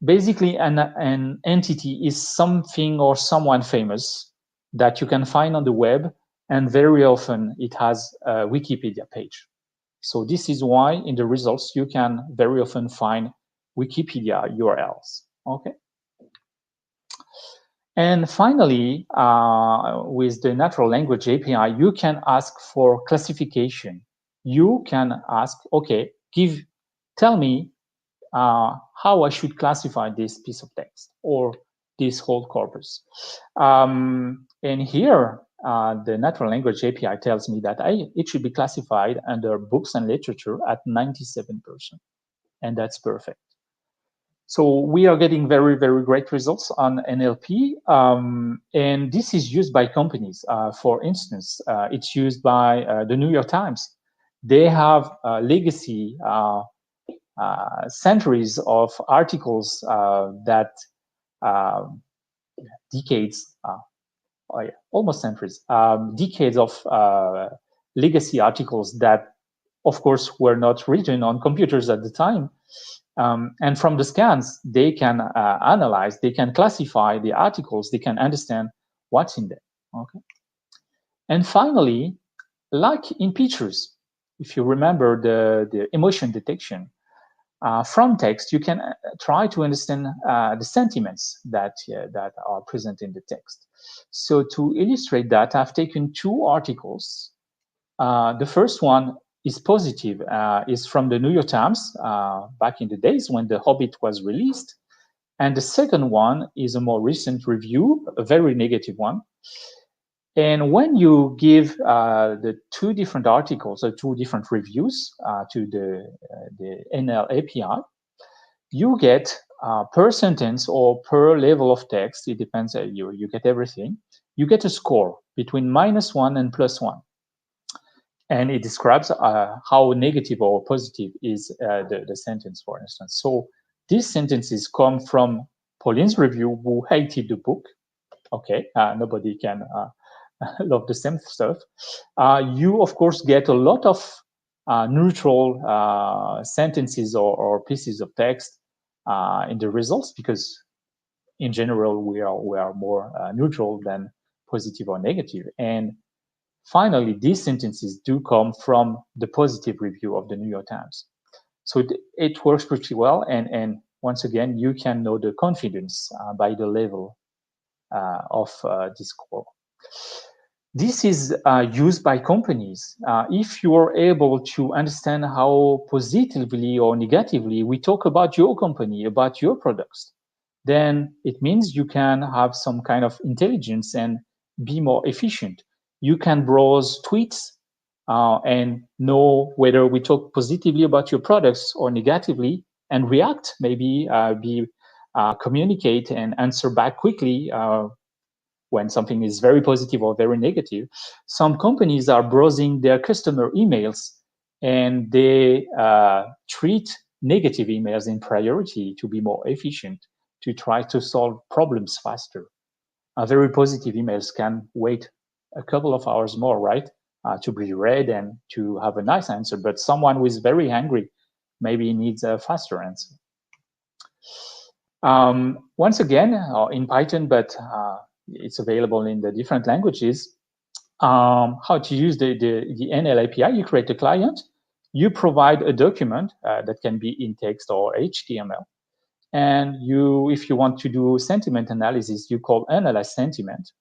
Basically, an entity is something or someone famous that you can find on the web, and very often it has a Wikipedia page. So this is why in the results you can very often find Wikipedia URLs. Okay. And finally, with the natural language API, you can ask for classification. You can ask, okay, tell me how I should classify this piece of text or this whole corpus. And here, the natural language API tells me that it should be classified under books and literature at 97%. And that's perfect. So we are getting very, very great results on NLP. And this is used by companies. For instance, it's used by the New York Times. They have legacy centuries of articles that decades, almost centuries, decades of legacy articles that, of course, were not written on computers at the time. And from the scans, they can analyze, they can classify the articles, they can understand what's in there. Okay. And finally, like in pictures, if you remember the emotion detection, from text, you can try to understand the sentiments that are present in the text. So to illustrate that, I've taken two articles. The first one is positive, is from the New York Times back in the days when The Hobbit was released. And the second one is a more recent review, a very negative one. And when you give the two different articles or two different reviews to the NL API, you get per sentence or per level of text, it depends, you get everything, you get a score between -1 and +1. And it describes how negative or positive is the sentence, for instance. So these sentences come from Pauline's review, who hated the book. Okay, nobody can love the same stuff. You, of course, get a lot of neutral sentences or pieces of text in the results, because in general, we are more neutral than positive or negative. And finally, these sentences do come from the positive review of the New York Times. So it works pretty well. And once again, you can know the confidence by the level of this score. This is used by companies. If you are able to understand how positively or negatively we talk about your company, about your products, then it means you can have some kind of intelligence and be more efficient. You can browse tweets and know whether we talk positively about your products or negatively, and react, maybe communicate and answer back quickly when something is very positive or very negative. Some companies are browsing their customer emails, and they treat negative emails in priority to be more efficient, to try to solve problems faster. Very positive emails can wait a couple of hours more, right, to be read and to have a nice answer. But someone who is very angry maybe needs a faster answer. Once again, in Python, but it's available in the different languages. How to use the NL API? You create a client, you provide a document that can be in text or HTML, and if you want to do sentiment analysis, you call analyze sentiment,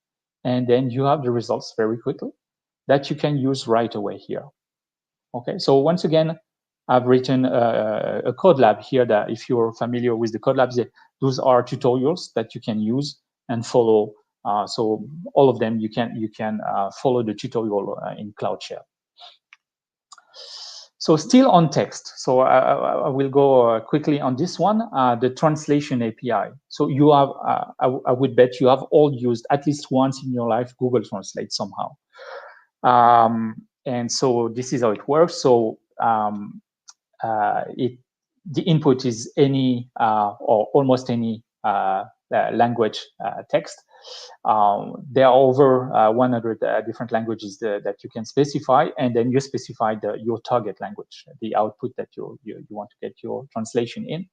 and then you have the results very quickly that you can use right away here. Okay, so once again, I've written a code lab here that, if you're familiar with the code labs, those are tutorials that you can use and follow. So all of them, you can follow the tutorial in Cloud Shell. So still on text. So I will go quickly on this one, the translation API. So you have, I would bet you have all used at least once in your life Google Translate somehow. And so this is how it works. So the input is any or almost any language text. There are over 100 different languages that you can specify, and then you specify your target language, the output that you want to get your translation in.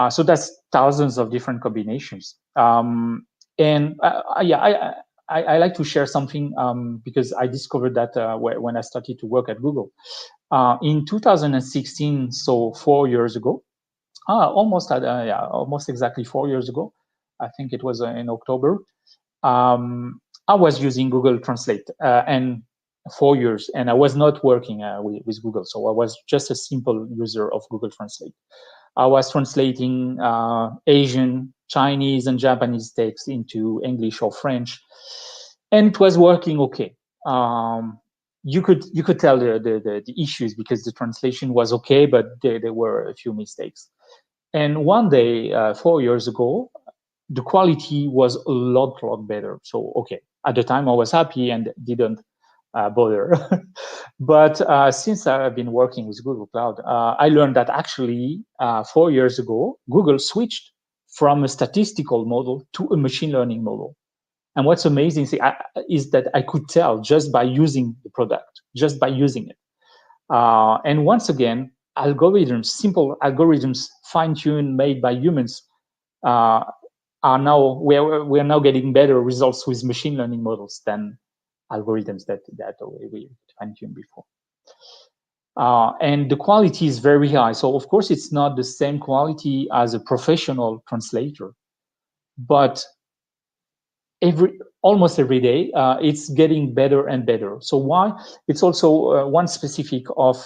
So that's thousands of different combinations. I like to share something because I discovered that when I started to work at Google. In 2016, so 4 years ago, almost exactly 4 years ago, I think it was in October, I was using Google Translate and 4 years, and I was not working with Google, so I was just a simple user of Google Translate. I was translating Asian, Chinese, and Japanese text into English or French, and it was working okay. You could tell the issues because the translation was okay, but there were a few mistakes. And one day, 4 years ago, the quality was a lot better. So, okay, at the time I was happy and didn't bother. But since I've been working with Google Cloud, I learned that actually 4 years ago, Google switched from a statistical model to a machine learning model. And what's amazing is that I could tell just by using the product, just by using it. And once again, simple algorithms, fine-tuned, made by humans, are now we're now getting better results with machine learning models than algorithms that we fine-tuned before. And the quality is very high. So of course it's not the same quality as a professional translator, but almost every day it's getting better and better. So why? It's also one specific of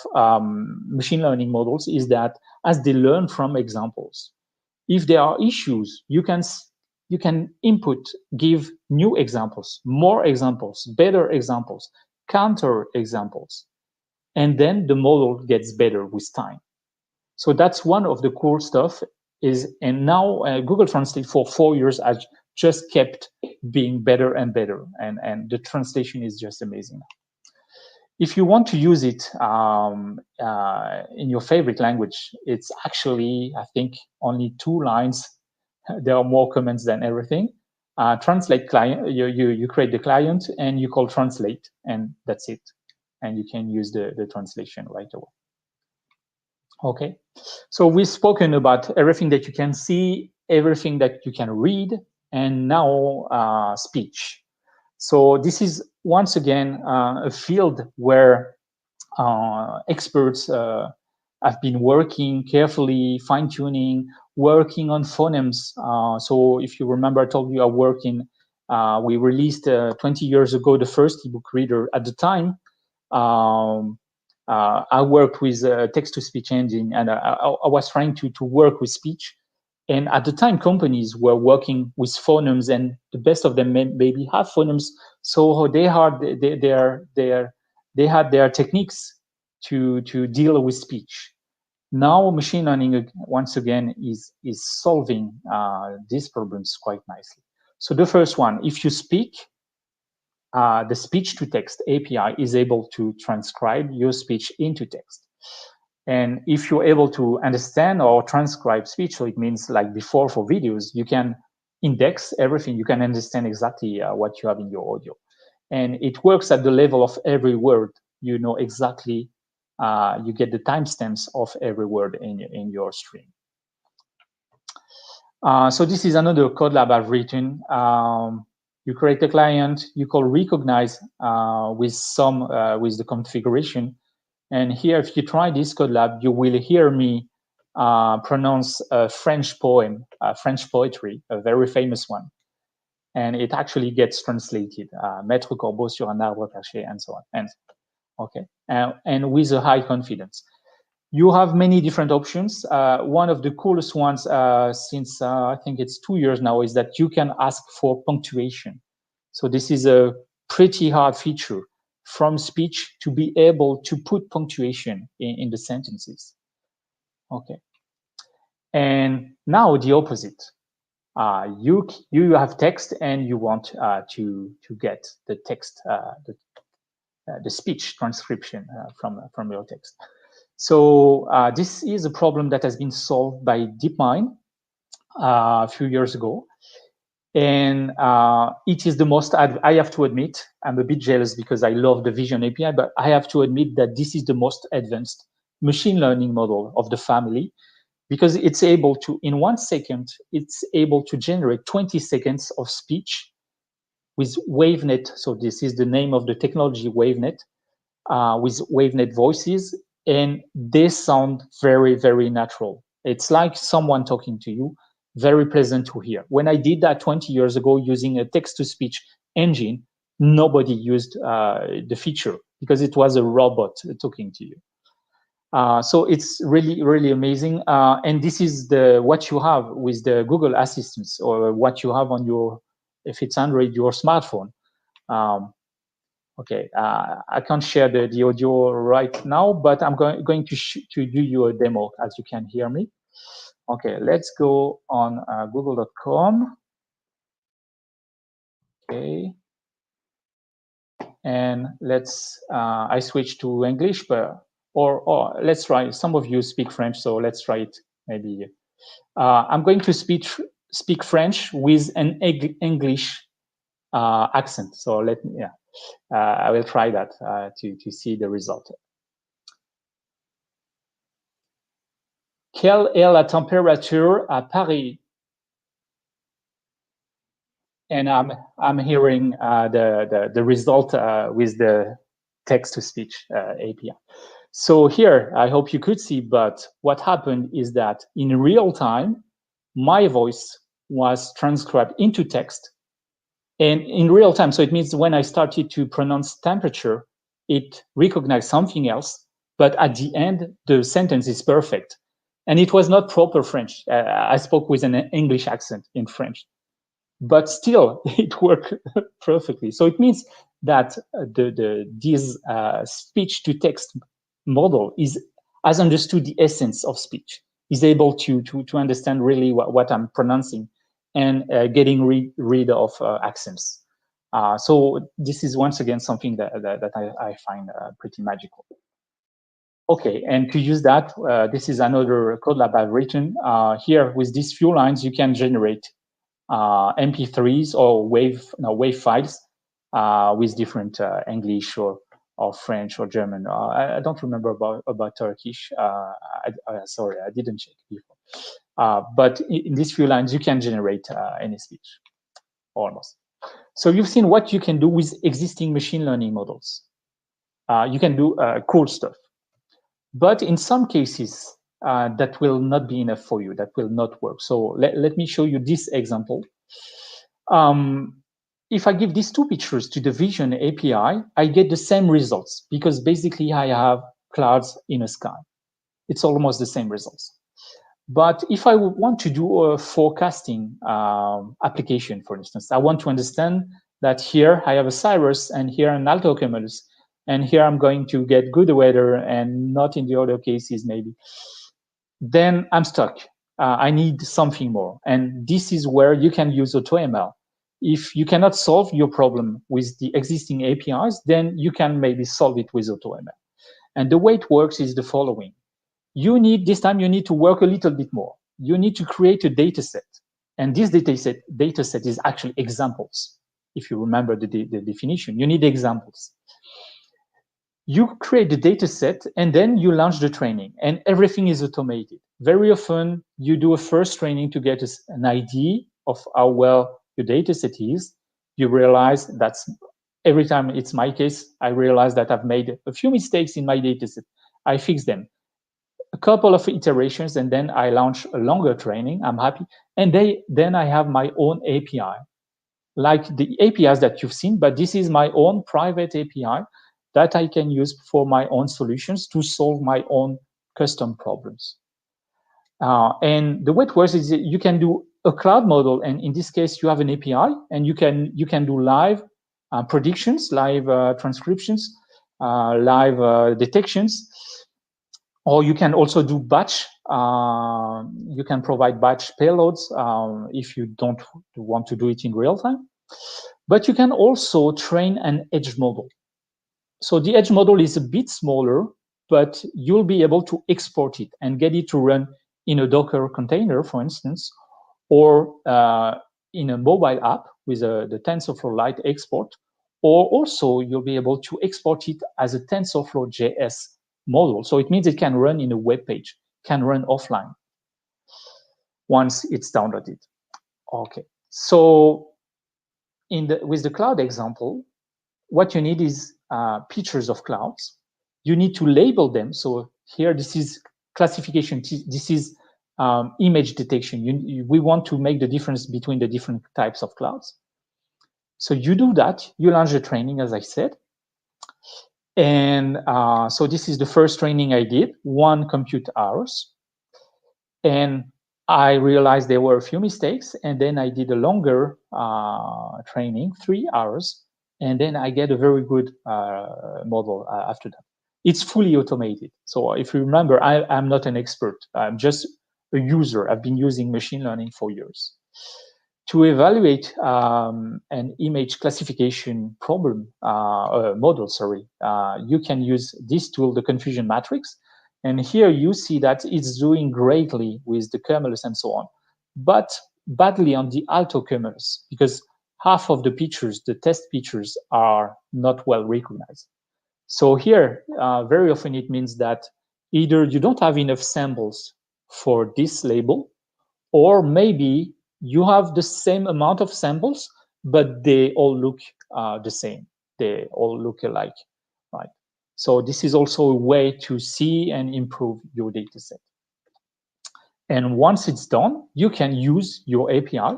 machine learning models is that as they learn from examples, if there are issues, you can input, give new examples, more examples, better examples, counter examples, and then the model gets better with time. So that's one of the cool stuff is, and now Google Translate for 4 years has just kept being better and better, and the translation is just amazing. If you want to use it in your favorite language, it's actually, I think, only 2 lines. There are more comments than everything. Translate client, you create the client and you call translate, and that's it. And you can use the translation right away. Okay, so we've spoken about everything that you can see, everything that you can read, and now speech. So this is, once again, a field where experts have been working carefully, fine-tuning, working on phonemes. So if you remember, I told you I work in, we released 20 years ago the first ebook reader. At the time, I worked with a text-to-speech engine, and I was trying to work with speech. And at the time, companies were working with phonemes, and the best of them maybe have phonemes. So they had their techniques to deal with speech. Now, machine learning once again is solving these problems quite nicely. So the first one, if you speak, the speech-to-text API is able to transcribe your speech into text. And if you're able to understand or transcribe speech, so it means like before for videos, you can index everything. You can understand exactly what you have in your audio. And it works at the level of every word. You know exactly, you get the timestamps of every word in your stream. So this is another code lab I've written. You create a client, you call recognize with the configuration. And here, if you try this code lab, you will hear me pronounce a French poem, French poetry, a very famous one. And it actually gets translated, Maître Corbeau sur un arbre caché, and so on. And, okay, and with a high confidence. You have many different options. One of the coolest ones since I think it's 2 years now is that you can ask for punctuation. So this is a pretty hard feature from speech to be able to put punctuation in the sentences. Okay. And now the opposite. You have text and you want to get the text, the speech transcription from your text. So this is a problem that has been solved by DeepMind a few years ago. And it is the most, I have to admit, I'm a bit jealous because I love the Vision API, but I have to admit that this is the most advanced machine learning model of the family, because it's able to, in 1 second, it's able to generate 20 seconds of speech with WaveNet. So this is the name of the technology, WaveNet, with WaveNet voices, and they sound very, very natural. It's like someone talking to you, very pleasant to hear. When I did that 20 years ago using a text-to-speech engine, nobody used the feature because it was a robot talking to you. So it's really, really amazing. And this is what you have with the Google Assistants, or what you have on your, if it's Android, your smartphone. Okay, I can't share the audio right now, but I'm going to do you a demo as you can hear me. Okay, let's go on google.com. Okay, and let's, I switch to English, but, or let's try, some of you speak French, so let's try it maybe. I'm going to speak French with an English accent. So let me, yeah, I will try that to see the result. Quelle est la température à Paris? and I'm hearing the result with the text-to-speech API. So here, I hope you could see, but what happened is that in real time, my voice was transcribed into text, and in real time. So it means when I started to pronounce temperature, it recognized something else, but at the end, the sentence is perfect. And it was not proper French. I spoke with an English accent in French, but still it worked perfectly. So it means that this speech to text model has understood the essence of speech, is able to understand really what I'm pronouncing, and getting rid of accents. So this is once again something that I find pretty magical. Okay, and to use that, this is another code lab I've written. Here, with these few lines, you can generate MP3s or WAV files with different English or French or German. I don't remember about Turkish. Sorry, I didn't check before. But in these few lines, you can generate any speech, almost. So you've seen what you can do with existing machine learning models. You can do cool stuff. But in some cases, that will not be enough for you. That will not work. So let me show you this example. If I give these two pictures to the Vision API, I get the same results, because basically I have clouds in a sky. It's almost the same results. But if I want to do a forecasting application, for instance, I want to understand that here I have a cirrus and here an altocumulus, and here I'm going to get good weather and not in the other cases maybe, then I'm stuck. I need something more. And this is where you can use AutoML. If you cannot solve your problem with the existing APIs, then you can maybe solve it with AutoML. And the way it works is the following. This time you need to work a little bit more. You need to create a data set. And this data set is actually examples. If you remember the definition, you need examples. You create the data set and then you launch the training, and everything is automated. Very often you do a first training to get an idea of how well your data set is. You realize that's every time it's my case, I realize that I've made a few mistakes in my data set. I fix them. A couple of iterations, and then I launch a longer training. I'm happy. And then I have my own API, like the APIs that you've seen, but this is my own private API that I can use for my own solutions to solve my own custom problems. And the way it works is that you can do a cloud model, and in this case, you have an API, and you can do live predictions, live transcriptions, live detections, or you can also do batch. You can provide batch payloads if you don't want to do it in real time. But you can also train an edge model. So the edge model is a bit smaller, but you'll be able to export it and get it to run in a Docker container, for instance, or in a mobile app with the TensorFlow Lite export, or also you'll be able to export it as a TensorFlow JS model. So it means it can run in a web page, can run offline once it's downloaded. Okay, so with the cloud example, what you need is pictures of clouds. You need to label them. So here, this is classification. This is image detection. We want to make the difference between the different types of clouds. So you do that. You launch the training, as I said. And so this is the first training I did, 1 compute hours. And I realized there were a few mistakes. And then I did a longer training, 3 hours. And then I get a very good model after that. It's fully automated. So if you remember, I'm not an expert. I'm just a user. I've been using machine learning for years. To evaluate an image classification model, you can use this tool, the confusion matrix. And here you see that it's doing greatly with the cumulus and so on, but badly on the altocumulus, because half of the pictures, the test pictures, are not well recognized. So here, very often it means that either you don't have enough samples for this label, or maybe you have the same amount of samples, but they all look the same. They all look alike, right? So this is also a way to see and improve your data set. And once it's done, you can use your API.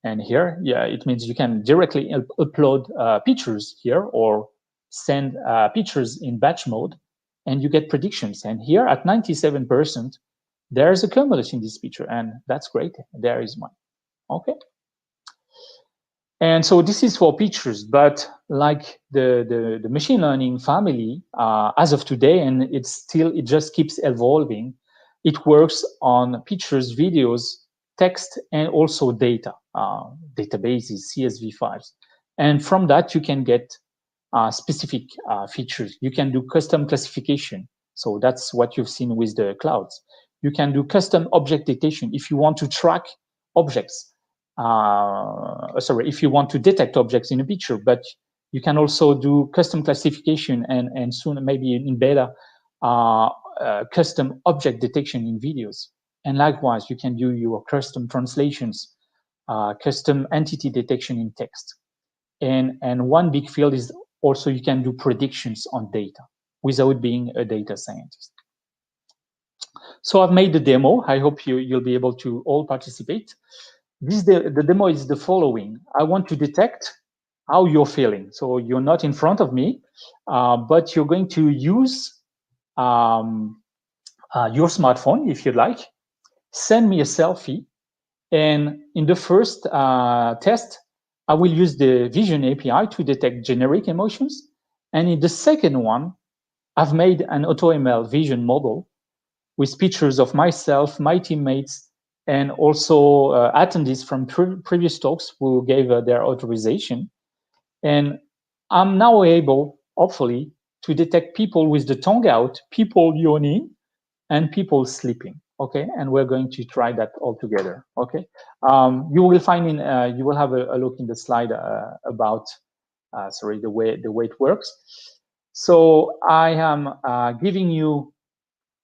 And here, yeah, it means you can directly upload pictures here or send pictures in batch mode, and you get predictions. And here at 97%, there's a cumulus in this picture, and that's great. There is one. Okay. And so this is for pictures, but like the machine learning family, as of today, and it just keeps evolving. It works on pictures, videos, text, and also data, databases, CSV files. And from that, you can get specific features. You can do custom classification. So that's what you've seen with the clouds. You can do custom object detection if you want to track objects. If you want to detect objects in a picture, but you can also do custom classification and soon maybe in beta, custom object detection in videos. And likewise, you can do your custom translations, custom entity detection in text. And one big field is also you can do predictions on data without being a data scientist. So I've made the demo. I hope you'll be able to all participate. The demo is the following. I want to detect how you're feeling. So you're not in front of me, but you're going to use your smartphone, if you'd like. Send me a selfie. And in the first test, I will use the Vision API to detect generic emotions. And in the second one, I've made an AutoML vision model with pictures of myself, my teammates, and also attendees from previous talks who gave their authorization. And I'm now able, hopefully, to detect people with the tongue out, people yawning, and people sleeping. Okay, and we're going to try that all together. Okay, you will find you will have a look in the slide about the way it works. So I am giving you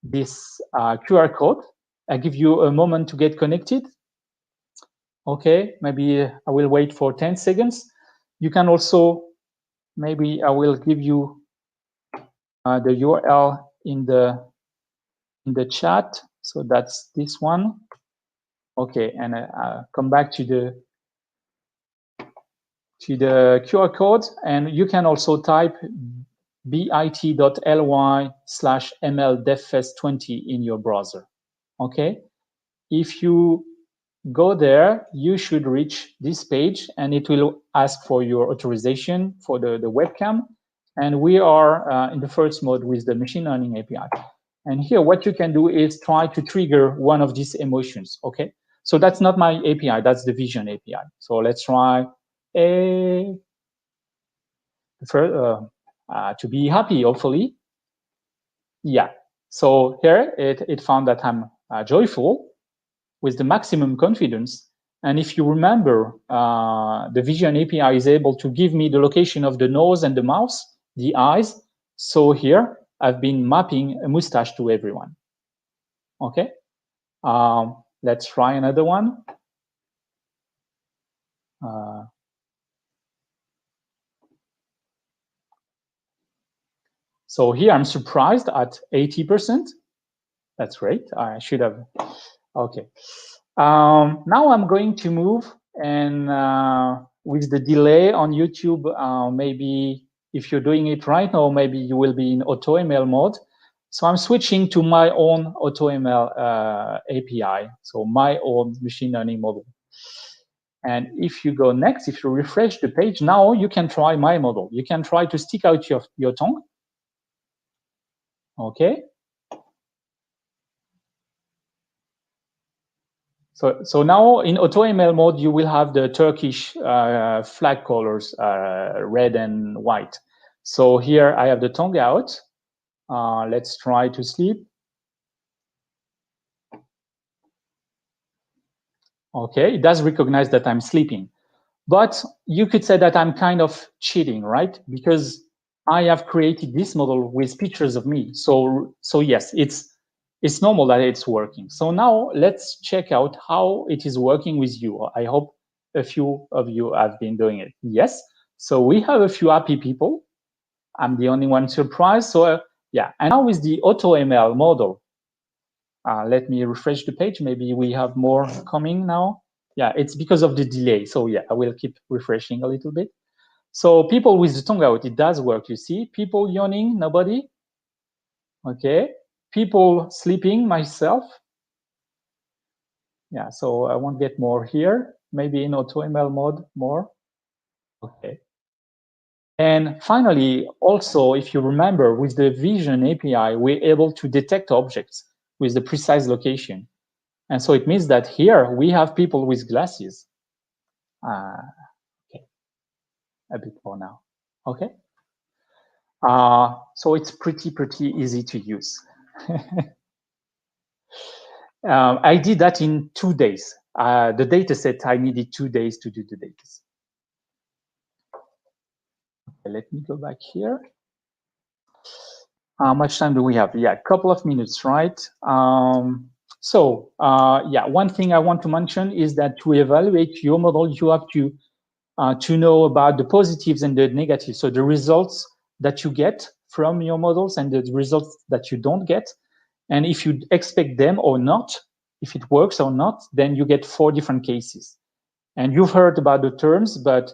this QR code. I give you a moment to get connected. Okay, maybe I will wait for 10 seconds. You can also, maybe I will give you the URL in the chat. So that's this one. Okay, and come back to the QR code, and you can also type bit.ly/ml-devfest20 in your browser. Okay, if you go there, you should reach this page, and it will ask for your authorization for the webcam. And we are in the first mode with the machine learning API. And here, what you can do is try to trigger one of these emotions. Okay, so that's not my API, that's the Vision API. So let's try to be happy, hopefully. Yeah, so here it found that I'm joyful with the maximum confidence. And if you remember, the Vision API is able to give me the location of the nose and the mouth, the eyes. So here I've been mapping a mustache to everyone. Okay, let's try another one. So here I'm surprised at 80%. That's great. I should have. Okay. Now I'm going to move, and with the delay on YouTube, maybe if you're doing it right now, maybe you will be in AutoML mode. So I'm switching to my own AutoML API, so my own machine learning model. And if you go next, if you refresh the page, now you can try my model. You can try to stick out your tongue. Okay. So now in AutoML mode, you will have the Turkish flag colors, red and white. So here I have the tongue out. Let's try to sleep. Okay, it does recognize that I'm sleeping. But you could say that I'm kind of cheating, right? Because I have created this model with pictures of me. So yes, it's normal that it's working. So now let's check out how it is working with you. I hope a few of you have been doing it. Yes. So we have a few happy people. I'm the only one surprised. So yeah, and now with the AutoML model, let me refresh the page. Maybe we have more coming now. Yeah, it's because of the delay. So yeah, I will keep refreshing a little bit. So people with the tongue out, it does work, you see. People yawning, nobody. Okay. People sleeping, myself. Yeah, so I won't get more here. Maybe in AutoML mode more. Okay. And finally, also, if you remember, with the Vision API, we're able to detect objects with the precise location. And so it means that here we have people with glasses. Okay, a bit more now. Okay. So it's pretty easy to use. I did that in 2 days. The data set, I needed 2 days to do the data set. Okay, let me go back here. How much time do we have? Yeah, a couple of minutes, right? Yeah, one thing I want to mention is that to evaluate your model, you have to know about the positives and the negatives. So the results that you get from your models and the results that you don't get. And if you expect them or not, if it works or not, then you get 4 different cases. And you've heard about the terms, but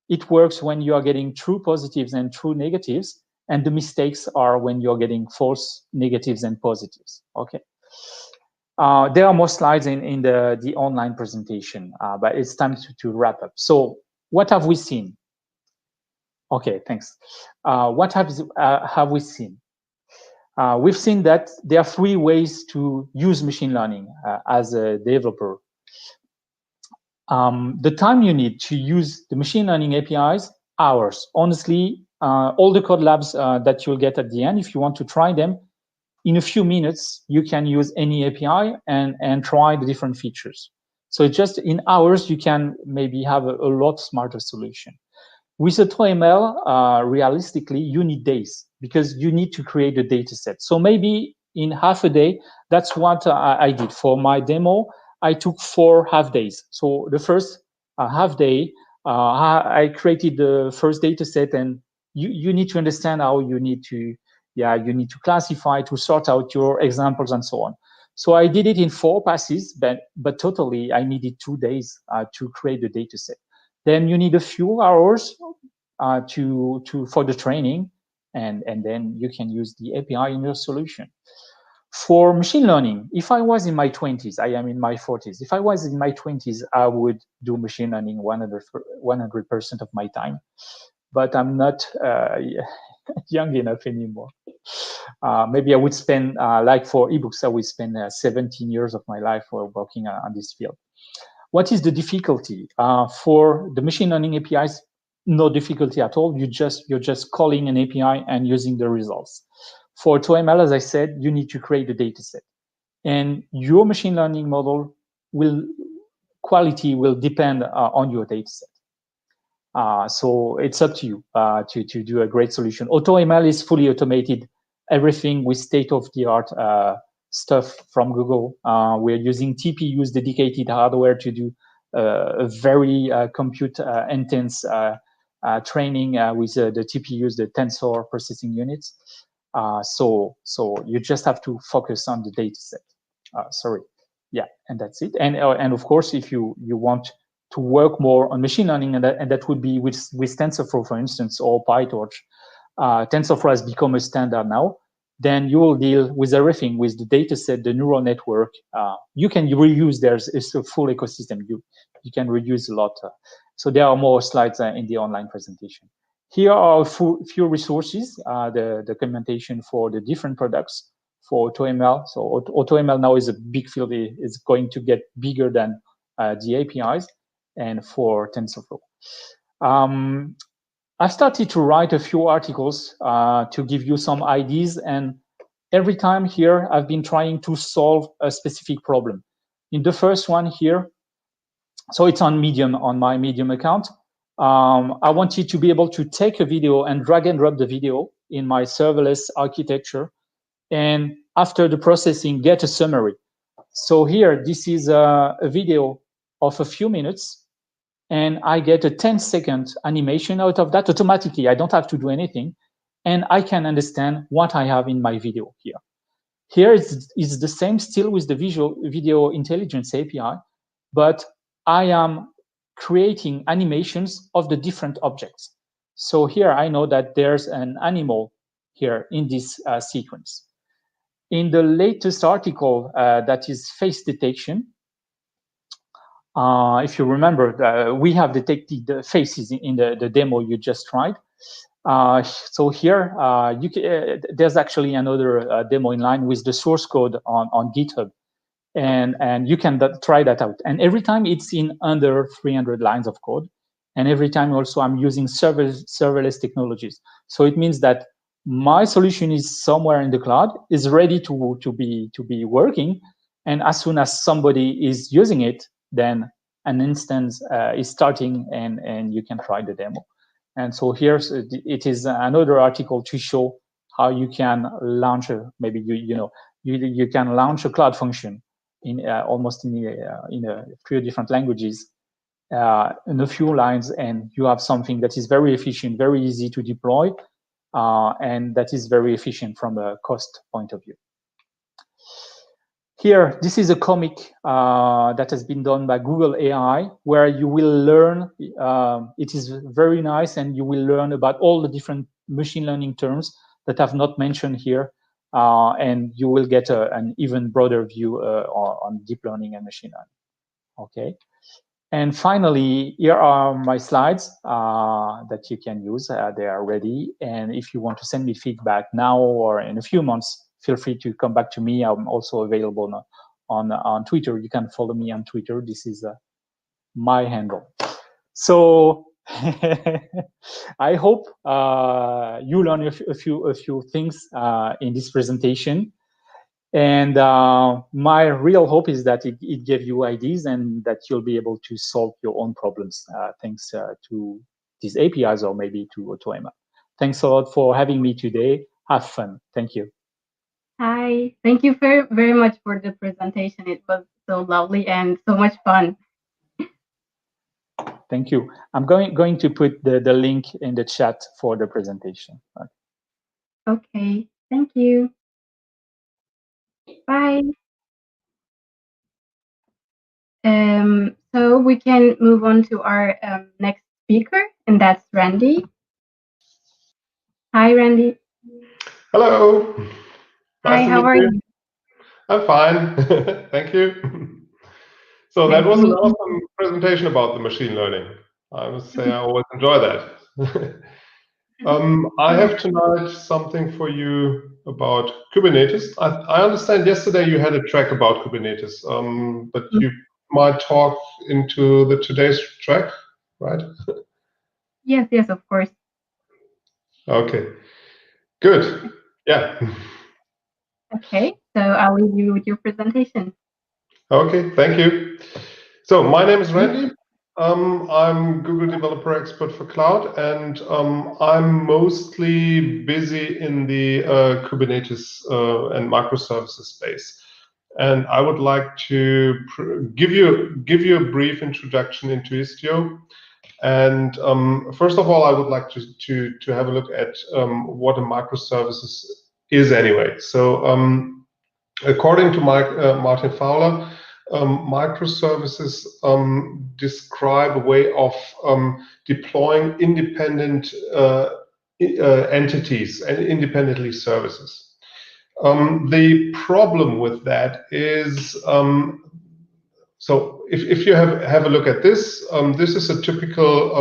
it works when you are getting true positives and true negatives. And the mistakes are when you're getting false negatives and positives. Okay. There are more slides in the online presentation, but it's time to wrap up. So what have we seen? Okay, thanks. What have we seen? We've seen that there are 3 ways to use machine learning as a developer. The time you need to use the machine learning APIs, hours. Honestly, all the code labs that you'll get at the end, if you want to try them, in a few minutes, you can use any API and try the different features. So just in hours, you can maybe have a lot smarter solution. With AutoML, realistically, you need days because you need to create a data set. So maybe in half a day, that's what I did. For my demo, I took 4 half days. So the first half day, I created the first data set, and you need to understand how you need to classify, to sort out your examples and so on. So I did it in 4 passes, but totally I needed 2 days to create the data set. Then you need a few hours for the training, and then you can use the API in your solution. For machine learning, if I was in my 20s, I am in my 40s. If I was in my 20s, I would do machine learning 100% of my time. But I'm not young enough anymore. Maybe I would spend, like for ebooks, I would spend 17 years of my life working on this field. What is the difficulty? For the machine learning APIs, no difficulty at all. You're just calling an API and using the results. For AutoML, as I said, you need to create a data set. And your machine learning model quality will depend on your data set. So it's up to you to do a great solution. AutoML is fully automated, everything with state-of-the-art stuff from Google. We're using TPUs, dedicated hardware, to do a very compute intense training with the TPUs, the tensor processing units. So you just have to focus on the data set. Sorry, yeah, and that's it. And of course, if you want to work more on machine learning, and that would be with TensorFlow, for instance, or PyTorch. TensorFlow has become a standard now. Then you will deal with everything, with the data set, the neural network. You can reuse. It's a full ecosystem. You can reuse a lot. So there are more slides in the online presentation. Here are a few resources, the documentation for the different products for AutoML. So AutoML now is a big field. It's going to get bigger than the APIs, and for TensorFlow. I started to write a few articles to give you some ideas, and every time here I've been trying to solve a specific problem. In the first one here, so it's on Medium, on my Medium account, I wanted to be able to take a video and drag and drop the video in my serverless architecture, and after the processing, get a summary. So here, this is a video of a few minutes. and I get a 10-second animation out of that automatically. I don't have to do anything, and I can understand what I have in my video here. Here it's the same still with the video intelligence API, but I am creating animations of the different objects. So here I know that there's an animal here in this sequence. In the latest article that is face detection, if you remember, we have detected the faces in the demo you just tried. So here, there's actually another demo in line with the source code on GitHub. And you can try that out. And every time it's in under 300 lines of code. And every time also I'm using serverless technologies. So it means that my solution is somewhere in the cloud, is ready to be working. And as soon as somebody is using it, then an instance is starting and you can try the demo. And so here's, it is another article to show how you can launch maybe you can launch a cloud function in almost in a few different languages in a few lines, and you have something that is very efficient, very easy to deploy, and that is very efficient from a cost point of view. Here, this is a comic that has been done by Google AI, where you will learn, it is very nice, and you will learn about all the different machine learning terms that I've not mentioned here, and you will get an even broader view on deep learning and machine learning. Okay. And finally, here are my slides that you can use. They are ready. And if you want to send me feedback now or in a few months, feel free to come back to me. I'm also available on Twitter. You can follow me on Twitter. This is my handle. So I hope you learn a few things in this presentation. And my real hope is that it gave you ideas and that you'll be able to solve your own problems thanks to these APIs or maybe to AutoML. Thanks a lot for having me today. Have fun. Thank you. Hi. Thank you very, very much for the presentation. It was so lovely and so much fun. Thank you. I'm going to put the link in the chat for the presentation. Okay. Thank you. Bye. So we can move on to our next speaker, and that's Randy. Hi, Randy. Hello. Hi, how are you? I'm fine. Thank you. So that was an awesome presentation about the machine learning. I must say I always enjoy that. I have tonight something for you about Kubernetes. I understand yesterday you had a track about Kubernetes, but you might talk into today's track, right? Yes, yes, of course. Okay, good. Yeah. Okay, so I'll leave you with your presentation. Okay, thank you. So my name is Randy. I'm Google Developer Expert for Cloud, and I'm mostly busy in the Kubernetes and microservices space. And I would like to give you a brief introduction into Istio. And first of all, I would like to have a look at what a microservices is anyway. So according to Martin Fowler, microservices describe a way of deploying independent entities and independently services. The problem with that is, so if you have a look at this, this is a typical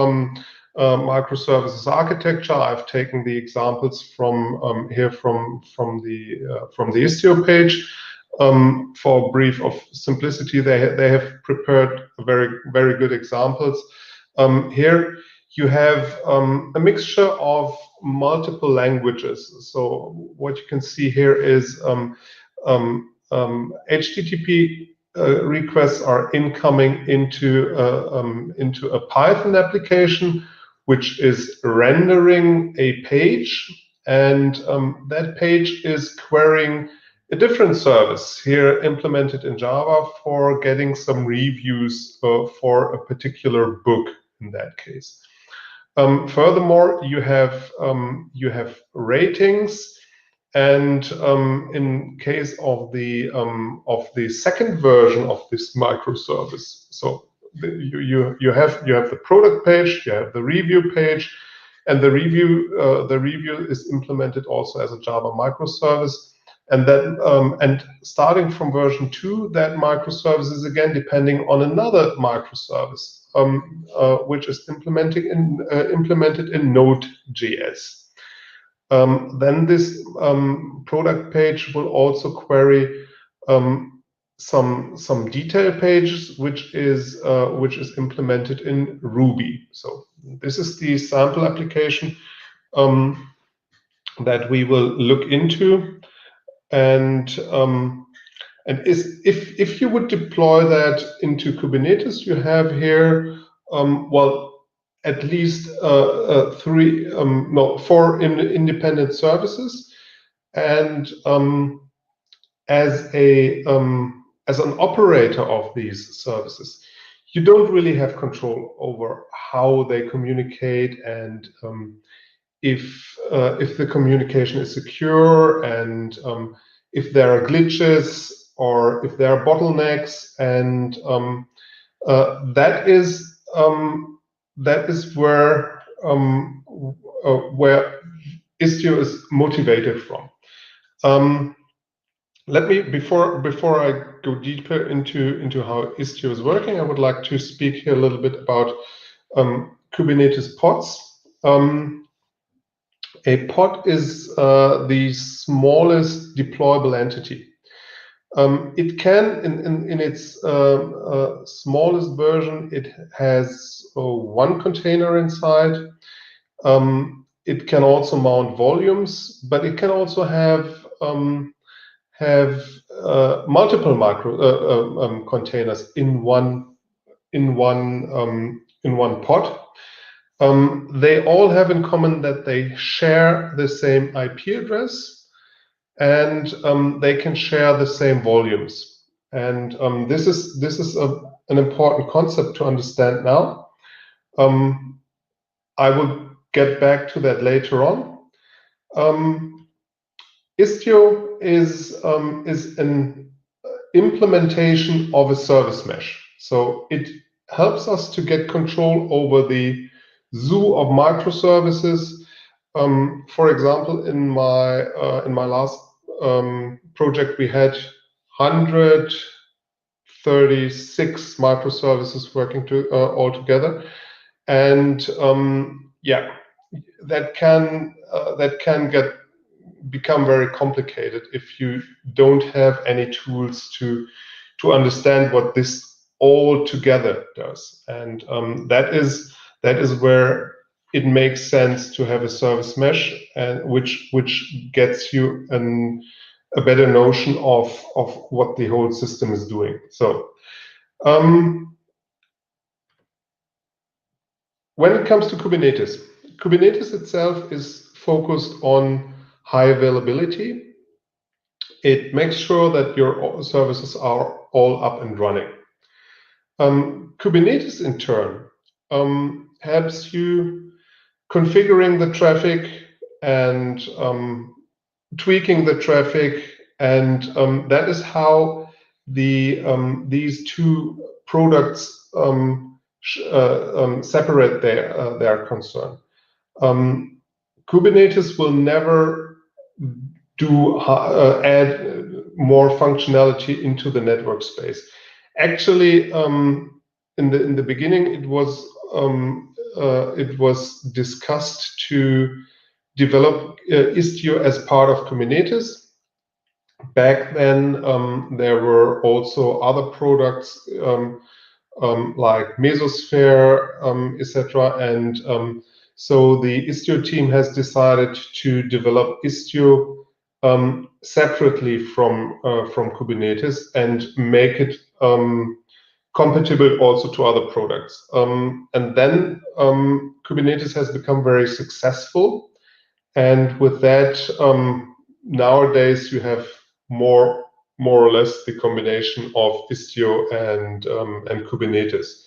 microservices architecture. I've taken the examples from here from the Istio page. For a brief of simplicity, they have prepared very good examples. Here you have a mixture of multiple languages. So what you can see here is HTTP requests are incoming into a Python application, which is rendering a page, and that page is querying a different service here implemented in Java for getting some reviews for a particular book in that case. Furthermore, you have ratings, and in case of the second version of this microservice, so you have the product page, you have the review page, and the review is implemented also as a Java microservice. And then, and starting from version 2, that microservice is again depending on another microservice, which is implemented in Node.js. Then this product page will also query some detail pages, which is implemented in Ruby. So this is the sample application that we will look into. And if you would deploy that into Kubernetes, you have here well, at least 4 independent services, and as an operator of these services, you don't really have control over how they communicate, and if the communication is secure, and if there are glitches or if there are bottlenecks, and that is where Istio is motivated from. Let me before I go deeper into how Istio is working, I would like to speak here a little bit about Kubernetes pods. A pod is the smallest deployable entity. It can, in its smallest version, it has 1 container inside. It can also mount volumes, but it can also have multiple containers in one pod. They all have in common that they share the same IP address, and they can share the same volumes. And this is an important concept to understand now. I will get back to that later on. Istio is an implementation of a service mesh. So it helps us to get control over the zoo of microservices. For example, in my last project, we had 136 microservices working all together, and yeah, that can become very complicated if you don't have any tools to understand what this all together does. And that is where it makes sense to have a service mesh, and which gets you a better notion of what the whole system is doing. So when it comes to Kubernetes, Kubernetes itself is focused on high availability. It makes sure that your services are all up and running. Kubernetes, in turn, helps you configuring the traffic and tweaking the traffic, and that is how these two products separate their concern. Kubernetes will never add more functionality into the network space. Actually, in the beginning, it was discussed to develop Istio as part of Kubernetes. Back then, there were also other products like Mesosphere, etc. And so the Istio team has decided to develop Istio separately from Kubernetes and make it compatible also to other products. And then Kubernetes has become very successful. And with that, nowadays you have more or less the combination of Istio and Kubernetes.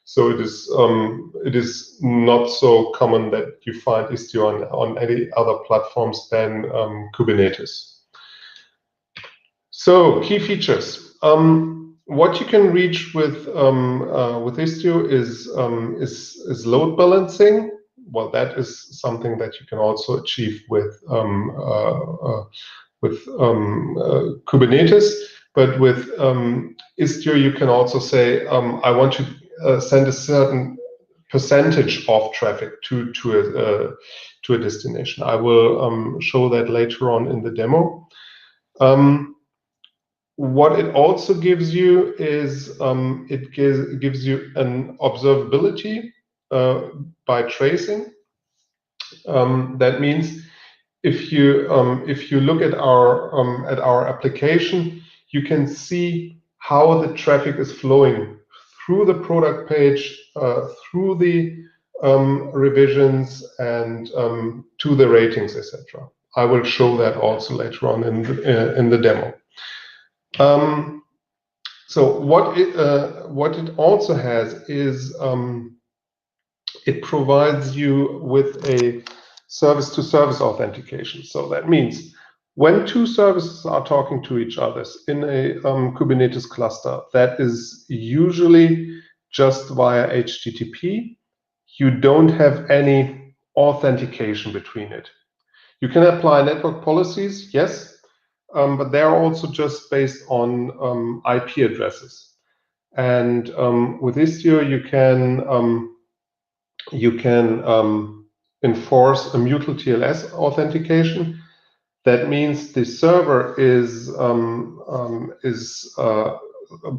So it is not so common that you find Istio on any other platforms than Kubernetes. So key features. What you can reach with Istio is load balancing. Well, that is something that you can also achieve with Kubernetes. But with Istio, you can also say, I want to send a certain percentage of traffic to a destination. I will show that later on in the demo. What it also gives you is it gives you an observability by tracing. That means if you look at our application, you can see how the traffic is flowing through the product page, through the revisions, and to the ratings, etc. I will show that also later on in the demo. So what it also has is it provides you with a service-to-service authentication. So that means when two services are talking to each other in a Kubernetes cluster, that is usually just via HTTP. You don't have any authentication between it. You can apply network policies, yes, but they're also just based on IP addresses. And with Istio, you can enforce a mutual TLS authentication. That means the server is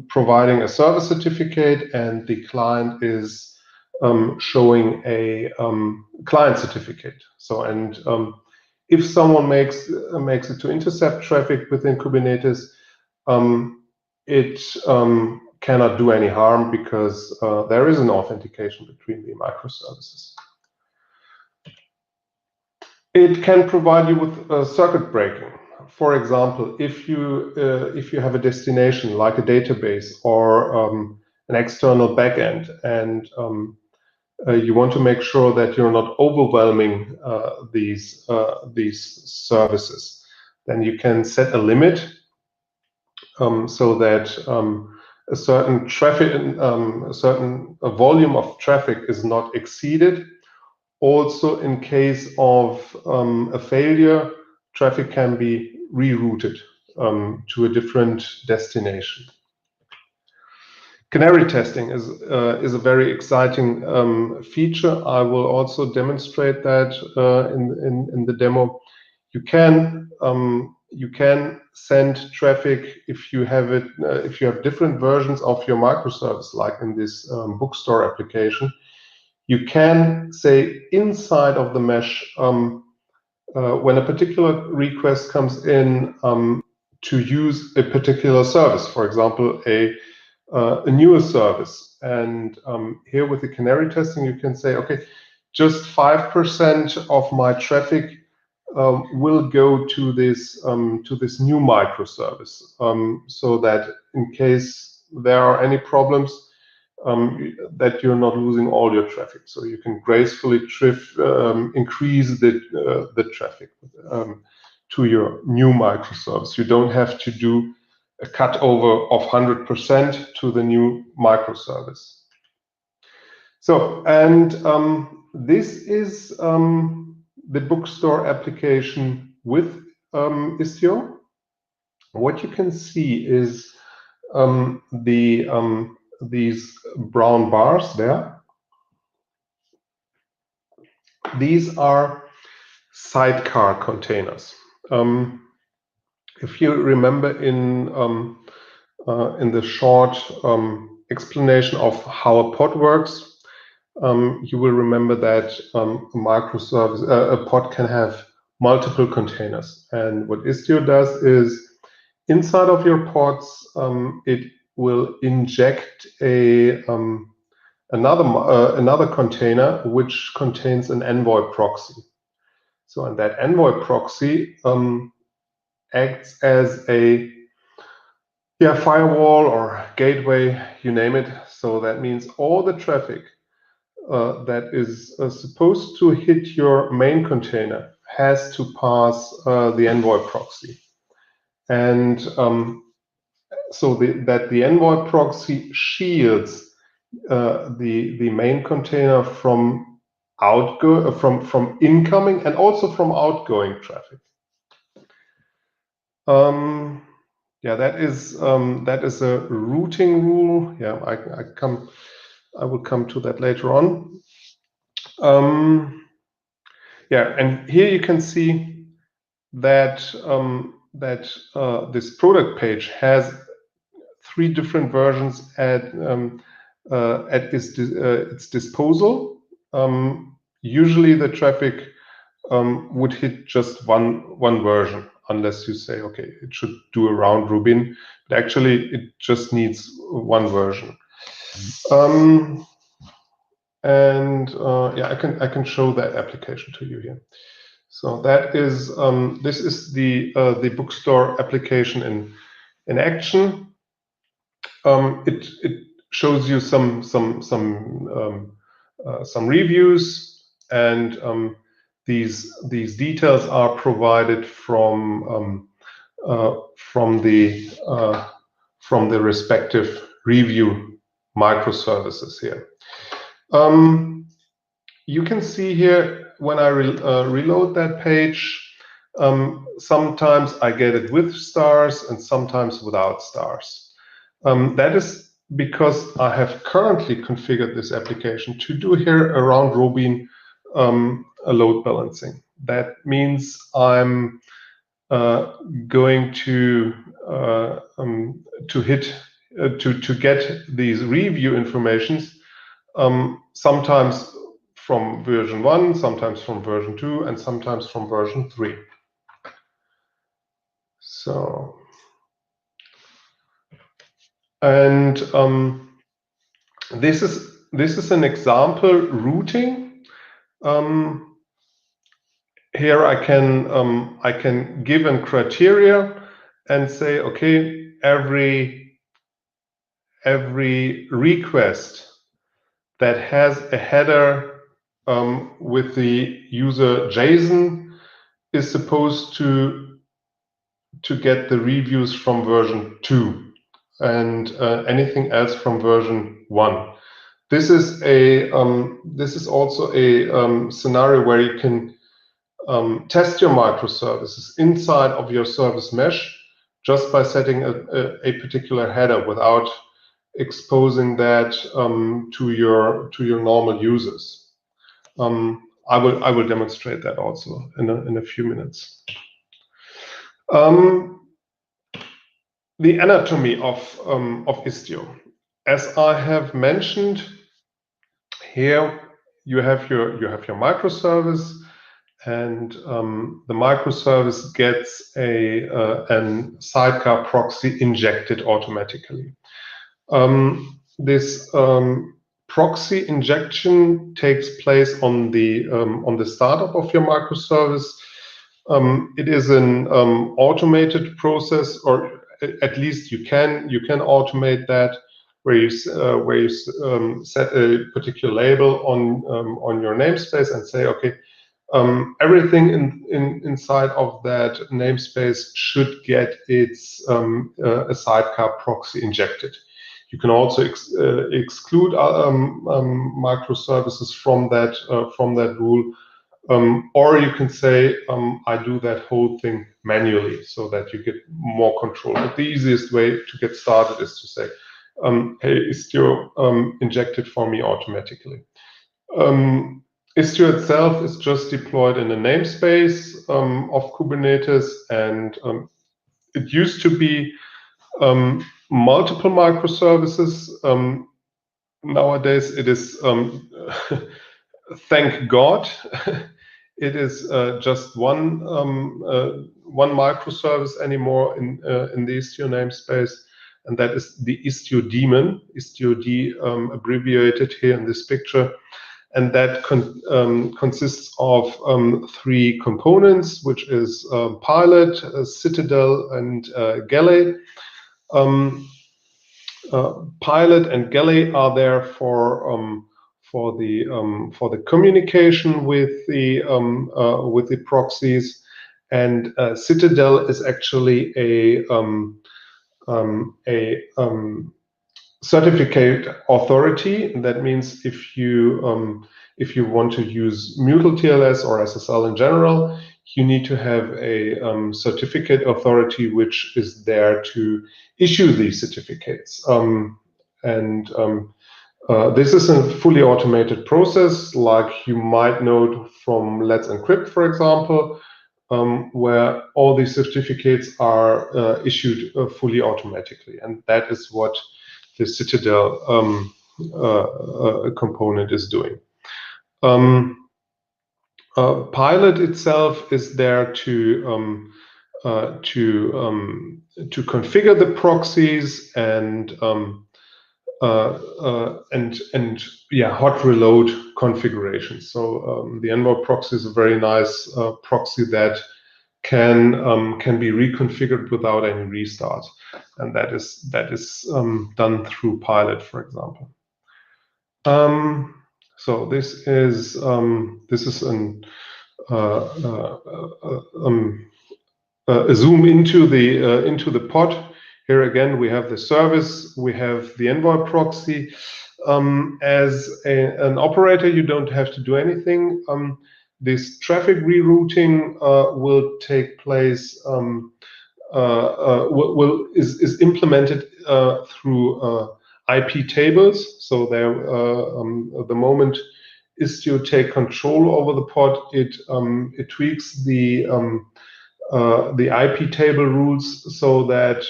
providing a service certificate, and the client is showing a client certificate. So, and if someone makes it to intercept traffic within Kubernetes, it cannot do any harm because there is an authentication between the microservices. It can provide you with circuit breaking. For example, if you have a destination like a database or an external backend, and you want to make sure that you're not overwhelming these services, then you can set a limit so that a certain traffic, a volume of traffic is not exceeded. Also, in case of a failure, traffic can be rerouted to a different destination. Canary testing is a very exciting feature. I will also demonstrate that in the demo. You can send traffic if you have it if you have different versions of your microservice, like in this bookstore application. You can say inside of the mesh when a particular request comes in to use a particular service, for example, a newer service. And here with the canary testing, you can say, okay, just 5% of my traffic will go to this new microservice, so that in case there are any problems, that you're not losing all your traffic. So you can gracefully increase the traffic to your new microservice. You don't have to do a cut over of 100% to the new microservice. So, and this is the bookstore application with Istio. What you can see is these brown bars there. These are sidecar containers. If you remember in the short explanation of how a pod works, you will remember that a pod can have multiple containers. And what Istio does is, inside of your pods, it will inject another container which contains an envoy proxy. So, in that envoy proxy, acts as a firewall or gateway, you name it. So that means all the traffic that is supposed to hit your main container has to pass the Envoy proxy. And so that the Envoy proxy shields the main container from from incoming and also from outgoing traffic. Yeah, that is a routing rule. Yeah, I will come to that later on. Yeah, and here you can see that this product page has 3 different versions at its disposal. Usually, the traffic would hit just one version, unless you say, okay, it should do a round robin. But actually, it just needs one version. Yeah, I can show that application to you here. So that is this is the bookstore application in action. It shows you some reviews, and these details are provided from the respective review microservices here. You can see here when I reload that page, sometimes I get it with stars and sometimes without stars. That is because I have currently configured this application to do here a round robin a load balancing. That means I'm going to get these review informations sometimes from version 1, sometimes from version 2, and sometimes from version 3. So, and this is an example routing. Here I can give a criteria and say, okay, every request that has a header with the user JSON is supposed to get the reviews from version 2, and anything else from version 1. This is also a scenario where you can test your microservices inside of your service mesh just by setting a particular header without exposing that to your normal users. I will demonstrate that also in a few minutes. The anatomy of Istio, as I have mentioned, here you have your microservice, and the microservice gets an sidecar proxy injected automatically. This proxy injection takes place on the startup of your microservice. It is an automated process, or at least you can automate that, where you set a particular label on your namespace and say, okay, everything inside of that namespace should get its a sidecar proxy injected. You can also exclude microservices from that rule, or you can say, I do that whole thing manually so that you get more control. But the easiest way to get started is to say, hey, Istio, inject it for me automatically. Istio itself is just deployed in a namespace of Kubernetes, and it used to be multiple microservices. Nowadays, it is, thank God, it is just one microservice anymore in the Istio namespace, and that is the Istio daemon, Istio D abbreviated here in this picture. and that consists of 3 components, which is Pilot, Citadel, and Galley. Pilot and Galley are there for the communication with the proxies, and Citadel is actually a certificate authority. That means if you want to use mutual TLS or SSL in general, you need to have a certificate authority which is there to issue these certificates. This is a fully automated process, like you might know from Let's Encrypt, for example, where all these certificates are issued fully automatically, and that is what the Citadel component is doing. Pilot itself is there to configure the proxies and hot reload configuration. So the Envoy proxy is a very nice proxy that can be reconfigured without any restart, and that is done through Pilot, for example. So this is a zoom into the pod. Here again, we have the service, we have the Envoy proxy. As an operator, you don't have to do anything. This traffic rerouting will take place, is implemented through IP tables. So there, the moment Istio take control over the pod, it tweaks the IP table rules so that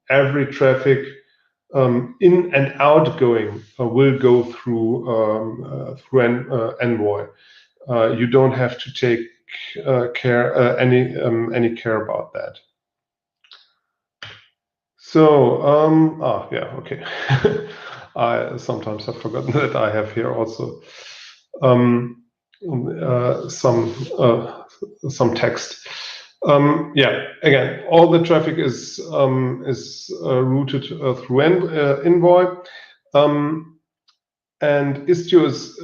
every traffic in and outgoing will go through Envoy. You don't have to take any care about that. So okay. I sometimes have forgotten that I have here also some text. Again, all the traffic is routed through Envoy, and Istio is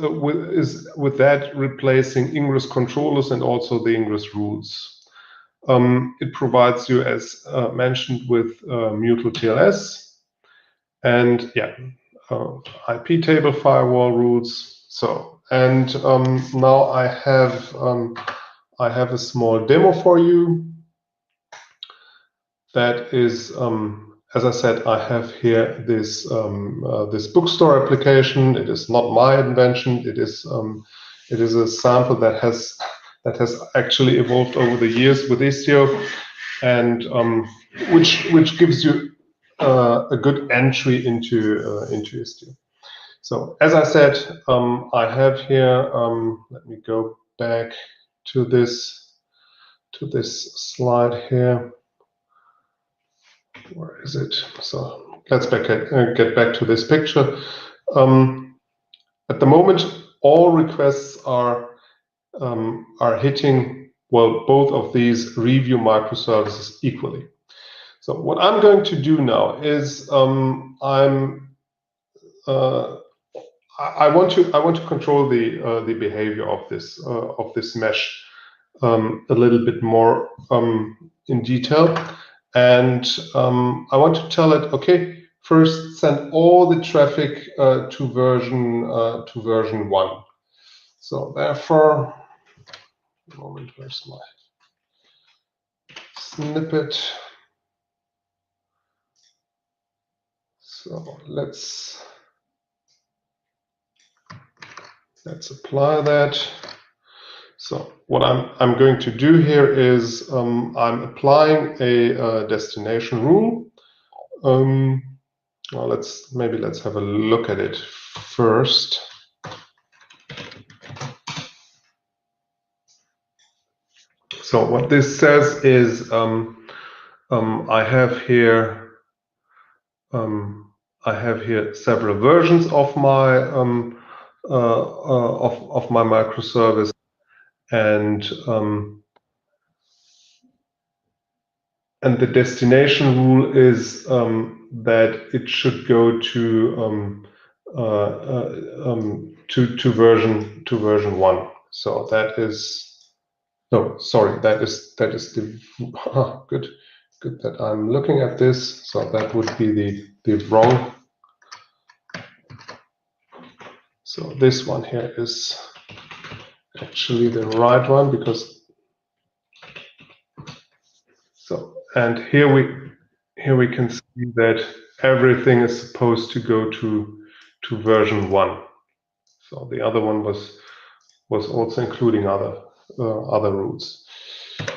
with that replacing Ingress controllers and also the Ingress rules. It provides you, as mentioned, with mutual TLS and IP table firewall rules. So, and now I have a small demo for you. That is, as I said, I have here this this bookstore application. It is not my invention. It is a sample that has actually evolved over the years with Istio, and which gives you a good entry into Istio. So as I said, I have here. Let me go back to this slide here. Where is it? So let's get back to this picture. At the moment, all requests are hitting, well, both of these review microservices equally. So what I'm going to do now is I want to control the behavior of this mesh a little bit more in detail, and I want to tell it, okay, first send all the traffic to version 1. So therefore, a moment, where's my snippet? So let's apply that. So what I'm going to do here is I'm applying a destination rule. Well, let's have a look at it first. So what this says is I have here several versions of my of my microservice, and the destination rule is that it should go to version 1. So that is, no, sorry, that is the good that I'm looking at this. So that would be the wrong. So this one here is actually the right one, because so, and here we can see that everything is supposed to go to version 1. So the other one was also including other rules.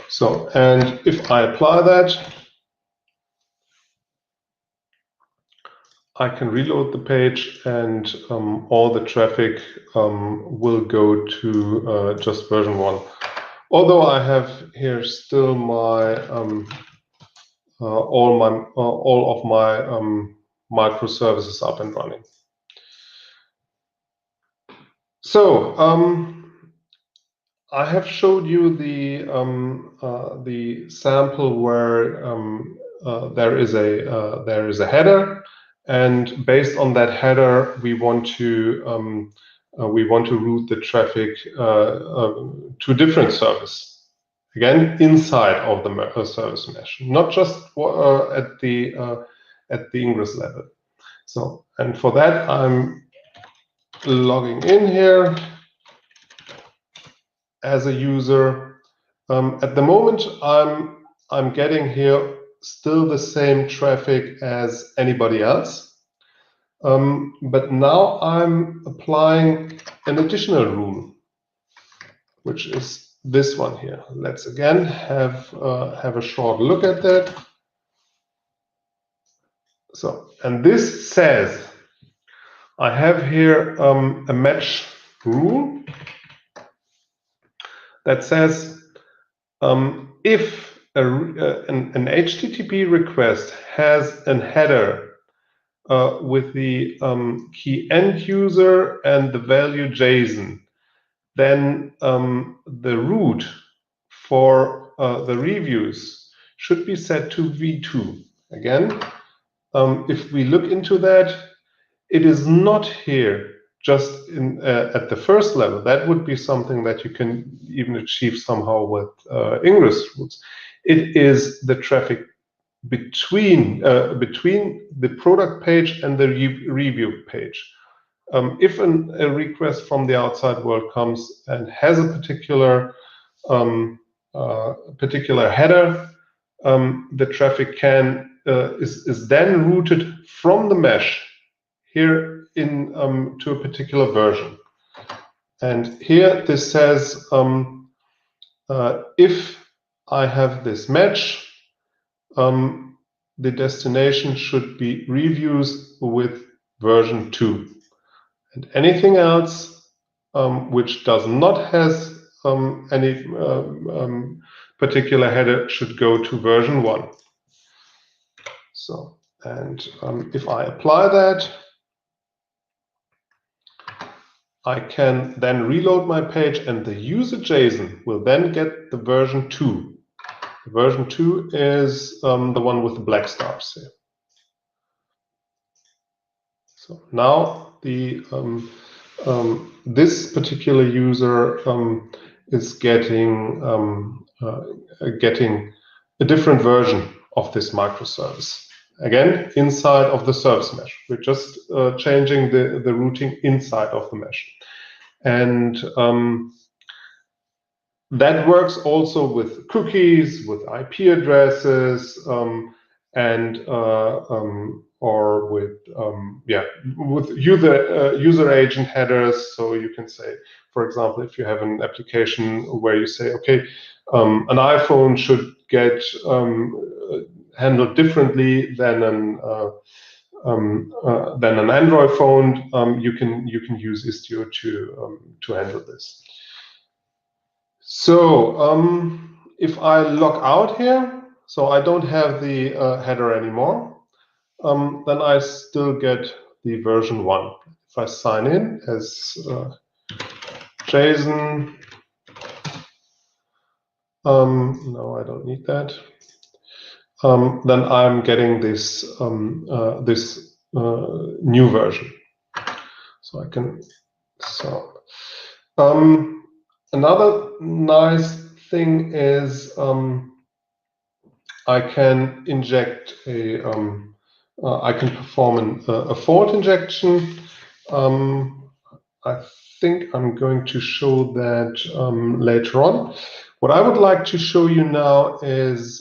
So, and if I apply that, I can reload the page, and all the traffic will go to just version 1. Although I have here still my all of my microservices up and running. So I have showed you the sample where there is a header, and based on that header, we want to route the traffic to different service. Again, inside of the service mesh, not just at the ingress level. So, and for that, I'm logging in here as a user. At the moment, I'm getting here still the same traffic as anybody else, but now I'm applying an additional rule, which is this one here. Let's again have a short look at that. So, and this says I have here a match rule that says if an HTTP request has a header with the key end user and the value JSON, then the route for the reviews should be set to v2. Again, if we look into that, it is not here just at the first level. That would be something that you can even achieve somehow with ingress routes. It is the traffic between the product page and the review page. If a request from the outside world comes and has a particular header, the traffic is then routed from the mesh here in to a particular version. And here this says if I have this match, the destination should be reviews with version 2. And anything else which does not has any particular header should go to version 1. So, and if I apply that, I can then reload my page, and the user JSON will then get the version 2. The version 2 is the one with the black stars here. So now the this particular user is getting a different version of this microservice. Again, inside of the service mesh. We're just changing the routing inside of the mesh. And that works also with cookies, with IP addresses, and or with user agent headers. So you can say, for example, if you have an application where you say, okay, an iPhone should get handled differently than an Android phone, you can use Istio to handle this. So if I log out here, so I don't have the header anymore, then I still get the version 1. if I sign in as Jason, no, I don't need that. Then I'm getting this new version. So I can. Another nice thing is I can inject a. I can perform a fault injection. I think I'm going to show that later on. What I would like to show you now is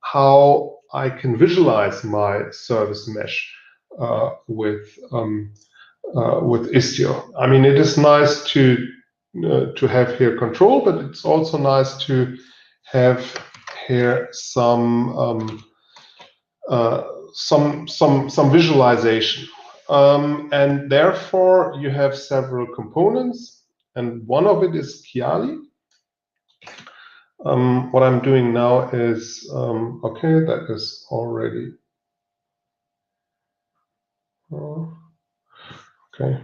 how I can visualize my service mesh with Istio. I mean, it is nice to have here control, but it's also nice to have here some visualization. And therefore, you have several components, and one of it is Kiali. What I'm doing now is, okay, that is already, okay,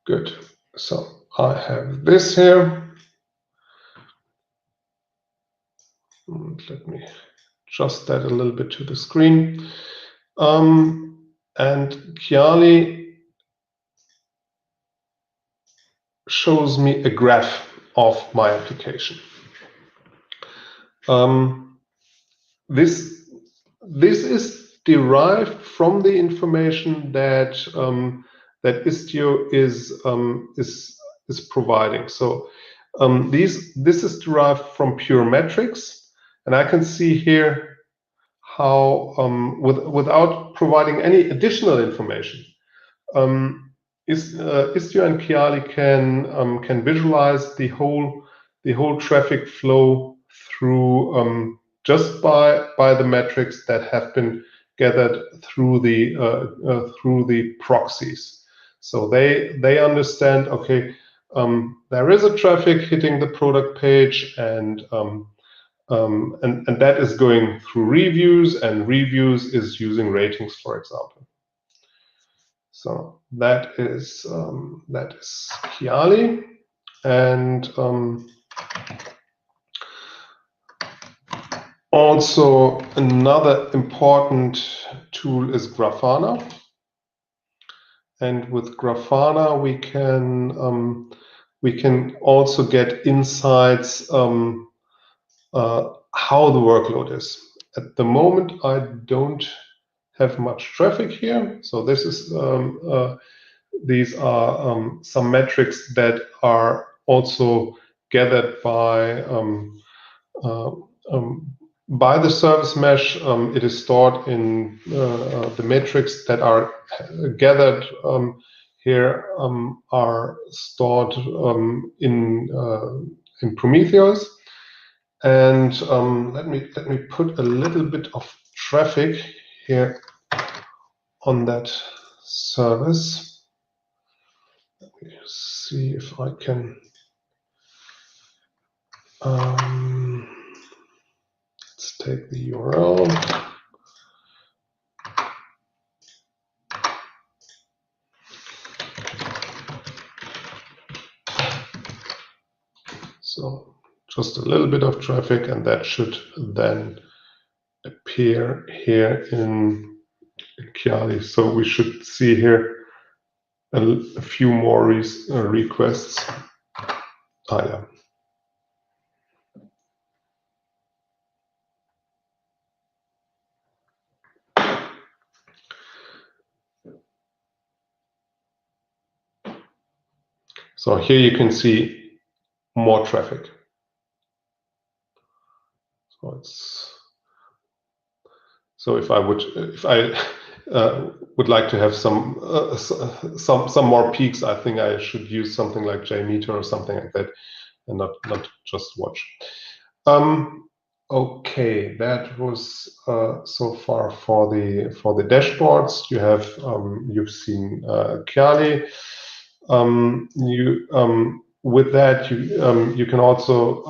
good. So I have this here. Let me adjust that a little bit to the screen. And Kiali shows me a graph of my application. This is derived from the information that that Istio is providing. So this is derived from pure metrics, and I can see here how without providing any additional information, Istio and Kiali can visualize the whole traffic flow through just by the metrics that have been gathered through the proxies. So they understand, okay, there is a traffic hitting the product page, and that is going through reviews, and reviews is using ratings, for example. So that is Kiali, and also another important tool is Grafana. And with Grafana, we can also get insights how the workload is. At the moment, I don't have much traffic here, so this is these are some metrics that are also gathered by the service mesh. It is stored in the metrics that are gathered here are stored in Prometheus. And let me put a little bit of traffic here on that service. Let me see if I can. Let's take the URL. So just a little bit of traffic, and that should then appear here in Kiali. So we should see here a few more requests. Yeah. So here you can see more traffic. So if I would like to have some more peaks, I think I should use something like JMeter or something like that, and not just watch. Okay, that was so far for the dashboards. You have you've seen Kiali. With that, you can also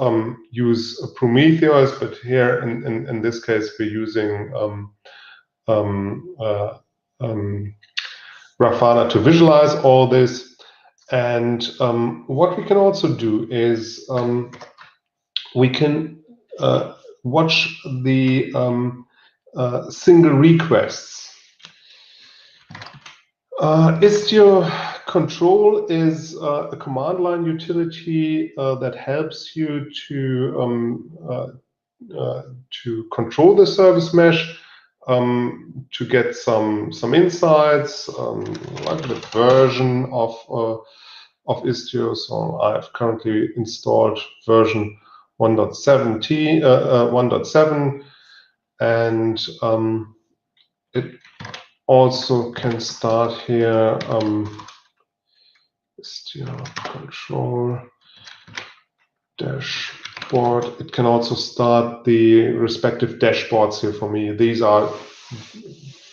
use Prometheus, but here in this case we're using Grafana to visualize all this. And what we can also do is we can watch the single requests. Istio control is a command line utility that helps you to control the service mesh, to get some insights, like the version of Istio. So I've currently installed version 1.7, and it also can start here Istio control dashboard. It can also start the respective dashboards here for me. These are,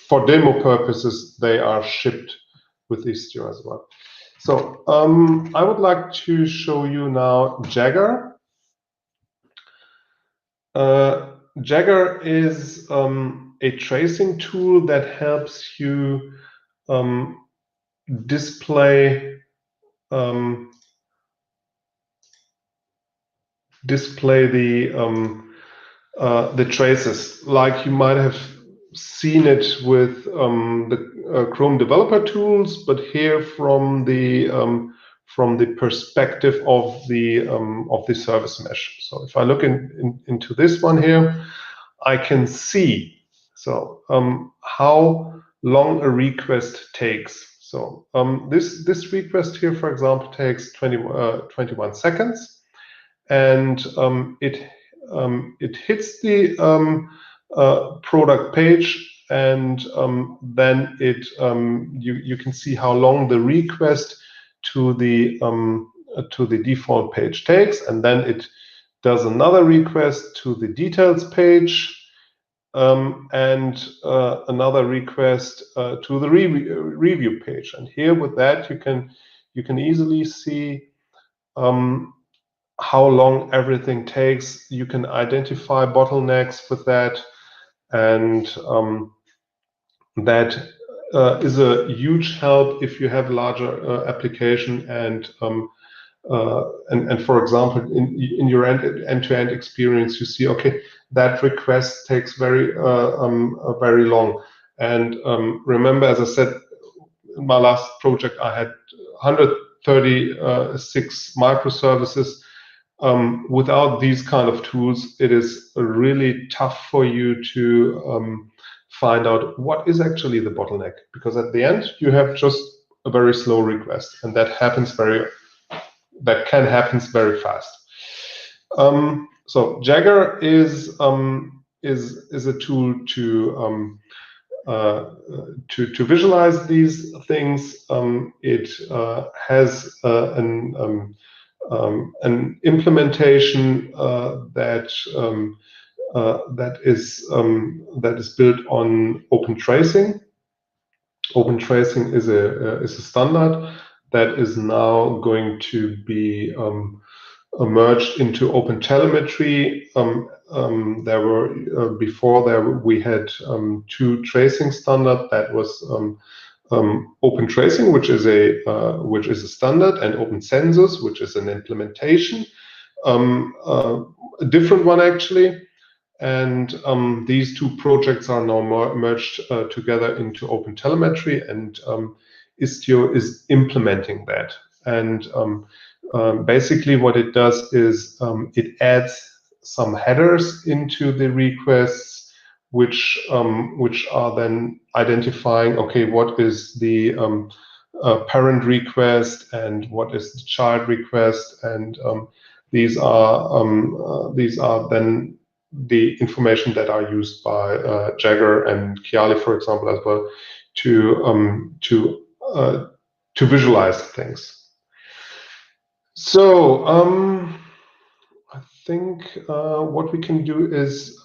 for demo purposes, they are shipped with Istio as well. So I would like to show you now Jagger. Jagger is a tracing tool that helps you display the traces, like you might have seen it with the Chrome developer tools, but here from the perspective of the service mesh. So if I look into this one here, I can see how long a request takes. So this request here, for example, takes 21 seconds, and it hits the product page, and then you can see how long the request to the default page takes, and then it does another request to the details page, and another request to the review page. And here with that, you can easily see how long everything takes. You can identify bottlenecks with that, and that is a huge help if you have a larger application, and for example, in your end-to-end experience, you see, okay, that request takes very long. And remember, as I said, in my last project, I had 136 microservices. Without these kind of tools, it is really tough for you to find out what is actually the bottleneck, because at the end you have just a very slow request, and that can happen very fast. So Jagger is a tool to visualize these things. It has an implementation that is built on open tracing. Open tracing is a standard that is now going to be merged into open telemetry. We had two tracing standards. That was open tracing, which is a standard, and open census, which is an implementation, a different one actually. And these two projects are now merged together into open telemetry, and Istio is implementing that. And basically what it does is it adds some headers into the requests, which are then identifying, okay, what is the parent request and what is the child request, and these are then the information that are used by Jagger and Kiali, for example, as well, to visualize things. So I think what we can do is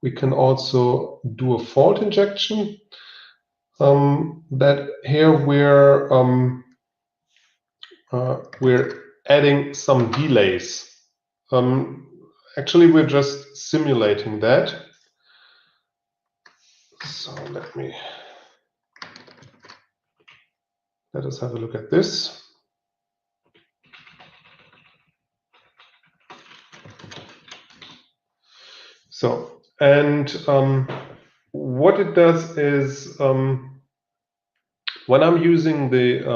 we can also do a fault injection. That here we're adding some delays. Actually, we're just simulating that. So let me let us have a look at this. So, and what it does is, when I'm using the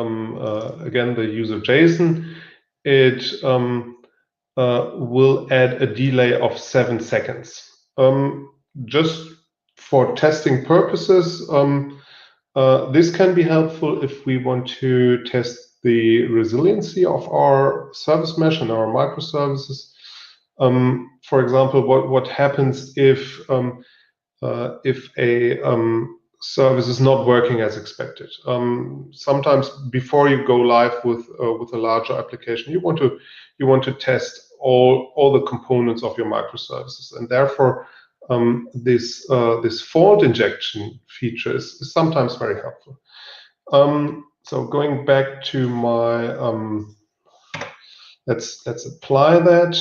again the user JSON, it will add a delay of 7 seconds. Just for testing purposes, this can be helpful if we want to test the resiliency of our service mesh and our microservices. For example, what happens if a service is not working as expected? Sometimes before you go live with a larger application, you want to test all the components of your microservices, and therefore this fault injection feature is sometimes very helpful. So going back to my let's apply that.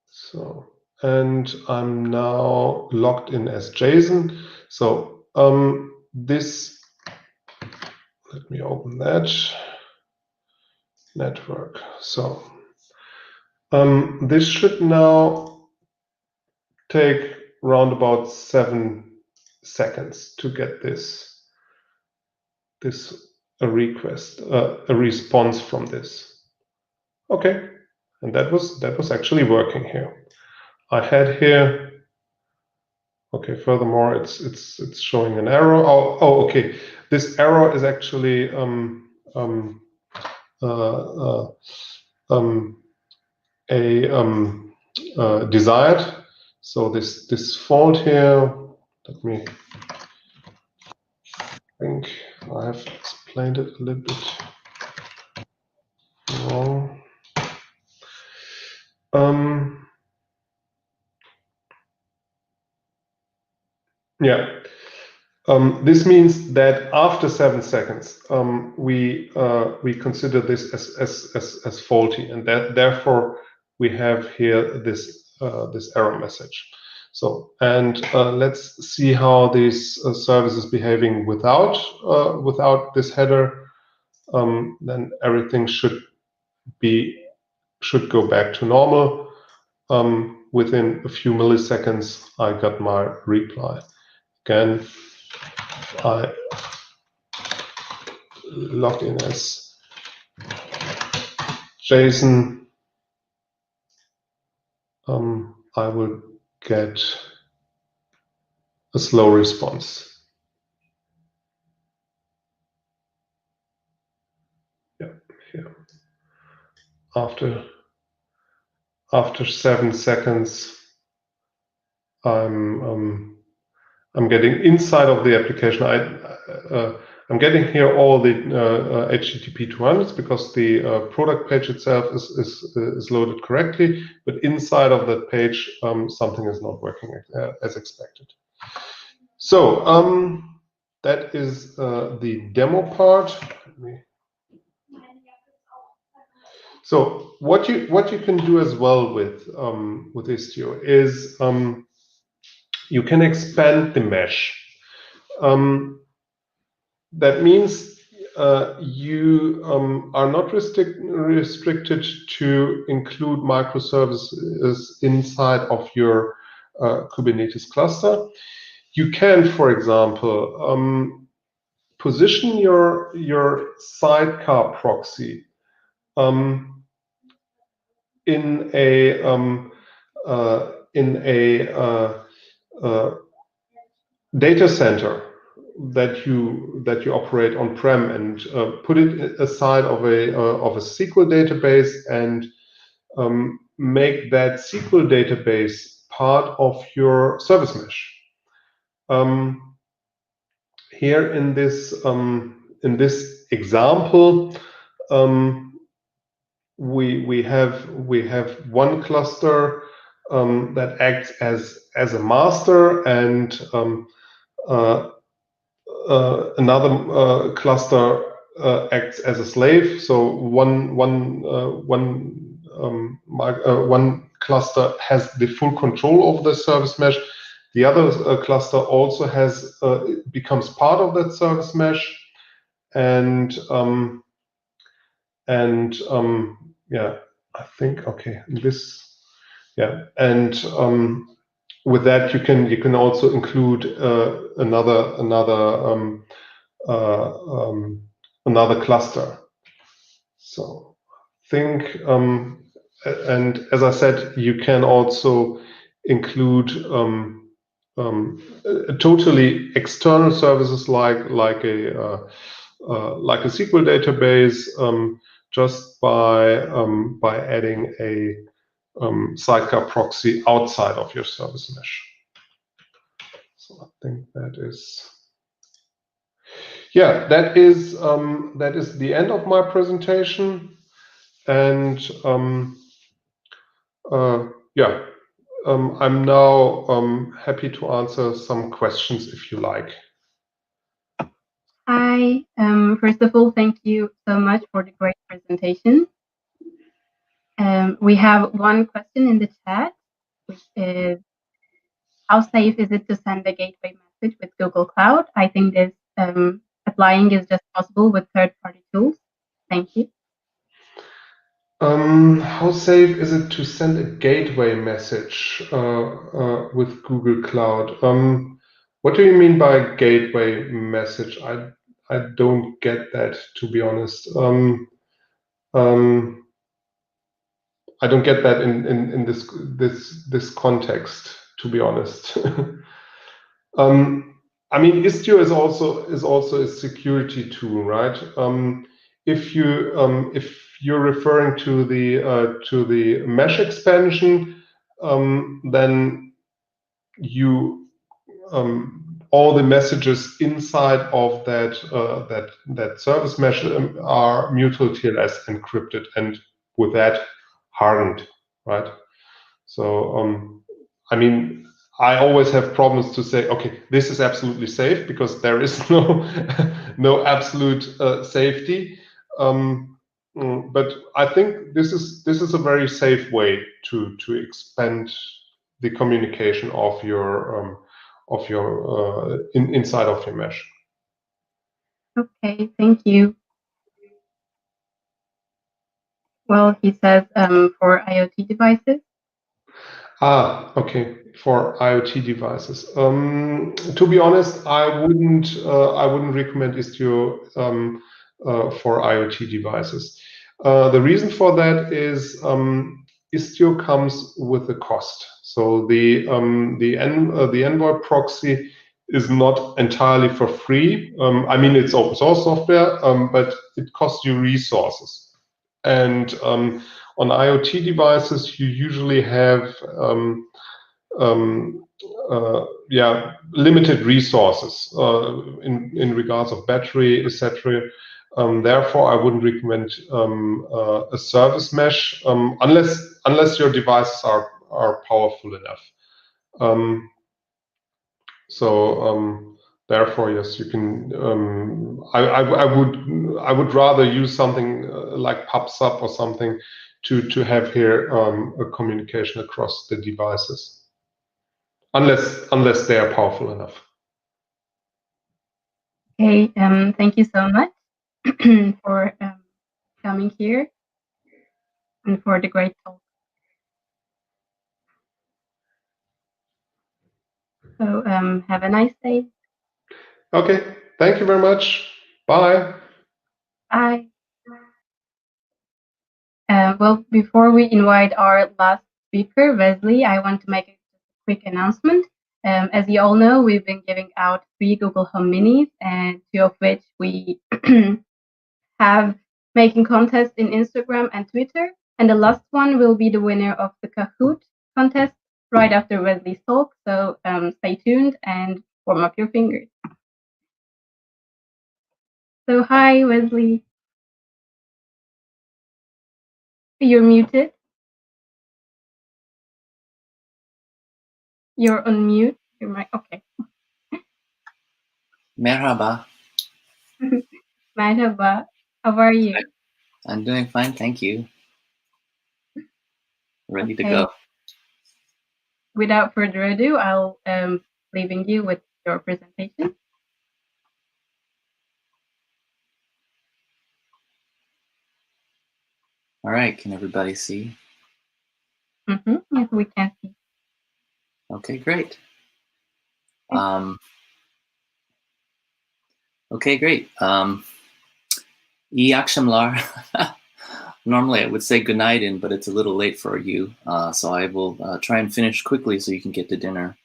So, and I'm now logged in as JSON. So this, let me open that network. So this should now take around about 7 seconds to get a request, a response from this. Okay, and that was actually working here. I had here. Okay. Furthermore, it's showing an error. Oh, okay. This error is actually desired. So this fault here. Let me think. I have explained it a little bit wrong. Yeah. This means that after 7 seconds, we consider this as faulty, and that therefore we have here this error message. So, and let's see how this service is behaving without this header. Then everything should go back to normal. Within a few milliseconds, I got my reply. Again, I log in as JSON. I will get a slow response. Yeah, here. After 7 seconds, I'm getting inside of the application. I'm getting here all the HTTP 200s because the product page itself is loaded correctly, but inside of that page, something is not working as expected. So that is the demo part. So what you can do as well with Istio is you can expand the mesh. That means you are not restricted to include microservices inside of your Kubernetes cluster. You can, for example, position your sidecar proxy in a data center that you operate on-prem, and put it aside of a SQL database, and make that SQL database part of your service mesh. Here in this example, we have one cluster that acts as a master, and another cluster acts as a slave. So one cluster has the full control of the service mesh. the other cluster also has becomes part of that service mesh, and yeah, I think okay this and with that you can also include another cluster. So think and as I said, you can also include totally external services like a SQL database just by adding a sidecar proxy outside of your service mesh. So I think that is that is the end of my presentation, and I'm now happy to answer some questions if you like. Hi. First of all, thank you so much for the great presentation. We have one question in the chat, which is, how safe is it to send a gateway message with Google Cloud? I think this applying is just possible with third-party tools. Thank you. How safe is it to send a gateway message with Google Cloud? What do you mean by gateway message? I don't get that, to be honest. I don't get that in this context, to be honest. I mean, Istio is also a security tool, right? If you're referring to the mesh expansion, then you all the messages inside of that service mesh are mutual TLS encrypted, and with that hardened, right? So I mean, I always have problems to say, okay, this is absolutely safe, because there is no absolute safety. But I think this is a very safe way to expand the communication of your inside of your mesh. Okay, thank you. Well, he says for IoT devices. Okay, for IoT devices. To be honest, I wouldn't recommend Istio for IoT devices. The reason for that is Istio comes with a cost. So the Envoy proxy is not entirely for free. I mean, it's open source software, but it costs you resources. And on IoT devices, you usually have limited resources in regards of battery, etc. Therefore, I wouldn't recommend a service mesh unless your devices are powerful enough. Therefore, yes, you can. I would rather use something like PubSub or something to have here a communication across the devices, unless they are powerful enough. Okay, thank you so much for coming here and for the great talk. So have a nice day. Okay, thank you very much. Bye. Bye. Well, before we invite our last speaker, Wesley, I want to make a quick announcement. As you all know, we've been giving out 3 Google Home Minis, and 2 of which we have making contests in Instagram and Twitter. And the last one will be the winner of the Kahoot contest right after Wesley's talk. So stay tuned and warm up your fingers. So hi, Wesley. You're muted. You're on mute. You're okay. Merhaba. Merhaba. How are you? I'm doing fine, thank you. Ready to Okay. go. without further ado, I'll leaving you with your presentation. All right, can everybody see? Yes, we can see. Okay, great. Okay, great. İyi akşamlar. Normally I would say good night, but it's a little late for you, so I will try and finish quickly so you can get to dinner.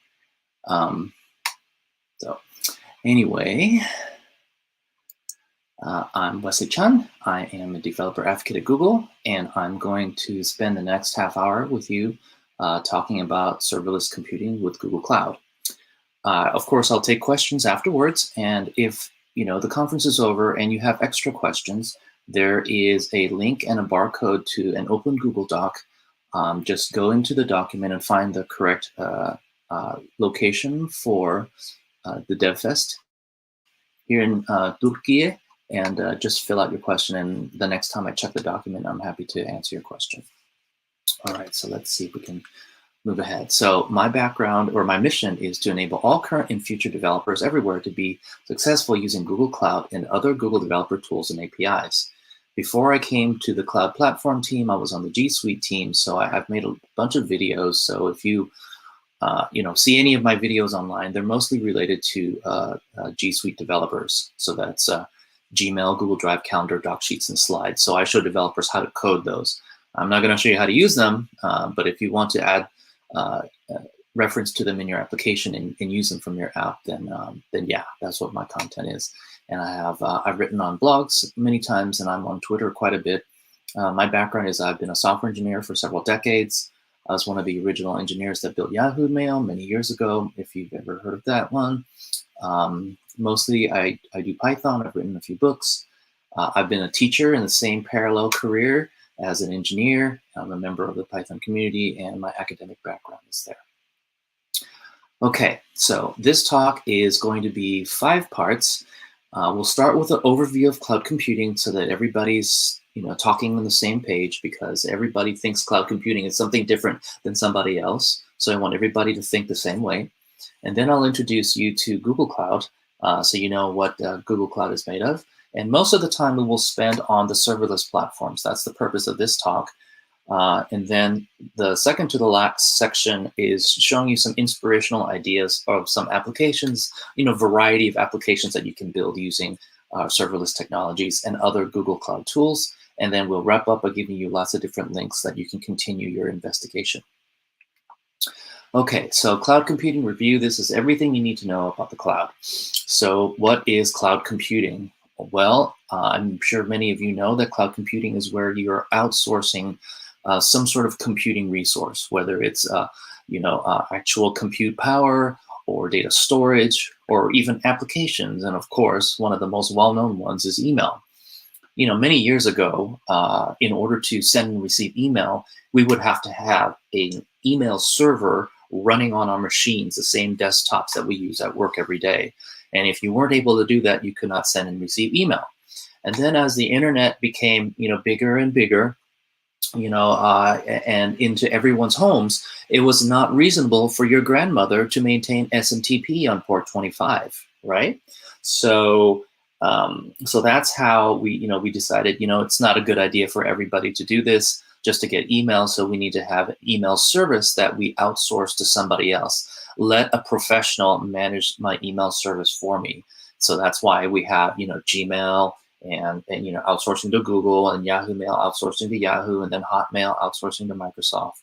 So anyway, I'm Wesley Chun. I am a developer advocate at Google, and I'm going to spend the next half hour with you talking about serverless computing with Google Cloud. Of course, I'll take questions afterwards, and if the conference is over and you have extra questions, there is a link and a barcode to an open Google Doc. Just go into the document and find the correct location for the DevFest here in Turkey, and just fill out your question, and the next time I check the document, I'm happy to answer your question. All right, so let's see if we can move ahead. So my background, or my mission, is to enable all current and future developers everywhere to be successful using Google Cloud and other Google developer tools and APIs. Before I came to the Cloud Platform team, I was on the G Suite team, so I've made a bunch of videos. So if you see any of my videos online, they're mostly related to G Suite developers. So that's Gmail, Google Drive, Calendar, Doc Sheets, and Slides. So I show developers how to code those. I'm not going to show you how to use them, but if you want to add reference to them in your application and use them from your app, then yeah, that's what my content is. And I've written on blogs many times, and I'm on Twitter quite a bit. My background is I've been a software engineer for several decades. I was one of the original engineers that built Yahoo Mail many years ago, if you've ever heard of that one. Mostly I do Python. I've written a few books. I've been a teacher in the same parallel career as an engineer. I'm a member of the Python community, and my academic background is there. Okay, so this talk is going to be 5 parts. We'll start with an overview of cloud computing so that everybody's talking on the same page, because everybody thinks cloud computing is something different than somebody else. So I want everybody to think the same way. And then I'll introduce you to Google Cloud, so you know what Google Cloud is made of. And most of the time we will spend on the serverless platforms. That's the purpose of this talk. And then the second to the last section is showing you some inspirational ideas of some applications, variety of applications that you can build using serverless technologies and other Google Cloud tools. And then we'll wrap up by giving you lots of different links that you can continue your investigation. Okay, so cloud computing review. This is everything you need to know about the cloud. So what is cloud computing? Well, I'm sure many of you know that cloud computing is where you're outsourcing some sort of computing resource, whether it's actual compute power or data storage or even applications. And of course, one of the most well-known ones is email. Many years ago, in order to send and receive email, we would have to have an email server running on our machines, the same desktops that we use at work every day. And if you weren't able to do that, you could not send and receive email. And then as the internet became, bigger and bigger, and into everyone's homes, it was not reasonable for your grandmother to maintain SMTP on port 25, right? So, so that's how we decided, it's not a good idea for everybody to do this just to get email. So we need to have an email service that we outsource to somebody else. Let a professional manage my email service for me. So that's why we have, Gmail and outsourcing to Google, and Yahoo Mail outsourcing to Yahoo, and then Hotmail outsourcing to Microsoft,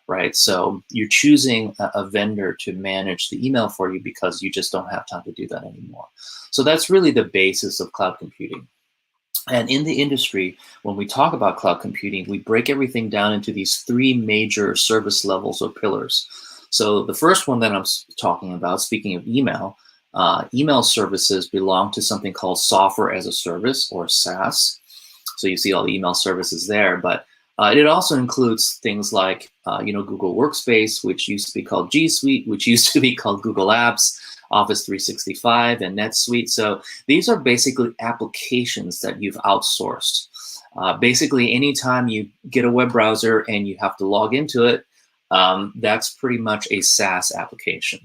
right? So you're choosing a vendor to manage the email for you because you just don't have time to do that anymore. So that's really the basis of cloud computing. And in the industry, when we talk about cloud computing, we break everything down into these 3 major service levels or pillars. So the first one that I'm talking about, speaking of email, email services belong to something called software as a service, or SaaS. So you see all the email services there, but it also includes things like, Google Workspace, which used to be called G Suite, which used to be called Google Apps, Office 365, and NetSuite. So these are basically applications that you've outsourced. Basically, anytime you get a web browser and you have to log into it, that's pretty much a SaaS application.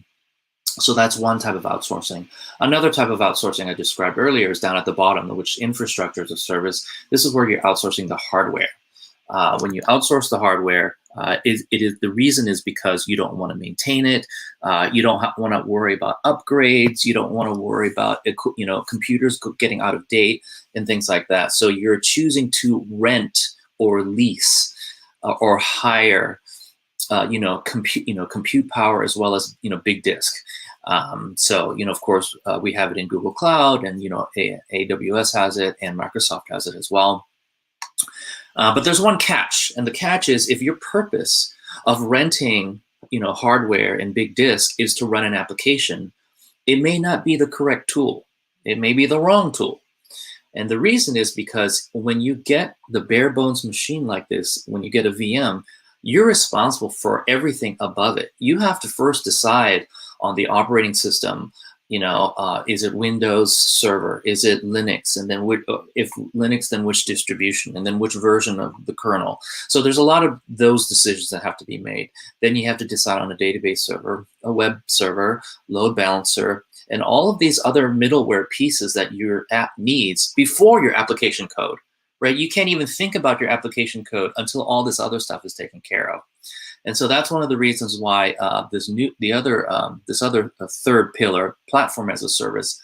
So that's one type of outsourcing. Another type of outsourcing I described earlier is down at the bottom, which is infrastructure as a service. This is where you're outsourcing the hardware. When you outsource the hardware, the reason is because you don't want to maintain it. You don't want to worry about upgrades. You don't want to worry about computers getting out of date and things like that. So you're choosing to rent or lease or hire, compute power as well as big disk. So of course, we have it in Google Cloud, and AWS has it, and Microsoft has it as well. But there's one catch, and the catch is if your purpose of renting, hardware and big disk is to run an application, it may not be the correct tool. It may be the wrong tool. And the reason is because when you get the bare bones machine like this, when you get a VM, you're responsible for everything above it. You have to first decide on the operating system, is it Windows Server? Is it Linux? And then if Linux, then which distribution? And then which version of the kernel? So there's a lot of those decisions that have to be made. Then you have to decide on a database server, a web server, load balancer, and all of these other middleware pieces that your app needs before your application code, right? You can't even think about your application code until all this other stuff is taken care of. And so that's one of the reasons why this other third pillar, platform as a service,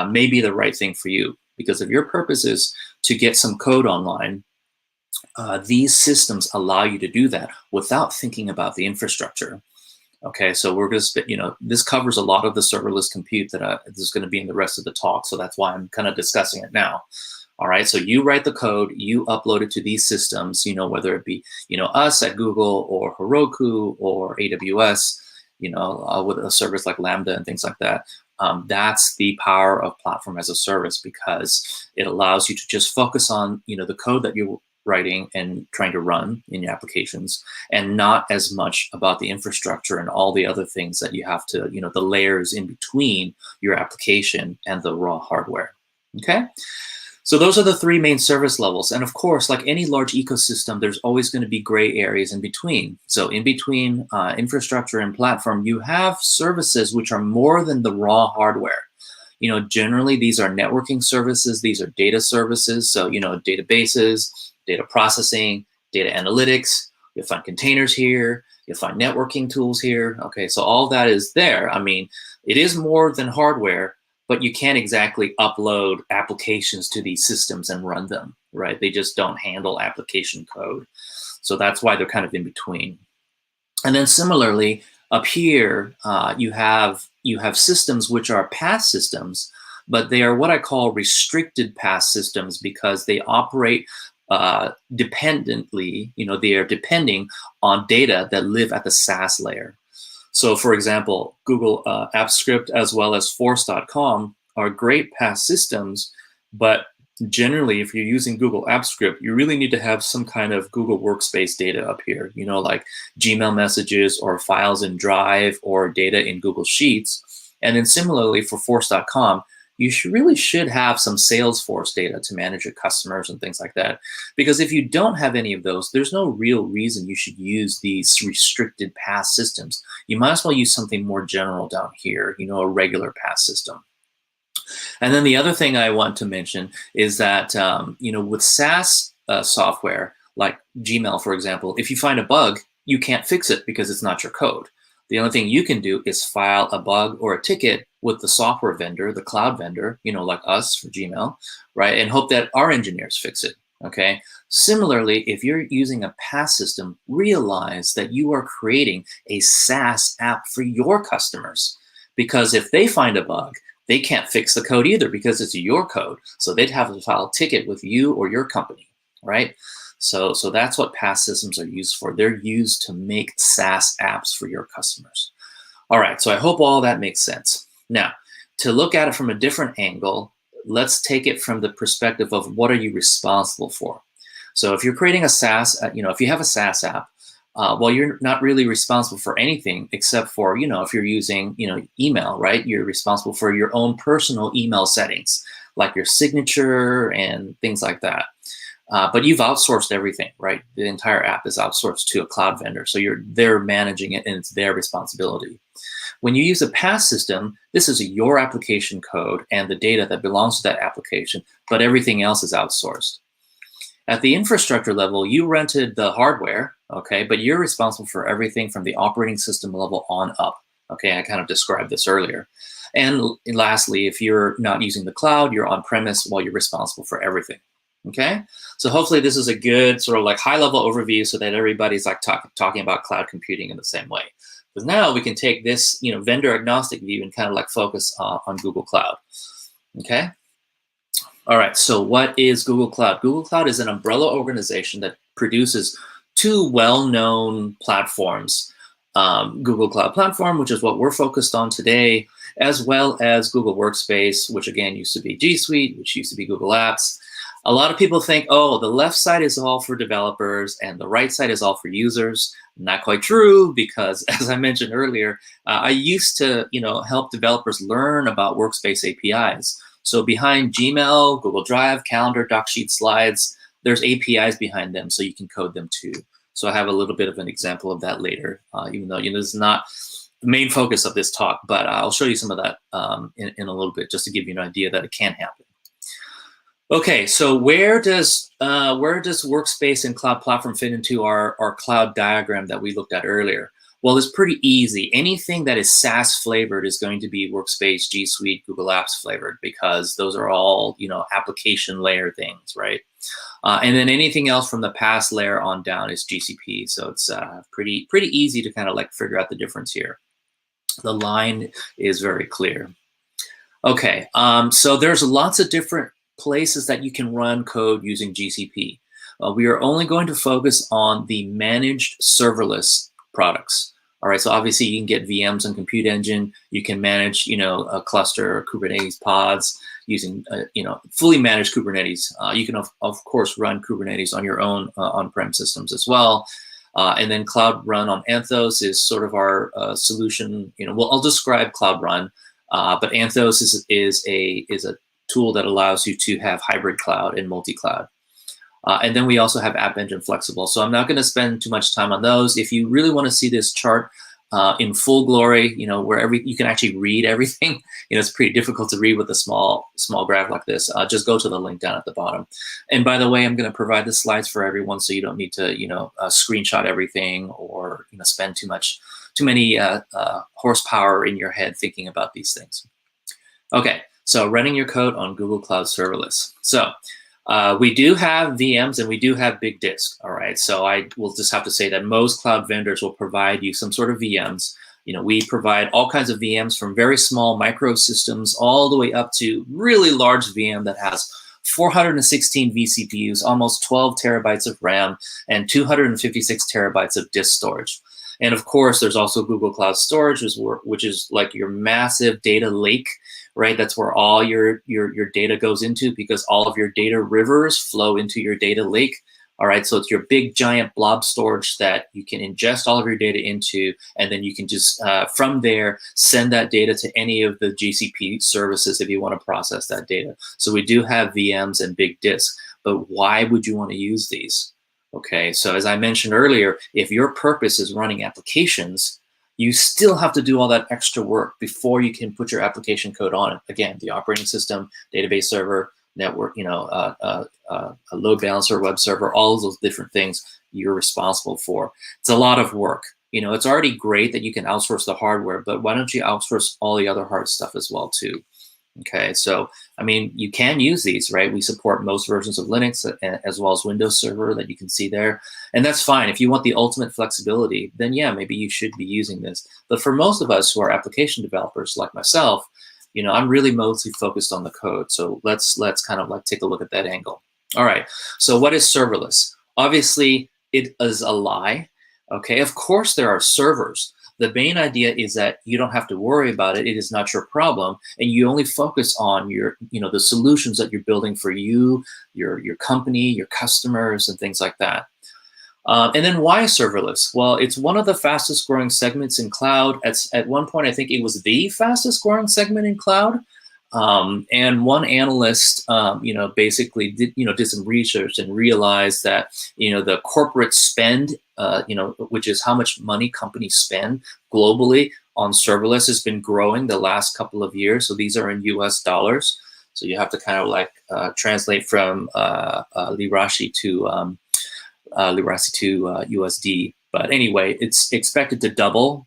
may be the right thing for you. Because if your purpose is to get some code online, these systems allow you to do that without thinking about the infrastructure. Okay, so we're going to, this covers a lot of the serverless compute that is going to be in the rest of the talk. So that's why I'm kind of discussing it now. All right, so you write the code, you upload it to these systems, whether it be, us at Google or Heroku or AWS, with a service like Lambda and things like that. That's the power of platform as a service, because it allows you to just focus on, the code that you're writing and trying to run in your applications, and not as much about the infrastructure and all the other things that you have to, the layers in between your application and the raw hardware. Okay. So those are the three main service levels. And of course, like any large ecosystem, there's always going to be gray areas in between. So in between infrastructure and platform, you have services which are more than the raw hardware. Generally, these are networking services. These are data services. So, databases, data processing, data analytics. You'll find containers here. You'll find networking tools here. Okay, so all that is there. I mean, it is more than hardware, but you can't exactly upload applications to these systems and run them, right? They just don't handle application code. So that's why they're kind of in between. And then similarly, up here, you have systems which are PaaS systems, but they are what I call restricted PaaS systems, because they operate dependently, they are depending on data that live at the SaaS layer. So for example, Google Apps Script as well as Force.com are great PaaS systems, but generally if you're using Google Apps Script, you really need to have some kind of Google Workspace data up here, like Gmail messages or files in Drive or data in Google Sheets. And then similarly for Force.com, you really should have some Salesforce data to manage your customers and things like that. Because if you don't have any of those, there's no real reason you should use these restricted PaaS systems. You might as well use something more general down here, a regular PaaS system. And then the other thing I want to mention is that, with SaaS software, like Gmail, for example, if you find a bug, you can't fix it because it's not your code. The only thing you can do is file a bug or a ticket with the software vendor, the cloud vendor, like us for Gmail, right? And hope that our engineers fix it, okay? Similarly, if you're using a PaaS system, realize that you are creating a SaaS app for your customers, because if they find a bug, they can't fix the code either because it's your code. So they'd have to file a ticket with you or your company, right? So that's what PaaS systems are used for. They're used to make SaaS apps for your customers. All right, so I hope all that makes sense. Now, to look at it from a different angle, let's take it from the perspective of what are you responsible for? So if you're creating a SaaS, if you have a SaaS app, well, you're not really responsible for anything except for, if you're using, email, right? You're responsible for your own personal email settings, like your signature and things like that. but you've outsourced everything, right? The entire app is outsourced to a cloud vendor. So they're managing it and it's their responsibility. When you use a PaaS system, this is your application code and the data that belongs to that application, but everything else is outsourced. At the infrastructure level, you rented the hardware, okay, but you're responsible for everything from the operating system level on up. Okay, I kind of described this earlier. And lastly, if you're not using the cloud, you're on premise while you're responsible for everything. Okay, so hopefully this is a good sort of like high-level overview so that everybody's like talking about cloud computing in the same way. Because now we can take this, you know, vendor agnostic view and kind of like focus on Google Cloud. Okay. All right. So what is Google Cloud? Google Cloud is an umbrella organization that produces two well-known platforms. Google Cloud Platform, which is what we're focused on today, as well as Google Workspace, which again used to be G Suite, which used to be Google Apps. A lot of people think, oh, the left side is all for developers and the right side is all for users. Not quite true, because as I mentioned earlier, I used to, you know, help developers learn about Workspace APIs. So behind Gmail, Google Drive, Calendar, DocSheet, Slides, there's APIs behind them, so you can code them too. So I have a little bit of an example of that later, even though, you know, this is not the main focus of this talk, but I'll show you some of that in a little bit, just to give you an idea that it can happen. Okay, so where does Workspace and Cloud Platform fit into our cloud diagram that we looked at earlier? Well, it's pretty easy. Anything that is SaaS flavored is going to be Workspace, G Suite, Google Apps flavored, because those are all, you know, application layer things, right? And then anything else from the PaaS layer on down is GCP. So it's pretty easy to kind of like figure out the difference here. The line is very clear. Okay, so there's lots of different places that you can run code using GCP. We are only going to focus on the managed serverless products. All right, so obviously you can get VMs on Compute Engine. You can manage, you know, a cluster or Kubernetes pods using, you know, fully managed Kubernetes. You can, of course, run Kubernetes on your own on-prem systems as well. And then Cloud Run on Anthos is sort of our solution. You know, well, I'll describe Cloud Run, but Anthos is a tool that allows you to have hybrid cloud and multi-cloud. And then we also have App Engine Flexible. So I'm not going to spend too much time on those. If you really want to see this chart in full glory, you know, where you can actually read everything, you know, it's pretty difficult to read with a small graph like this. Just go to the link down at the bottom. And by the way, I'm going to provide the slides for everyone, so you don't need to, you know, screenshot everything or, you know, spend too many horsepower in your head thinking about these things. Okay, so running your code on Google Cloud Serverless. So we do have VMs and we do have big disk, all right? So I will just have to say that most cloud vendors will provide you some sort of VMs. You know, we provide all kinds of VMs from very small microsystems all the way up to really large VM that has 416 vCPUs, almost 12 terabytes of RAM, and 256 terabytes of disk storage. And of course, there's also Google Cloud Storage, which is like your massive data lake, right? That's where all your data goes into, because all of your data rivers flow into your data lake. All right, so it's your big giant blob storage that you can ingest all of your data into, and then you can just, from there, send that data to any of the GCP services if you want to process that data. So we do have VMs and big disks, but why would you want to use these? Okay, so as I mentioned earlier, if your purpose is running applications, you still have to do all that extra work before you can put your application code on it. Again, the operating system, database server, network, you know, a load balancer, web server, all of those different things you're responsible for. It's a lot of work. You know, it's already great that you can outsource the hardware, but why don't you outsource all the other hard stuff as well too? Okay, so, I mean, you can use these, right? We support most versions of Linux as well as Windows Server that you can see there. And that's fine. If you want the ultimate flexibility, then yeah, maybe you should be using this. But for most of us who are application developers like myself, you know, I'm really mostly focused on the code. So let's kind of like take a look at that angle. All right, so what is serverless? Obviously, it is a lie. Okay, of course there are servers. The main idea is that you don't have to worry about it. It is not your problem, and you only focus on your, you know, the solutions that you're building for you, your company, your customers, and things like that. And then why serverless? Well, it's one of the fastest growing segments in cloud. At one point, I think it was the fastest growing segment in cloud. And one analyst, basically did some research and realized that, the corporate spend, which is how much money companies spend globally on serverless, has been growing the last couple of years. So these are in US dollars. So you have to kind of like translate from Lirashi to USD. But anyway, it's expected to double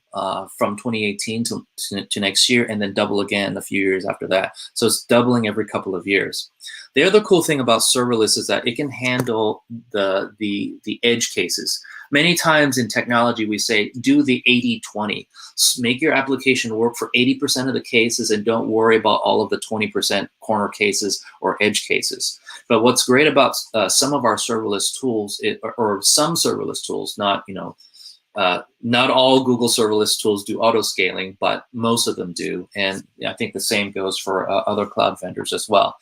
from 2018 to next year, and then double again a few years after that. So it's doubling every couple of years. The other cool thing about serverless is that it can handle the edge cases. Many times in technology, we say, do the 80-20. Make your application work for 80% of the cases and don't worry about all of the 20% corner cases or edge cases. But what's great about some of our serverless tools, or some serverless tools, not all Google serverless tools do auto scaling, but most of them do. And I think the same goes for other cloud vendors as well.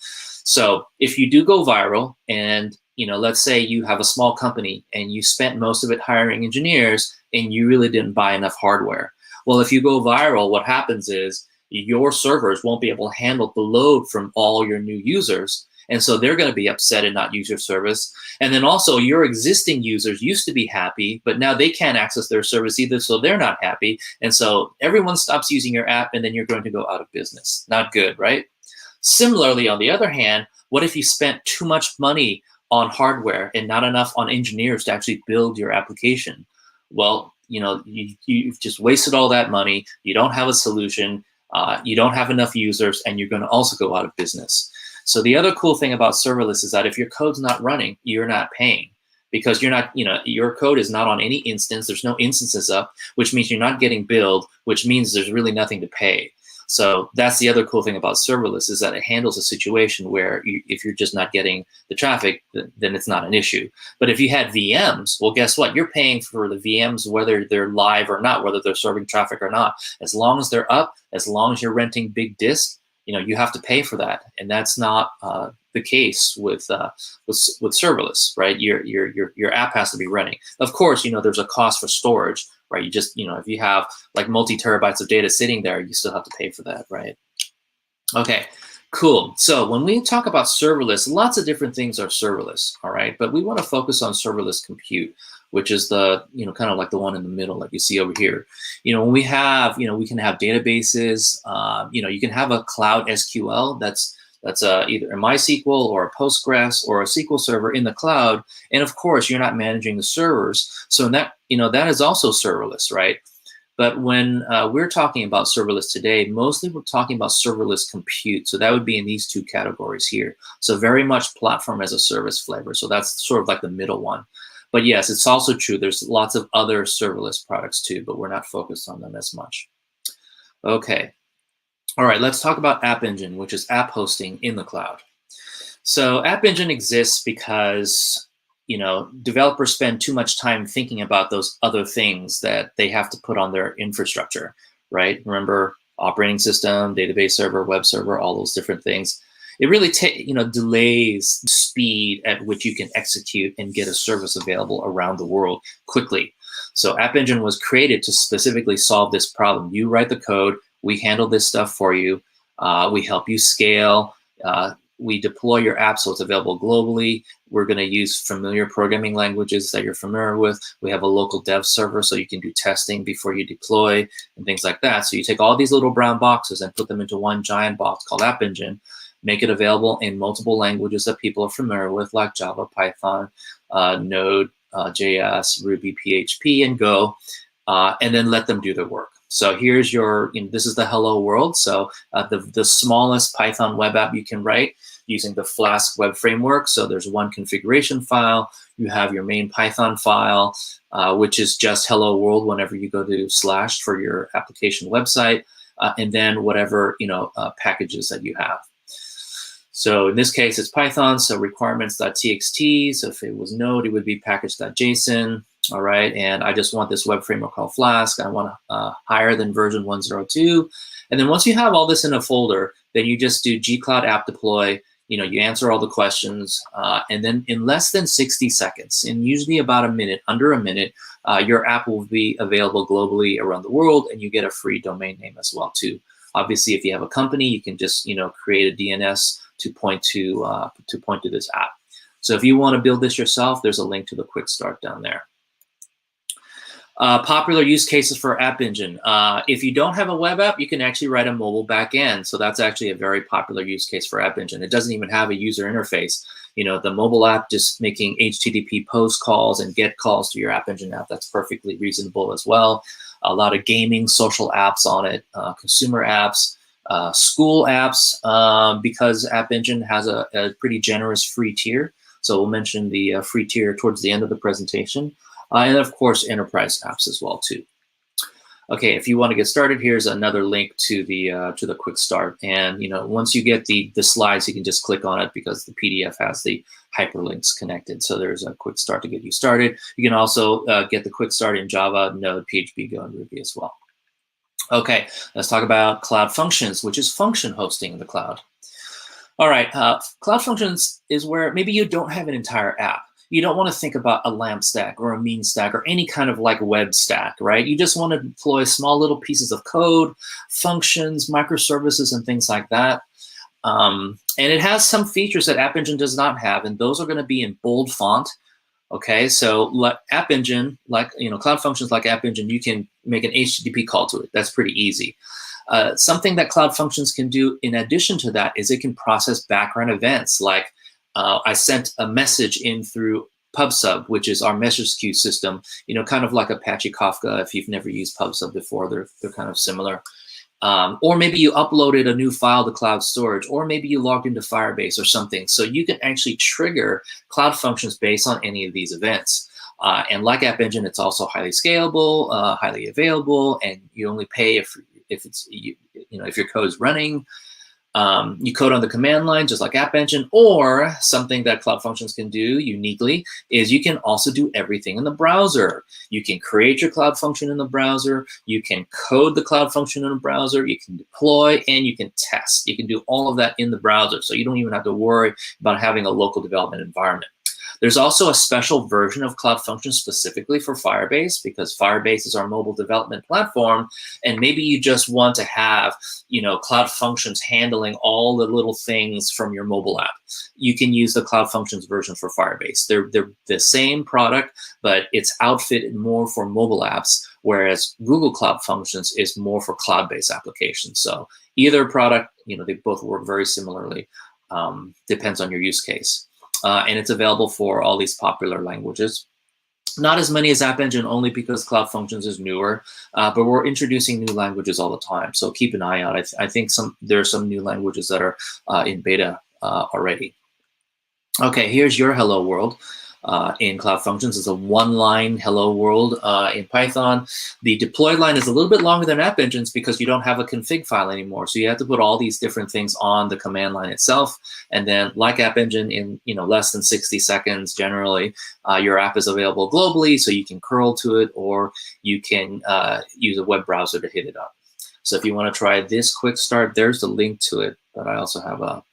So if you do go viral, and let's say you have a small company and you spent most of it hiring engineers and you really didn't buy enough hardware. Well, if you go viral, what happens is your servers won't be able to handle the load from all your new users. And so they're going to be upset and not use your service. And then also your existing users used to be happy, but now they can't access their service either, so they're not happy. And so everyone stops using your app, and then you're going to go out of business. Not good, right? Similarly, on the other hand, what if you spent too much money on hardware and not enough on engineers to actually build your application? Well, you've just wasted all that money. You don't have a solution. You don't have enough users, and you're going to also go out of business. So the other cool thing about serverless is that if your code's not running, you're not paying, because you're not, your code is not on any instance. There's no instances up, which means you're not getting billed, which means there's really nothing to pay. So that's the other cool thing about serverless, is that it handles a situation where if you're just not getting the traffic, then it's not an issue. But if you had VMs, well, guess what? You're paying for the VMs whether they're live or not, whether they're serving traffic or not. As long as they're up, as long as you're renting big disks, you have to pay for that, and that's not the case with serverless, right? Your app has to be running. Of course, there's a cost for storage, right? You just, if you have like multi-terabytes of data sitting there, you still have to pay for that, right? Okay, cool. So when we talk about serverless, lots of different things are serverless, all right? But we want to focus on serverless compute, which is the, kind of like the one in the middle, like you see over here. When we have, we can have databases, you can have a cloud SQL that's either a MySQL or a Postgres or a SQL server in the cloud. And of course, you're not managing the servers. So that, that is also serverless, right? But when we're talking about serverless today, mostly we're talking about serverless compute. So that would be in these two categories here. So very much platform as a service flavor. So that's sort of like the middle one. But yes, it's also true. There's lots of other serverless products too, but we're not focused on them as much. Okay. All right, let's talk about App Engine, which is app hosting in the cloud. So App Engine exists because, developers spend too much time thinking about those other things that they have to put on their infrastructure, right? Remember, operating system, database server, web server, all those different things. It really delays speed at which you can execute and get a service available around the world quickly. So App Engine was created to specifically solve this problem. You write the code, we handle this stuff for you, we help you scale, we deploy your app so it's available globally. We're going to use familiar programming languages that you're familiar with. We have a local dev server so you can do testing before you deploy and things like that. So you take all these little brown boxes and put them into one giant box called App Engine, make it available in multiple languages that people are familiar with, like Java, Python, Node, JS, Ruby, PHP, and Go, and then let them do their work. So here's your, this is the hello world. So the smallest Python web app you can write using the Flask web framework. So there's one configuration file. You have your main Python file, which is just hello world whenever you go to / for your application website, and then whatever, packages that you have. So in this case, it's Python, so requirements.txt. So if it was Node, it would be package.json. All right, and I just want this web framework called Flask. I want higher than version 102. And then once you have all this in a folder, then you just do gcloud app deploy. You answer all the questions, and then in less than 60 seconds, in usually about a minute, under a minute, your app will be available globally around the world, and you get a free domain name as well too. Obviously, if you have a company, you can just create a DNS to point to this app. So if you want to build this yourself, there's a link to the quick start down there. Popular use cases for App Engine. If you don't have a web app, you can actually write a mobile backend. So that's actually a very popular use case for App Engine. It doesn't even have a user interface. The mobile app just making HTTP post calls and get calls to your App Engine app, that's perfectly reasonable as well. A lot of gaming, social apps on it, consumer apps, school apps, because App Engine has a pretty generous free tier. So we'll mention the free tier towards the end of the presentation. And of course, enterprise apps as well too. Okay, if you want to get started, here's another link to the quick start. And once you get the slides, you can just click on it because the PDF has the hyperlinks connected. So there's a quick start to get you started. You can also get the quick start in Java, Node, PHP, Go, and Ruby as well. Okay, let's talk about Cloud Functions, which is function hosting in the cloud. All right, Cloud Functions is where maybe you don't have an entire app. You don't want to think about a LAMP stack or a mean stack or any kind of like web stack, right? You just want to deploy small little pieces of code, functions, microservices, and things like that. And it has some features that App Engine does not have, and those are going to be in bold font. Okay, so like App Engine, like Cloud Functions like App Engine, you can make an HTTP call to it. That's pretty easy. Something that Cloud Functions can do in addition to that is it can process background events like I sent a message in through PubSub, which is our message queue system, kind of like Apache Kafka. If you've never used PubSub before, they're kind of similar. Or maybe you uploaded a new file to cloud storage, or maybe you logged into Firebase or something. So you can actually trigger Cloud Functions based on any of these events. And like App Engine, it's also highly scalable, highly available, and you only pay if your code is running. You code on the command line, just like App Engine, or something that Cloud Functions can do uniquely is you can also do everything in the browser. You can create your Cloud Function in the browser. You can code the Cloud Function in the browser. You can deploy and you can test. You can do all of that in the browser. So you don't even have to worry about having a local development environment. There's also a special version of Cloud Functions specifically for Firebase because Firebase is our mobile development platform. And maybe you just want to have, Cloud Functions handling all the little things from your mobile app. You can use the Cloud Functions version for Firebase. They're the same product, but it's outfitted more for mobile apps, whereas Google Cloud Functions is more for cloud-based applications. So either product, they both work very similarly. Depends on your use case. And it's available for all these popular languages. Not as many as App Engine, only because Cloud Functions is newer, but we're introducing new languages all the time. So keep an eye out. I think there are some new languages that are in beta already. Okay, here's your hello world. In Cloud Functions is a one-line hello world in Python. The deploy line is a little bit longer than App Engine's because you don't have a config file anymore. So you have to put all these different things on the command line itself. And then like App Engine, in less than 60 seconds generally, your app is available globally, so you can curl to it, or you can use a web browser to hit it up. So if you want to try this quick start, there's the link to it, but I also have a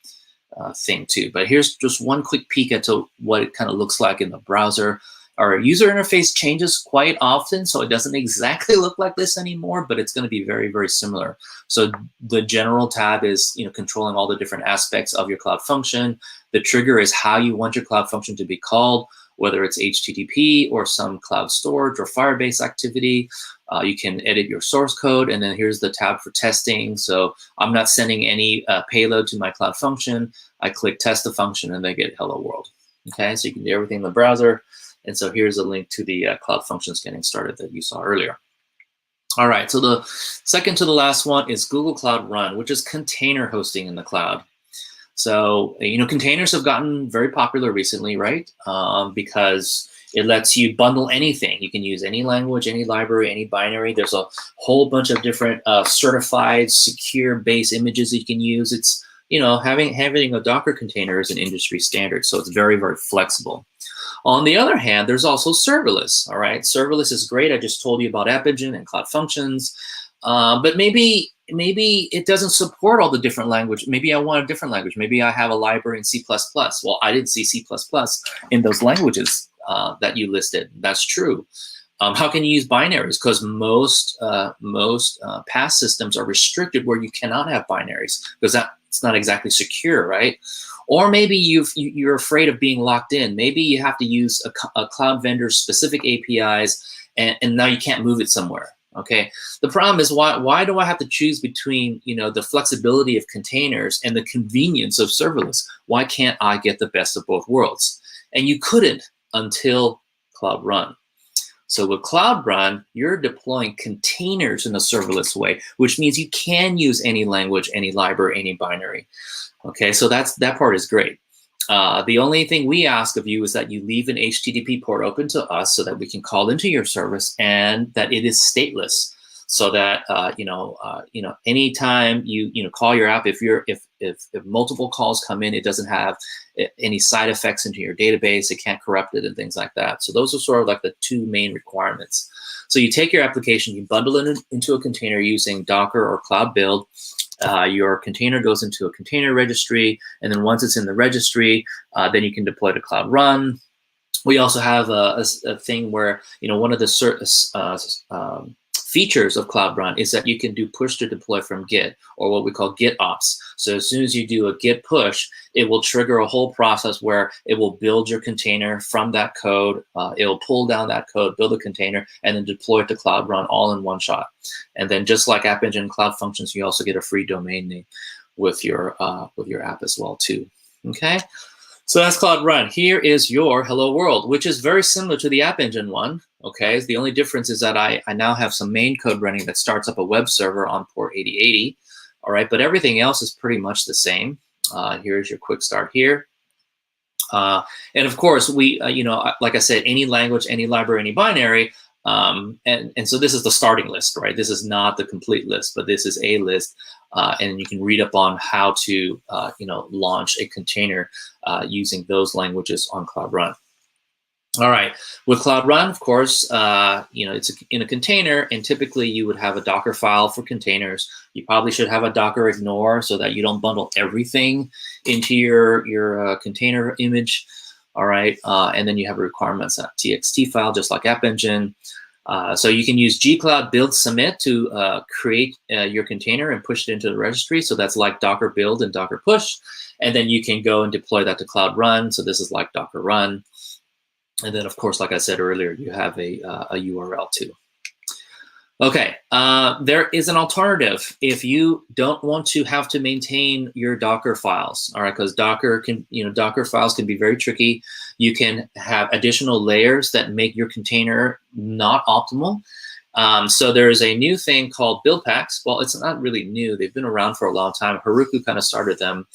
thing too. But here's just one quick peek into what it kind of looks like in the browser. Our user interface changes quite often, so it doesn't exactly look like this anymore, but it's going to be very, very similar. So the general tab is controlling all the different aspects of your Cloud Function. The trigger is how you want your Cloud Function to be called, whether it's HTTP or some cloud storage or Firebase activity. You can edit your source code, and then here's the tab for testing. So I'm not sending any payload to my Cloud Function. I click test the function, and they get hello world. Okay, so you can do everything in the browser. And so here's a link to the Cloud Functions getting started that you saw earlier. All right, so the second to the last one is Google Cloud Run, which is container hosting in the cloud. So, containers have gotten very popular recently, right? Because it lets you bundle anything. You can use any language, any library, any binary. There's a whole bunch of different certified, secure base images that you can use. It's, having a Docker container is an industry standard, so it's very, very flexible. On the other hand, there's also serverless, all right? Serverless is great. I just told you about App Engine and Cloud Functions, but maybe it doesn't support all the different language. Maybe I want a different language. Maybe I have a library in C++. Well, I didn't see C++ in those languages that you listed. That's true. How can you use binaries? Because most PaaS systems are restricted where you cannot have binaries because it's not exactly secure, right? Or maybe you're afraid of being locked in. Maybe you have to use a cloud vendor's specific APIs, and now you can't move it somewhere. Okay. The problem is why do I have to choose between the flexibility of containers and the convenience of serverless? Why can't I get the best of both worlds? And you couldn't until Cloud Run. So with Cloud Run, you're deploying containers in a serverless way, which means you can use any language, any library, any binary. Okay, so that part is great. The only thing we ask of you is that you leave an HTTP port open to us so that we can call into your service, and that it is stateless, so that anytime you call your app, if multiple calls come in, it doesn't have any side effects into your database, it can't corrupt it and things like that. So those are sort of like the two main requirements. So you take your application, you bundle it into a container using Docker or Cloud Build. Your container goes into a container registry, and then once it's in the registry, then you can deploy to Cloud Run. We also have a thing where one of the features of Cloud Run is that you can do push to deploy from Git, or what we call Git ops. So as soon as you do a Git push, it will trigger a whole process where it will build your container from that code. It will pull down that code, build a container, and then deploy it to Cloud Run all in one shot. And then just like App Engine Cloud Functions, you also get a free domain name with your app as well too. Okay. So that's Cloud Run. Here is your Hello World, which is very similar to the App Engine one. Okay, the only difference is that I now have some main code running that starts up a web server on port 8080. All right, but everything else is pretty much the same. Here's your quick start here. And of course, we, like I said, any language, any library, any binary. And so this is the starting list, right? This is not the complete list, but this is a list. And you can read up on how to, launch a container using those languages on Cloud Run. All right, with Cloud Run, of course, it's in a container, and typically you would have a Docker file for containers. You probably should have a Docker ignore so that you don't bundle everything into your container image. All right, and then you have a requirements.txt file, just like App Engine. So you can use gcloud build submit to create your container and push it into the registry. So that's like Docker build and Docker push. And then you can go and deploy that to Cloud Run. So this is like Docker run. And then, of course, like I said earlier, you have a URL too. Okay, there is an alternative if you don't want to have to maintain your Docker files. All right, because Docker files can be very tricky. You can have additional layers that make your container not optimal. So there's a new thing called build packs. Well, it's not really new. They've been around for a long time. Heroku kind of started them,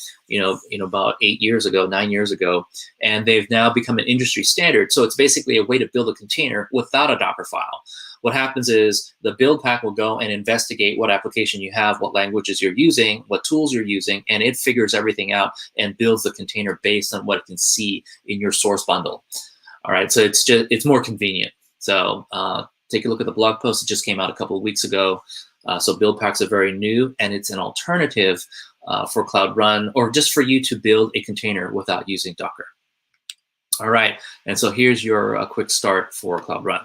about 9 years ago, and they've now become an industry standard. So it's basically a way to build a container without a Docker file. What happens is the build pack will go and investigate what application you have, what languages you're using, what tools you're using, and it figures everything out and builds the container based on what it can see in your source bundle. All right, so it's more convenient. So take a look at the blog post. It just came out a couple of weeks ago. So build packs are very new, and it's an alternative for Cloud Run, or just for you to build a container without using Docker. All right, and so here's your quick start for Cloud Run.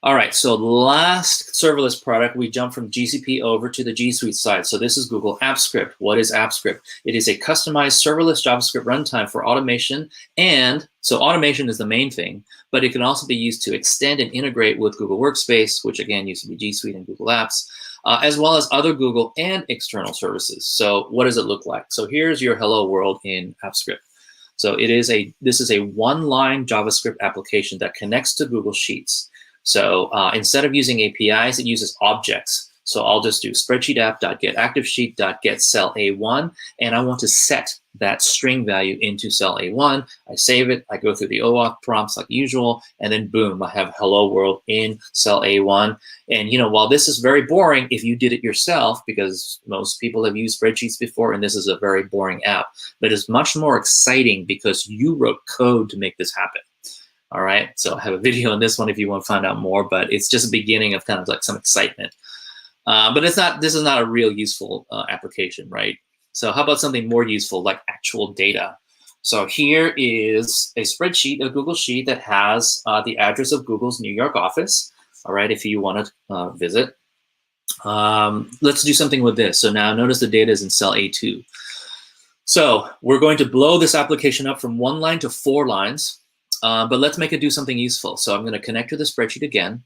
All right, so the last serverless product, we jump from GCP over to the G Suite side. So this is Google Apps Script. What is Apps Script? It is a customized serverless JavaScript runtime for automation. And so automation is the main thing, but it can also be used to extend and integrate with Google Workspace, which again used to be G Suite and Google Apps, as well as other Google and external services. So what does it look like? So here's your hello world in Apps Script. So this is a one-line JavaScript application that connects to Google Sheets. So instead of using APIs, it uses objects. So I'll just do spreadsheet app.getActiveSheet.get cell A1, and I want to set that string value into cell A1. I save it, I go through the OAuth prompts like usual, and then boom, I have hello world in cell A1. And while this is very boring if you did it yourself, because most people have used spreadsheets before, and this is a very boring app, but it's much more exciting because you wrote code to make this happen. All right, so I have a video on this one if you want to find out more, but it's just a beginning of kind of like some excitement. But this is not a real useful application, right? So how about something more useful like actual data? So here is a spreadsheet, a Google Sheet that has the address of Google's New York office. All right, if you want to visit. Let's do something with this. So now notice the data is in cell A2. So we're going to blow this application up from 1 line to 4 lines, but let's make it do something useful. So I'm going to connect to the spreadsheet again.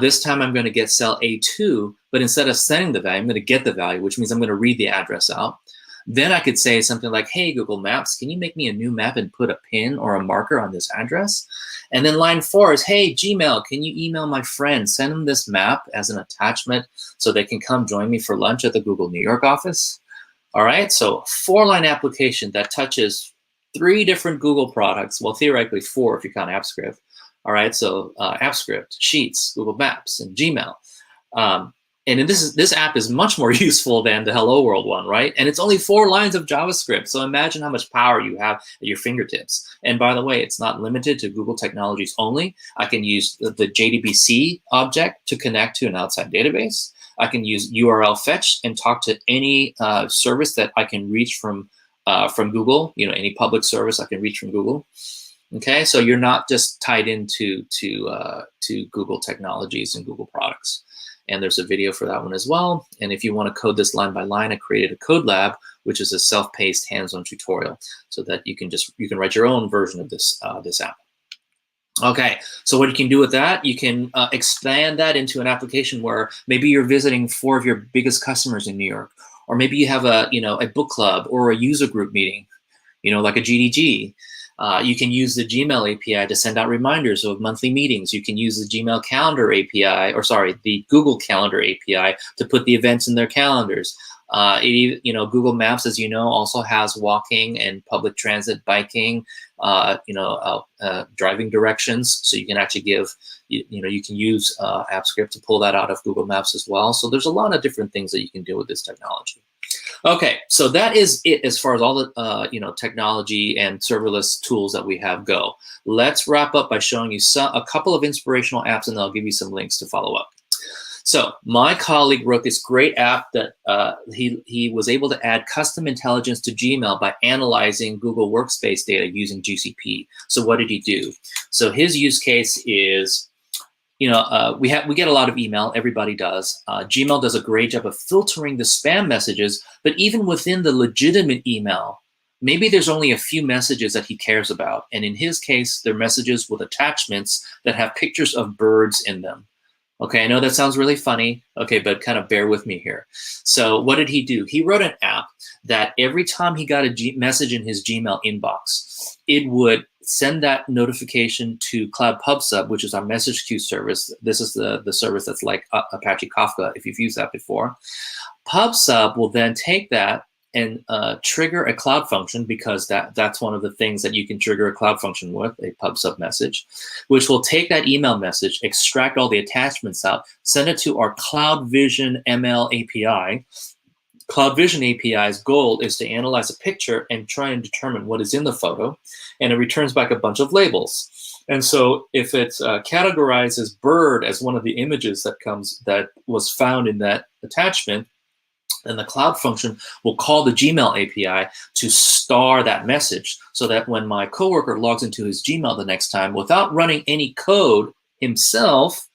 This time I'm going to get cell A2, but instead of sending the value, I'm going to get the value, which means I'm going to read the address out. Then I could say something like, hey, Google Maps, can you make me a new map and put a pin or a marker on this address? And then line 4 is, hey, Gmail, can you email my friend, send them this map as an attachment so they can come join me for lunch at the Google New York office? All right, so 4-line application that touches 3 different Google products. Well, theoretically 4 if you count AppScript. All right, so AppScript, Sheets, Google Maps, and Gmail. And this app is much more useful than the Hello World one, right? And it's only 4 lines of JavaScript. So imagine how much power you have at your fingertips. And by the way, it's not limited to Google technologies only. I can use the JDBC object to connect to an outside database. I can use URL fetch and talk to any service that I can reach from Google. You know, any public service I can reach from Google. Okay, so you're not just tied into to Google technologies and Google products. And there's a video for that one as well. And if you want to code this line by line, I created a code lab, which is a self-paced hands-on tutorial, so that you can write your own version of this this app. Okay, so what you can do with that, you can expand that into an application where maybe you're visiting 4 of your biggest customers in New York, or maybe you have a book club or a user group meeting, like a GDG. You can use the Gmail API to send out reminders of monthly meetings. You can use the Gmail Calendar API, the Google Calendar API to put the events in their calendars. Google Maps, as you know, also has walking and public transit, biking, driving directions. So you can actually give, you can use AppScript to pull that out of Google Maps as well. So there's a lot of different things that you can do with this technology. Okay, so that is it as far as all the technology and serverless tools that we have go. Let's wrap up by showing you a couple of inspirational apps, and then I'll give you some links to follow up. So my colleague wrote this great app that he was able to add custom intelligence to Gmail by analyzing Google Workspace data using GCP. So what did he do? So his use case is, we get a lot of email. Everybody does. Gmail does a great job of filtering the spam messages, but even within the legitimate email, maybe there's only a few messages that he cares about. And in his case, they're messages with attachments that have pictures of birds in them. Okay, I know that sounds really funny, okay, but kind of bear with me here. So what did he do? He wrote an app that every time he got a message in his Gmail inbox, it would send that notification to Cloud PubSub, which is our message queue service. This is the service that's like Apache Kafka, if you've used that before. PubSub will then take that and trigger a Cloud function, because that's one of the things that you can trigger a Cloud function with, a PubSub message, which will take that email message, extract all the attachments out, send it to our Cloud Vision ML API. Cloud Vision API's goal is to analyze a picture and try and determine what is in the photo, and it returns back a bunch of labels. And so if it's categorized as bird as one of the images that was found in that attachment, then the Cloud function will call the Gmail API to star that message, so that when my coworker logs into his Gmail the next time, without running any code himself,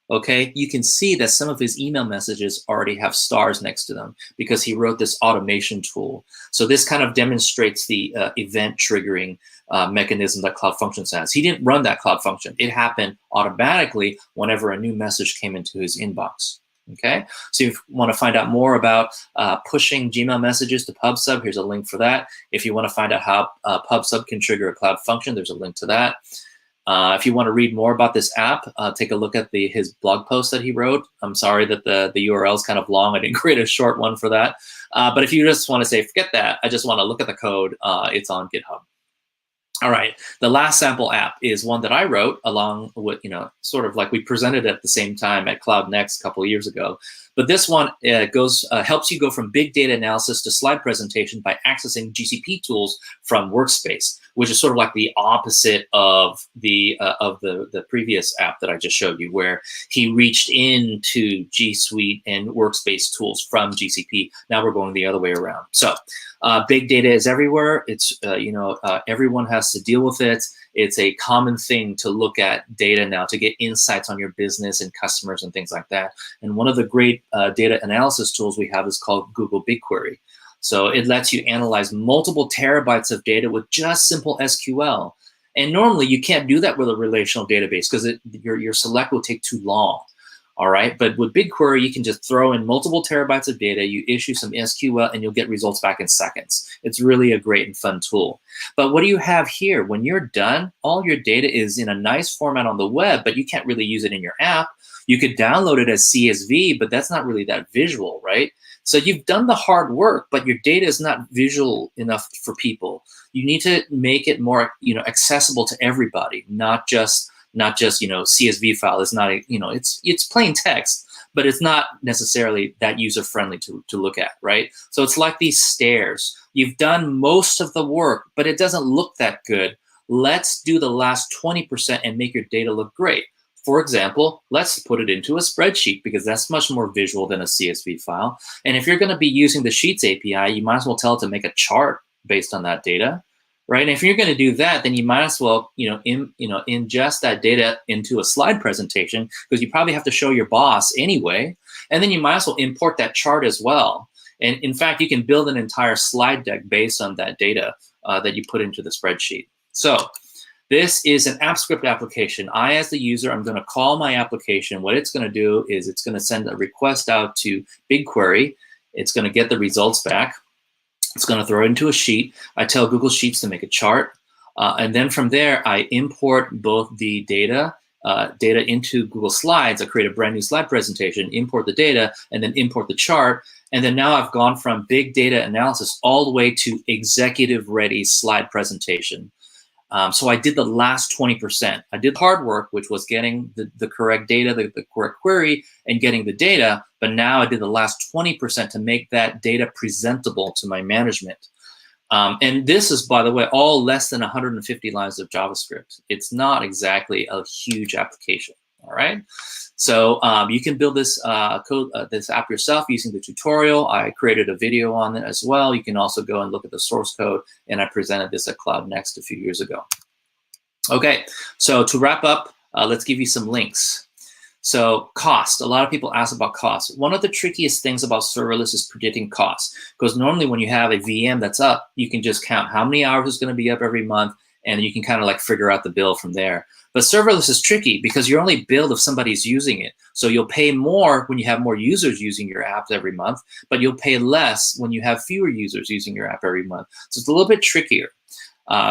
okay, you can see that some of his email messages already have stars next to them because he wrote this automation tool. So this kind of demonstrates the event triggering mechanism that Cloud Functions has. He didn't run that Cloud function. It happened automatically whenever a new message came into his inbox. Okay, so if you want to find out more about pushing Gmail messages to PubSub, here's a link for that. If you want to find out how PubSub can trigger a Cloud function, there's a link to that. If you want to read more about this app, take a look at his blog post that he wrote. I'm sorry that the URL is kind of long. I didn't create a short one for that. But if you just want to say, forget that, I just want to look at the code, it's on GitHub. All right, the last sample app is one that I wrote along with, sort of like we presented at the same time at Cloud Next a couple of years ago. But this one helps you go from big data analysis to slide presentation by accessing GCP tools from Workspace, which is sort of like the opposite of the previous app that I just showed you, where he reached into G Suite and Workspace tools from GCP. Now we're going the other way around. So Big data is everywhere. It's, everyone has to deal with it. It's a common thing to look at data now to get insights on your business and customers and things like that. And one of the great data analysis tools we have is called Google BigQuery. So it lets you analyze multiple terabytes of data with just simple SQL. And normally you can't do that with a relational database because your select will take too long. All right, but with BigQuery, you can just throw in multiple terabytes of data, you issue some SQL, and you'll get results back in seconds. It's really a great and fun tool. But what do you have here? When you're done, all your data is in a nice format on the web, but you can't really use it in your app. You could download it as CSV, but that's not really that visual, right? So you've done the hard work, but your data is not visual enough for people. You need to make it more, accessible to everybody, not just CSV file. It's not it's plain text, but it's not necessarily that user friendly to look at, right? So it's like these stairs. You've done most of the work, but it doesn't look that good. Let's do the last 20% and make your data look great. For example, let's put it into a spreadsheet because that's much more visual than a CSV file. And if you're going to be using the Sheets API, you might as well tell it to make a chart based on that data. Right, and if you're going to do that, then you might as well, ingest that data into a slide presentation because you probably have to show your boss anyway, and then you might as well import that chart as well. And in fact, you can build an entire slide deck based on that data that you put into the spreadsheet. So this is an AppScript application. I, as the user, I'm going to call my application. What it's going to do is it's going to send a request out to BigQuery. It's going to get the results back. It's going to throw it into a sheet. I tell Google Sheets to make a chart. And then from there, I import both the data into Google Slides. I create a brand new slide presentation, import the data, and then import the chart. And then now I've gone from big data analysis all the way to executive-ready slide presentation. So I did the last 20%. I did hard work, which was getting the correct data, the correct query, and getting the data. But now I did the last 20% to make that data presentable to my management. And this is, by the way, all less than 150 lines of JavaScript. It's not exactly a huge application. All right. So you can build this this app yourself using the tutorial. I created a video on it as well. You can also go and look at the source code, and I presented this at Cloud Next a few years ago. Okay, so to wrap up, let's give you some links. So cost, a lot of people ask about cost. One of the trickiest things about serverless is predicting cost, because normally when you have a VM that's up, you can just count how many hours it's going to be up every month, and you can kind of like figure out the bill from there. But serverless is tricky because you're only billed if somebody's using it. So you'll pay more when you have more users using your app every month, but you'll pay less when you have fewer users using your app every month. So it's a little bit trickier.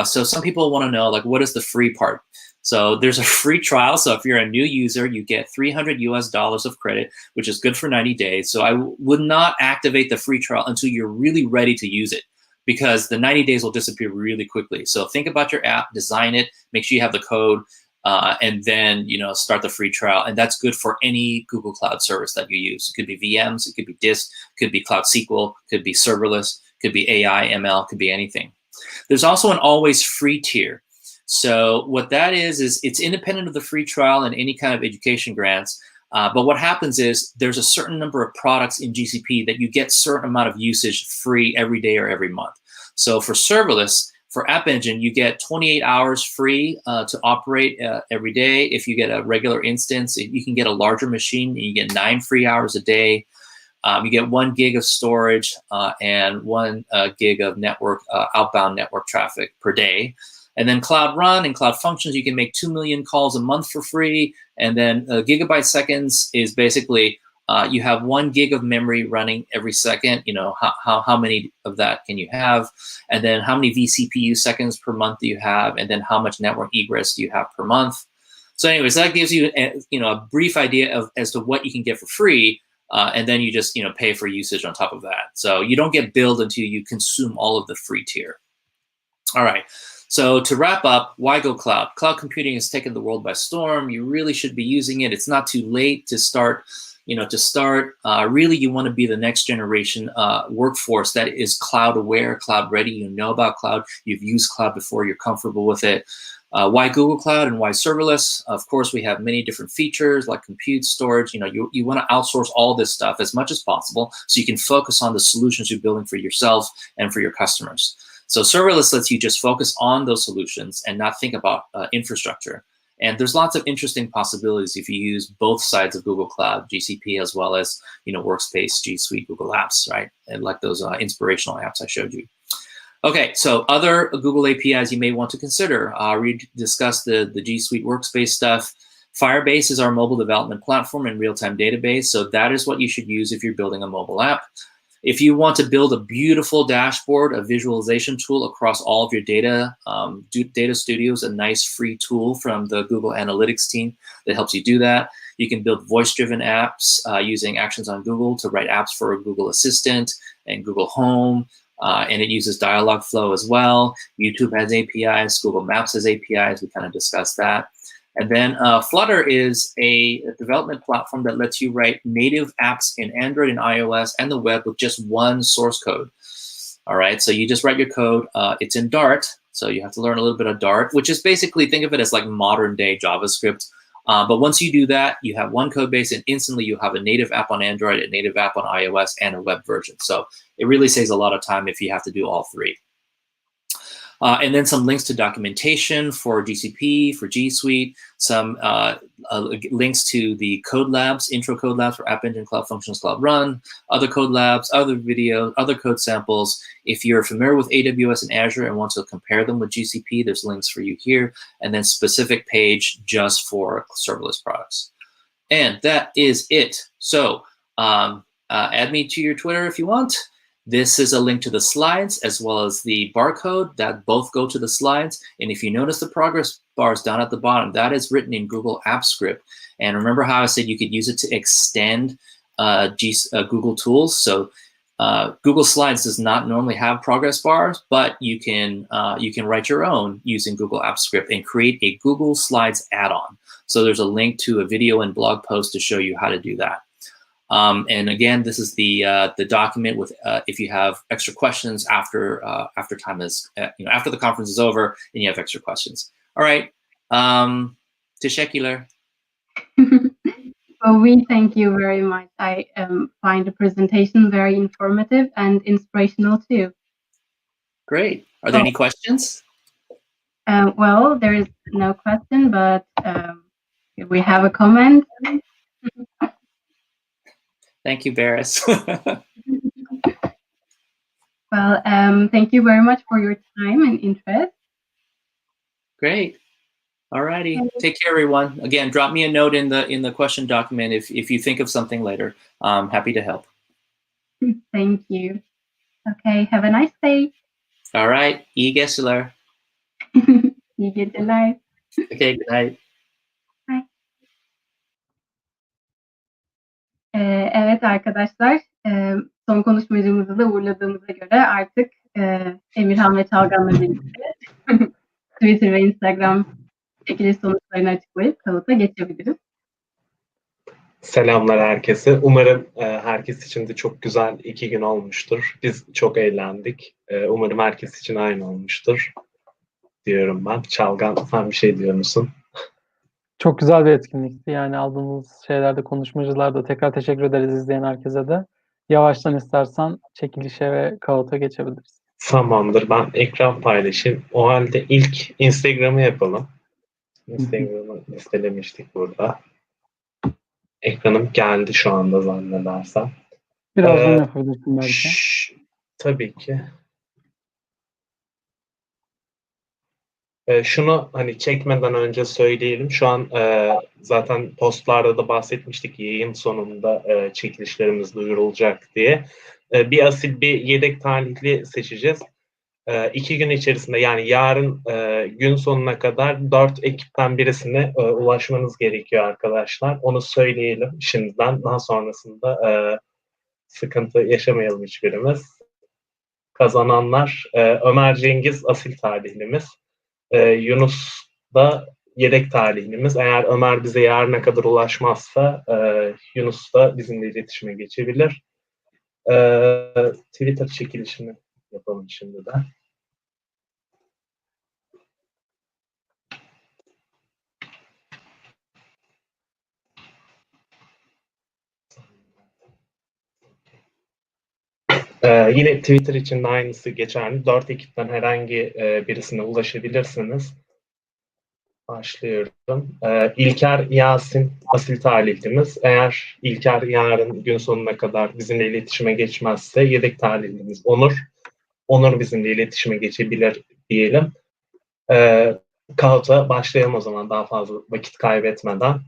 So some people want to know, like, what is the free part? So there's a free trial. So if you're a new user, you get $300 US of credit, which is good for 90 days. So I would not activate the free trial until you're really ready to use it, because the 90 days will disappear really quickly. So think about your app, design it, make sure you have the code, and then start the free trial. And that's good for any Google Cloud service that you use. It could be VMs, it could be disk, it could be Cloud SQL, it could be serverless, it could be AI, ML, it could be anything. There's also an always free tier. So what that is it's independent of the free trial and any kind of education grants. But what happens is there's a certain number of products in GCP that you get certain amount of usage free every day or every month. So for serverless, for App Engine, you get 28 hours free to operate every day. If you get a regular instance, you can get a larger machine and you get 9 free hours a day. You get 1 gig of storage and 1 gig of network outbound network traffic per day. And then Cloud Run and Cloud Functions, you can make 2 million calls a month for free. And then gigabyte seconds is basically you have 1 gig of memory running every second. How many of that can you have? And then how many vCPU seconds per month do you have? And then how much network egress do you have per month? So anyways, that gives you a brief idea as to what you can get for free. And then you just pay for usage on top of that. So you don't get billed until you consume all of the free tier. All right. So to wrap up, why go cloud? Cloud computing has taken the world by storm. You really should be using it. It's not too late to start. Really, you want to be the next generation workforce that is cloud aware, cloud ready. You know about cloud. You've used cloud before. You're comfortable with it. Why Google Cloud and why serverless? Of course, we have many different features like compute, storage. You want to outsource all this stuff as much as possible so you can focus on the solutions you're building for yourself and for your customers. So serverless lets you just focus on those solutions and not think about infrastructure. And there's lots of interesting possibilities if you use both sides of Google Cloud, GCP, as well as Workspace, G Suite, Google Apps, right? And like those inspirational apps I showed you. Okay, so other Google APIs you may want to consider. We discussed the G Suite Workspace stuff. Firebase is our mobile development platform and real-time database. So that is what you should use if you're building a mobile app. If you want to build a beautiful dashboard, a visualization tool across all of your data, Data Studio is a nice free tool from the Google Analytics team that helps you do that. You can build voice-driven apps using Actions on Google to write apps for Google Assistant and Google Home. And it uses Dialogflow as well. YouTube has APIs. Google Maps has APIs. We kind of discussed that. And then Flutter is a development platform that lets you write native apps in Android and iOS and the web with just one source code. All right, so you just write your code. It's in Dart, so you have to learn a little bit of Dart, which is basically, think of it as like modern day JavaScript. But once you do that, you have one code base, and instantly you have a native app on Android, a native app on iOS, and a web version. So it really saves a lot of time if you have to do all three. And then some links to documentation for GCP, for G Suite, some links to the code labs, intro code labs for App Engine, Cloud Functions, Cloud Run, other code labs, other videos, other code samples. If you're familiar with AWS and Azure and want to compare them with GCP, there's links for you here, and then specific page just for serverless products. And that is it. So add me to your Twitter if you want. This is a link to the slides as well as the barcode that both go to the slides. And if you notice the progress bars down at the bottom, that is written in Google Apps Script. And remember how I said you could use it to extend Google tools. So Google Slides does not normally have progress bars, but you can write your own using Google Apps Script and create a Google Slides add-on. So there's a link to a video and blog post to show you how to do that. And again, this is the document with if you have extra questions after time is after the conference is over and you have extra questions. All right, teşekkürler. Well, we thank you very much. I find the presentation very informative and inspirational too. Great. Are there any questions? Well, there is no question, but we have a comment. Thank you, Barris. Well, thank you very much for your time and interest. Great. All righty. Take care, everyone. Again, drop me a note in the question document if you think of something later. I'm happy to help. Thank you. Okay, have a nice day. All right. İyi geceler. İyi geceler. Okay, good night. Bye. Evet arkadaşlar, son konuşmacımızı da uğurladığımıza göre artık Emirhan ve Çalgan'la birlikte Twitter ve Instagram çekiliş sonuçlarını açıklayıp kalıta geçebiliriz. Selamlar herkese. Umarım herkes için de çok güzel 2 gün olmuştur. Biz çok eğlendik. Umarım herkes için aynı olmuştur diyorum ben. Çalgan, sen bir şey diyor musun? Çok güzel bir etkinlikti. Yani aldığımız şeylerde, konuşmacılarda tekrar teşekkür ederiz izleyen herkese de. Yavaştan istersen çekilişe ve kağıta geçebiliriz. Tamamdır. Ben ekran paylaşayım. O halde ilk Instagram'ı yapalım. Instagram'ı listelemiştik burada. Ekranım geldi şu anda zannedersem. Birazdan yapabilirsin belki. Tabii ki. Şunu hani çekmeden önce söyleyelim. Şu an zaten postlarda da bahsetmiştik yayın sonunda çekilişlerimiz duyurulacak diye. Bir asil bir yedek talihli seçeceğiz. 2 gün içerisinde yani yarın gün sonuna kadar 4 ekipten birisine ulaşmanız gerekiyor arkadaşlar. Onu söyleyelim şimdiden. Daha sonrasında sıkıntı yaşamayalım hiçbirimiz. Kazananlar Ömer Cengiz asil talihlimiz. Yunus da yedek talihlimiz. Eğer Ömer bize yarına kadar ulaşmazsa Yunus da bizimle iletişime geçebilir. Twitter çekilişini yapalım şimdi de. Yine Twitter için de aynısı geçerli. 4 ekipten herhangi birisine ulaşabilirsiniz. Başlıyorum. İlker Yasin asil talihlimiz. Eğer İlker yarın gün sonuna kadar bizimle iletişime geçmezse yedek talihlimiz Onur. Onur bizimle iletişime geçebilir diyelim. Kahoot'a başlayalım o zaman daha fazla vakit kaybetmeden.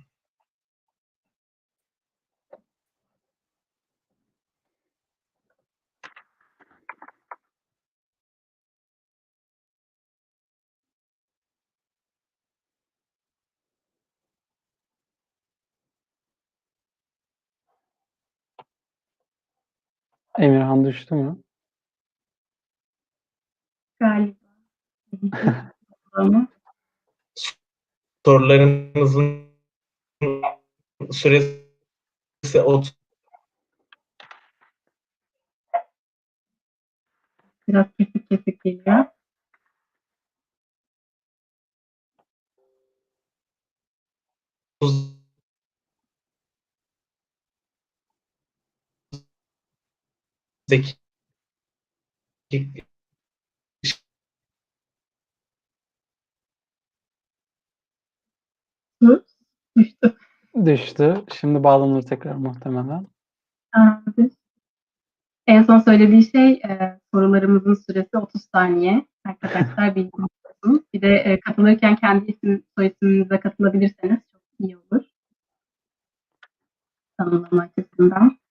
Emirhan düştü mü? Galiba. Ama Sorularınızın süresi 30 biraz kesik kesik geliyor. dakika Düştü. Düştü. Şimdi bağlanır tekrar muhtemelen. En son söylediği şey sorularımızın süresi 30 saniye. Arkadaşlar bilginiz olsun. Bir de katılırken kendi isim soy isminize katılabilirseniz çok iyi olur. Tanımlama açısından.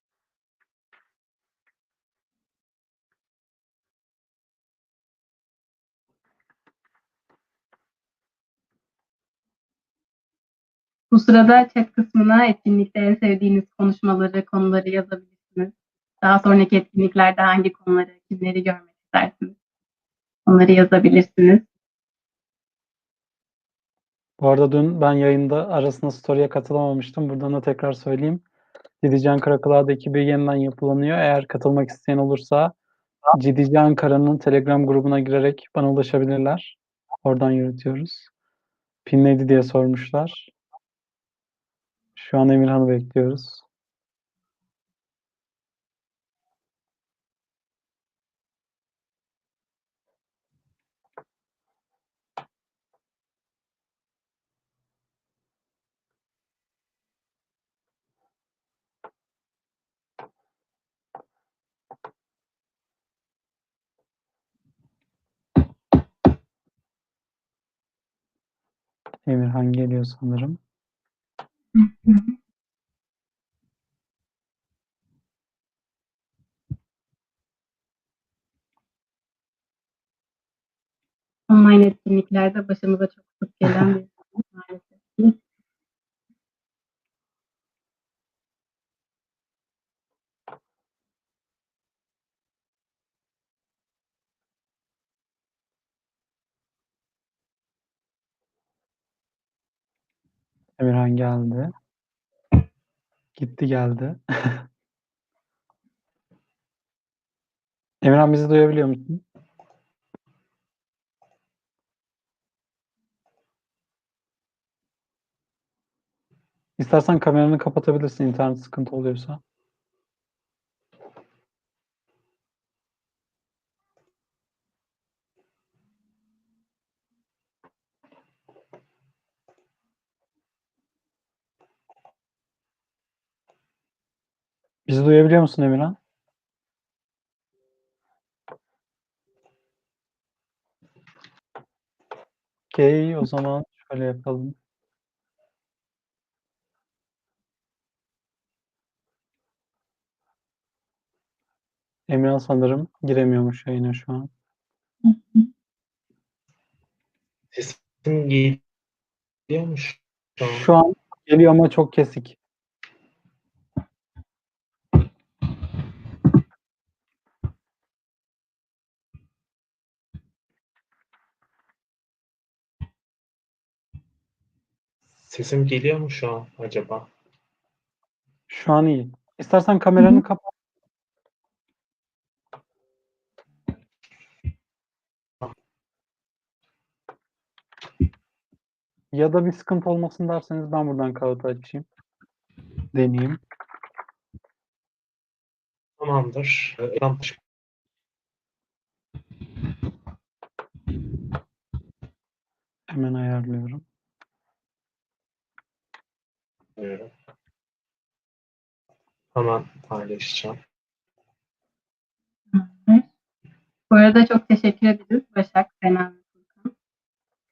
Bu sırada chat kısmına etkinlikte en sevdiğiniz konuşmaları, konuları yazabilirsiniz. Daha sonraki etkinliklerde hangi konuları, kimleri görmek istersiniz? Onları yazabilirsiniz. Bu arada dün ben yayında arasında story'e katılamamıştım. Buradan da tekrar söyleyeyim. Cidici Ankara Cloud ekibi yeniden yapılanıyor. Eğer katılmak isteyen olursa Cidici Ankara'nın Telegram grubuna girerek bana ulaşabilirler. Oradan yürütüyoruz. Pin neydi diye sormuşlar. Şu an Emirhan'ı bekliyoruz. Emirhan geliyor sanırım. Online etkinliklerde başımıza çok sık gelen bir konu maalesef ki. Emirhan geldi. Gitti geldi. Emirhan bizi duyabiliyor musun? İstersen kameranı kapatabilirsin internet sıkıntı oluyorsa. Bizi duyabiliyor musun Emirhan? Okey, o zaman şöyle yapalım. Emirhan sanırım giremiyormuş yayına şu an. sesim geliyormuş şu an. Şu an geliyor ama çok kesik. Sesim geliyor mu şu an acaba? Şu an iyi. İstersen kameranı kapat. Ya da bir sıkıntı olmasın derseniz ben buradan kağıt açayım. Deneyeyim. Tamamdır. Hemen ayarlıyorum. Buyurun. Hemen paylaşacağım. Bu arada çok teşekkür ederiz Başak, Sena ve Furkan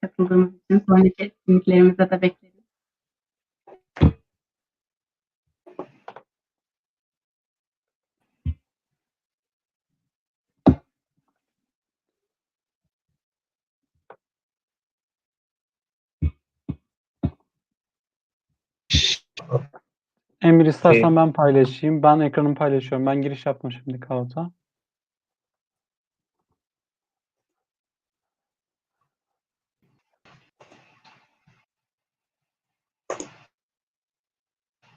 katıldığınız için. Sonraki etkinliklerimizde de bekleriz. Emir istersen ben paylaşayım. Ben ekranımı paylaşıyorum. Ben giriş yaptım şimdi Cloud'a.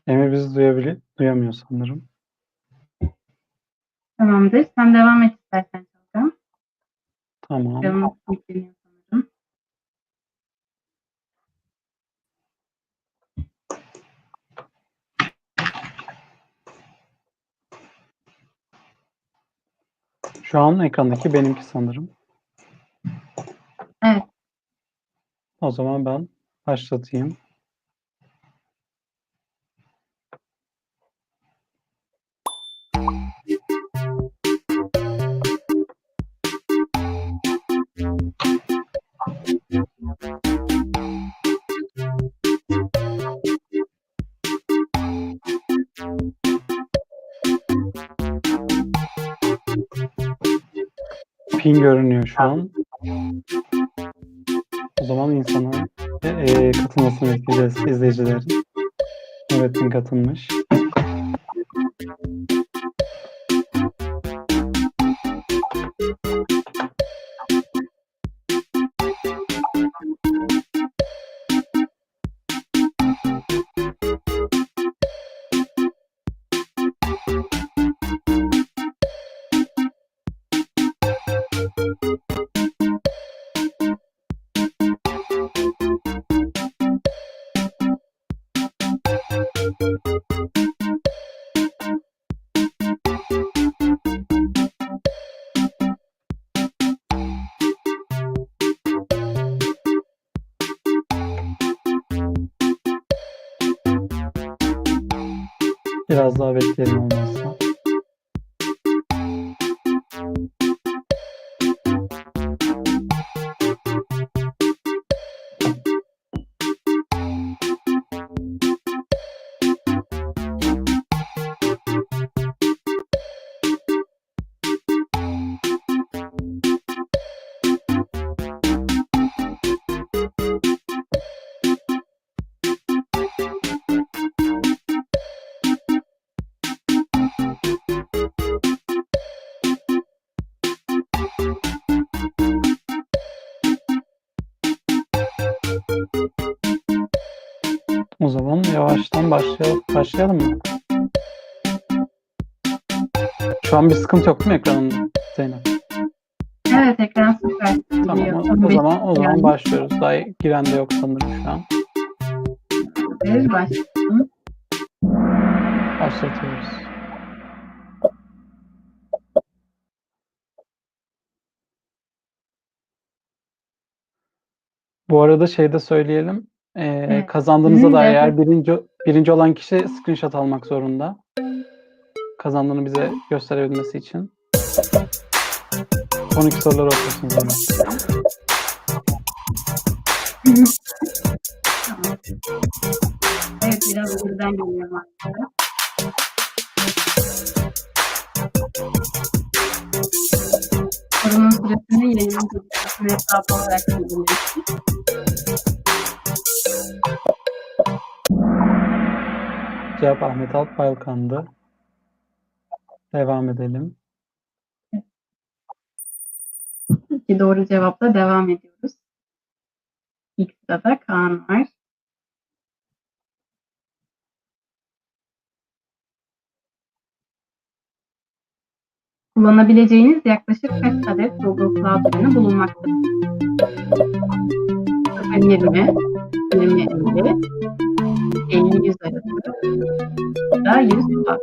Emir bizi duyamıyor sanırım. Tamamdır. Sen devam et istersen Çalkan. Tamam. Canım yükleniyor sanırım. Şu an ekrandaki benimki sanırım. Evet. O zaman ben başlatayım. Ping görünüyor şu an. O zaman insanın katılmasını bekleyeceğiz izleyicilerin. Evet, ping katılmış. Biraz daha bekleyelim olmazsa. O zaman yavaştan başlayalım mı? Şu an bir sıkıntı yok değil mi ekranında Zeynep? Evet, ekran süper. Tamam, o zaman başlıyoruz. Daha giren de yok sanırım şu an. Başlayalım. Başlatıyoruz. Bu arada şey de söyleyelim. Evet. Kazandığınızda da Evet. eğer birinci olan kişi screenshot almak zorunda. Kazandığını bize gösterebilmesi için. 12 soruları okursunuz. Evet, biraz buradan geliyor aslında. Sorunun süresini yayının gözükmesine hesap olarak belirledik. Cevap Ahmet Alp Bayılkan'dı. Devam edelim. İki doğru cevapla devam ediyoruz. İlk sırada Kaan var. Kullanabileceğiniz yaklaşık kaç adet Google Cloud ürünü bulunmaktadır? 0-20, 20-50, 50-100 arası da 100 var.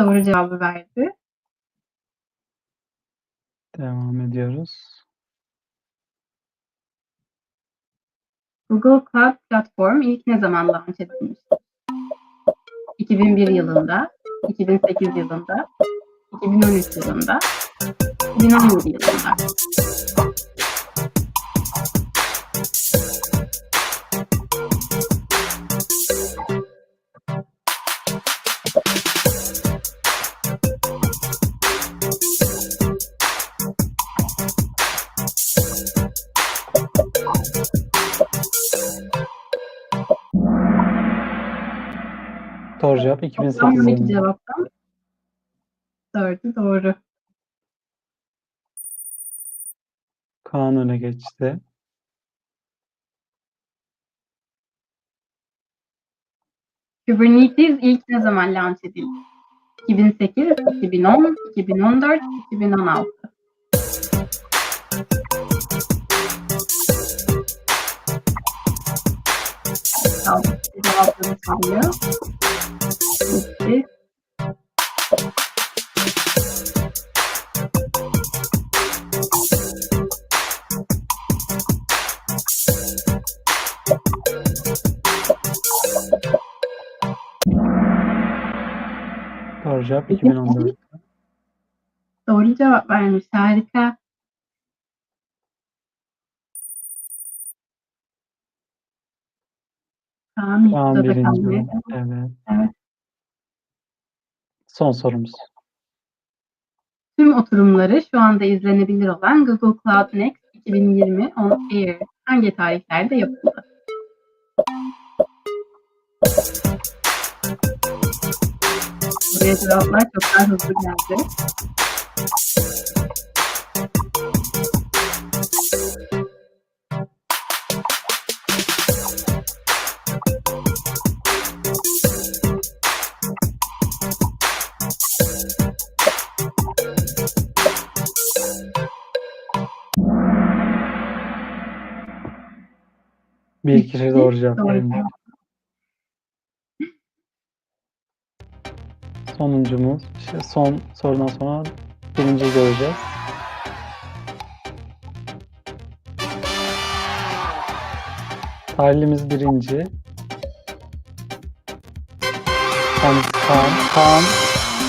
doğru cevabı verdi. Devam ediyoruz. Google Cloud Platform ilk ne zaman launch edilmiştir? 2001 yılında, 2008 yılında, 2013 yılında, 2017 yılında. Doğru cevap 2008 Toplam 12 yılında. cevaptan 4'ü doğru. Kaan öne geçti. Kubernetes ilk ne zaman launch edildi? 2008, 2010, 2014, 2016. Kaldı. Cevapları sallıyor. Bitti. Doğru cevap 2014. Doğru cevap vermiş. Harika. Kaan ilk Kaan sırada birinci. kalmaya. Evet. Evet. Son sorumuz. Tüm oturumları şu anda izlenebilir olan Google Cloud Next 2020 On Air hangi tarihlerde yapıldı? Buraya cevaplar çok daha hızlı geldi. Bir kişi doğru cevap Doğru vermiş. cevap. Sonuncumuz, son sorudan sonra birinciyi göreceğiz. Tarihlimiz birinci. Kaan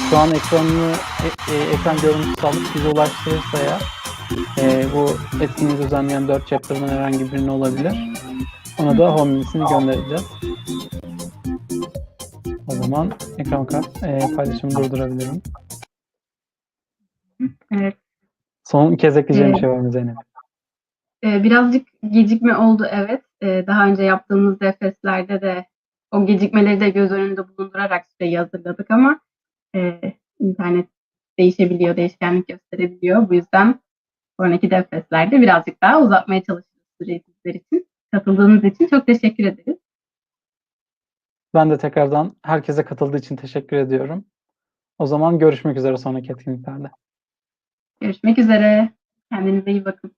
şu an ekran görüntüsü alıp bize ulaştırırsa eğer bu etkinliği düzenleyen 4 chapter'dan herhangi birini olabilir. Ona da home'lisini göndereceğiz. O zaman ekran paylaşımı durdurabilirim. Evet. Son kez ekleyeceğim bir şey var mı Zeynep? Birazcık gecikme oldu, evet. Daha önce yaptığımız DevFest'lerde de o gecikmeleri de göz önünde bulundurarak süreyi hazırladık ama internet değişebiliyor, değişkenlik gösterebiliyor. Bu yüzden sonraki DevFest'lerde birazcık daha uzatmaya çalışıyoruz süreyi sizler için. Katıldığınız için çok teşekkür ederiz. Ben de tekrardan herkese katıldığı için teşekkür ediyorum. O zaman görüşmek üzere sonraki etkinliklerde. Görüşmek üzere. Kendinize iyi bakın.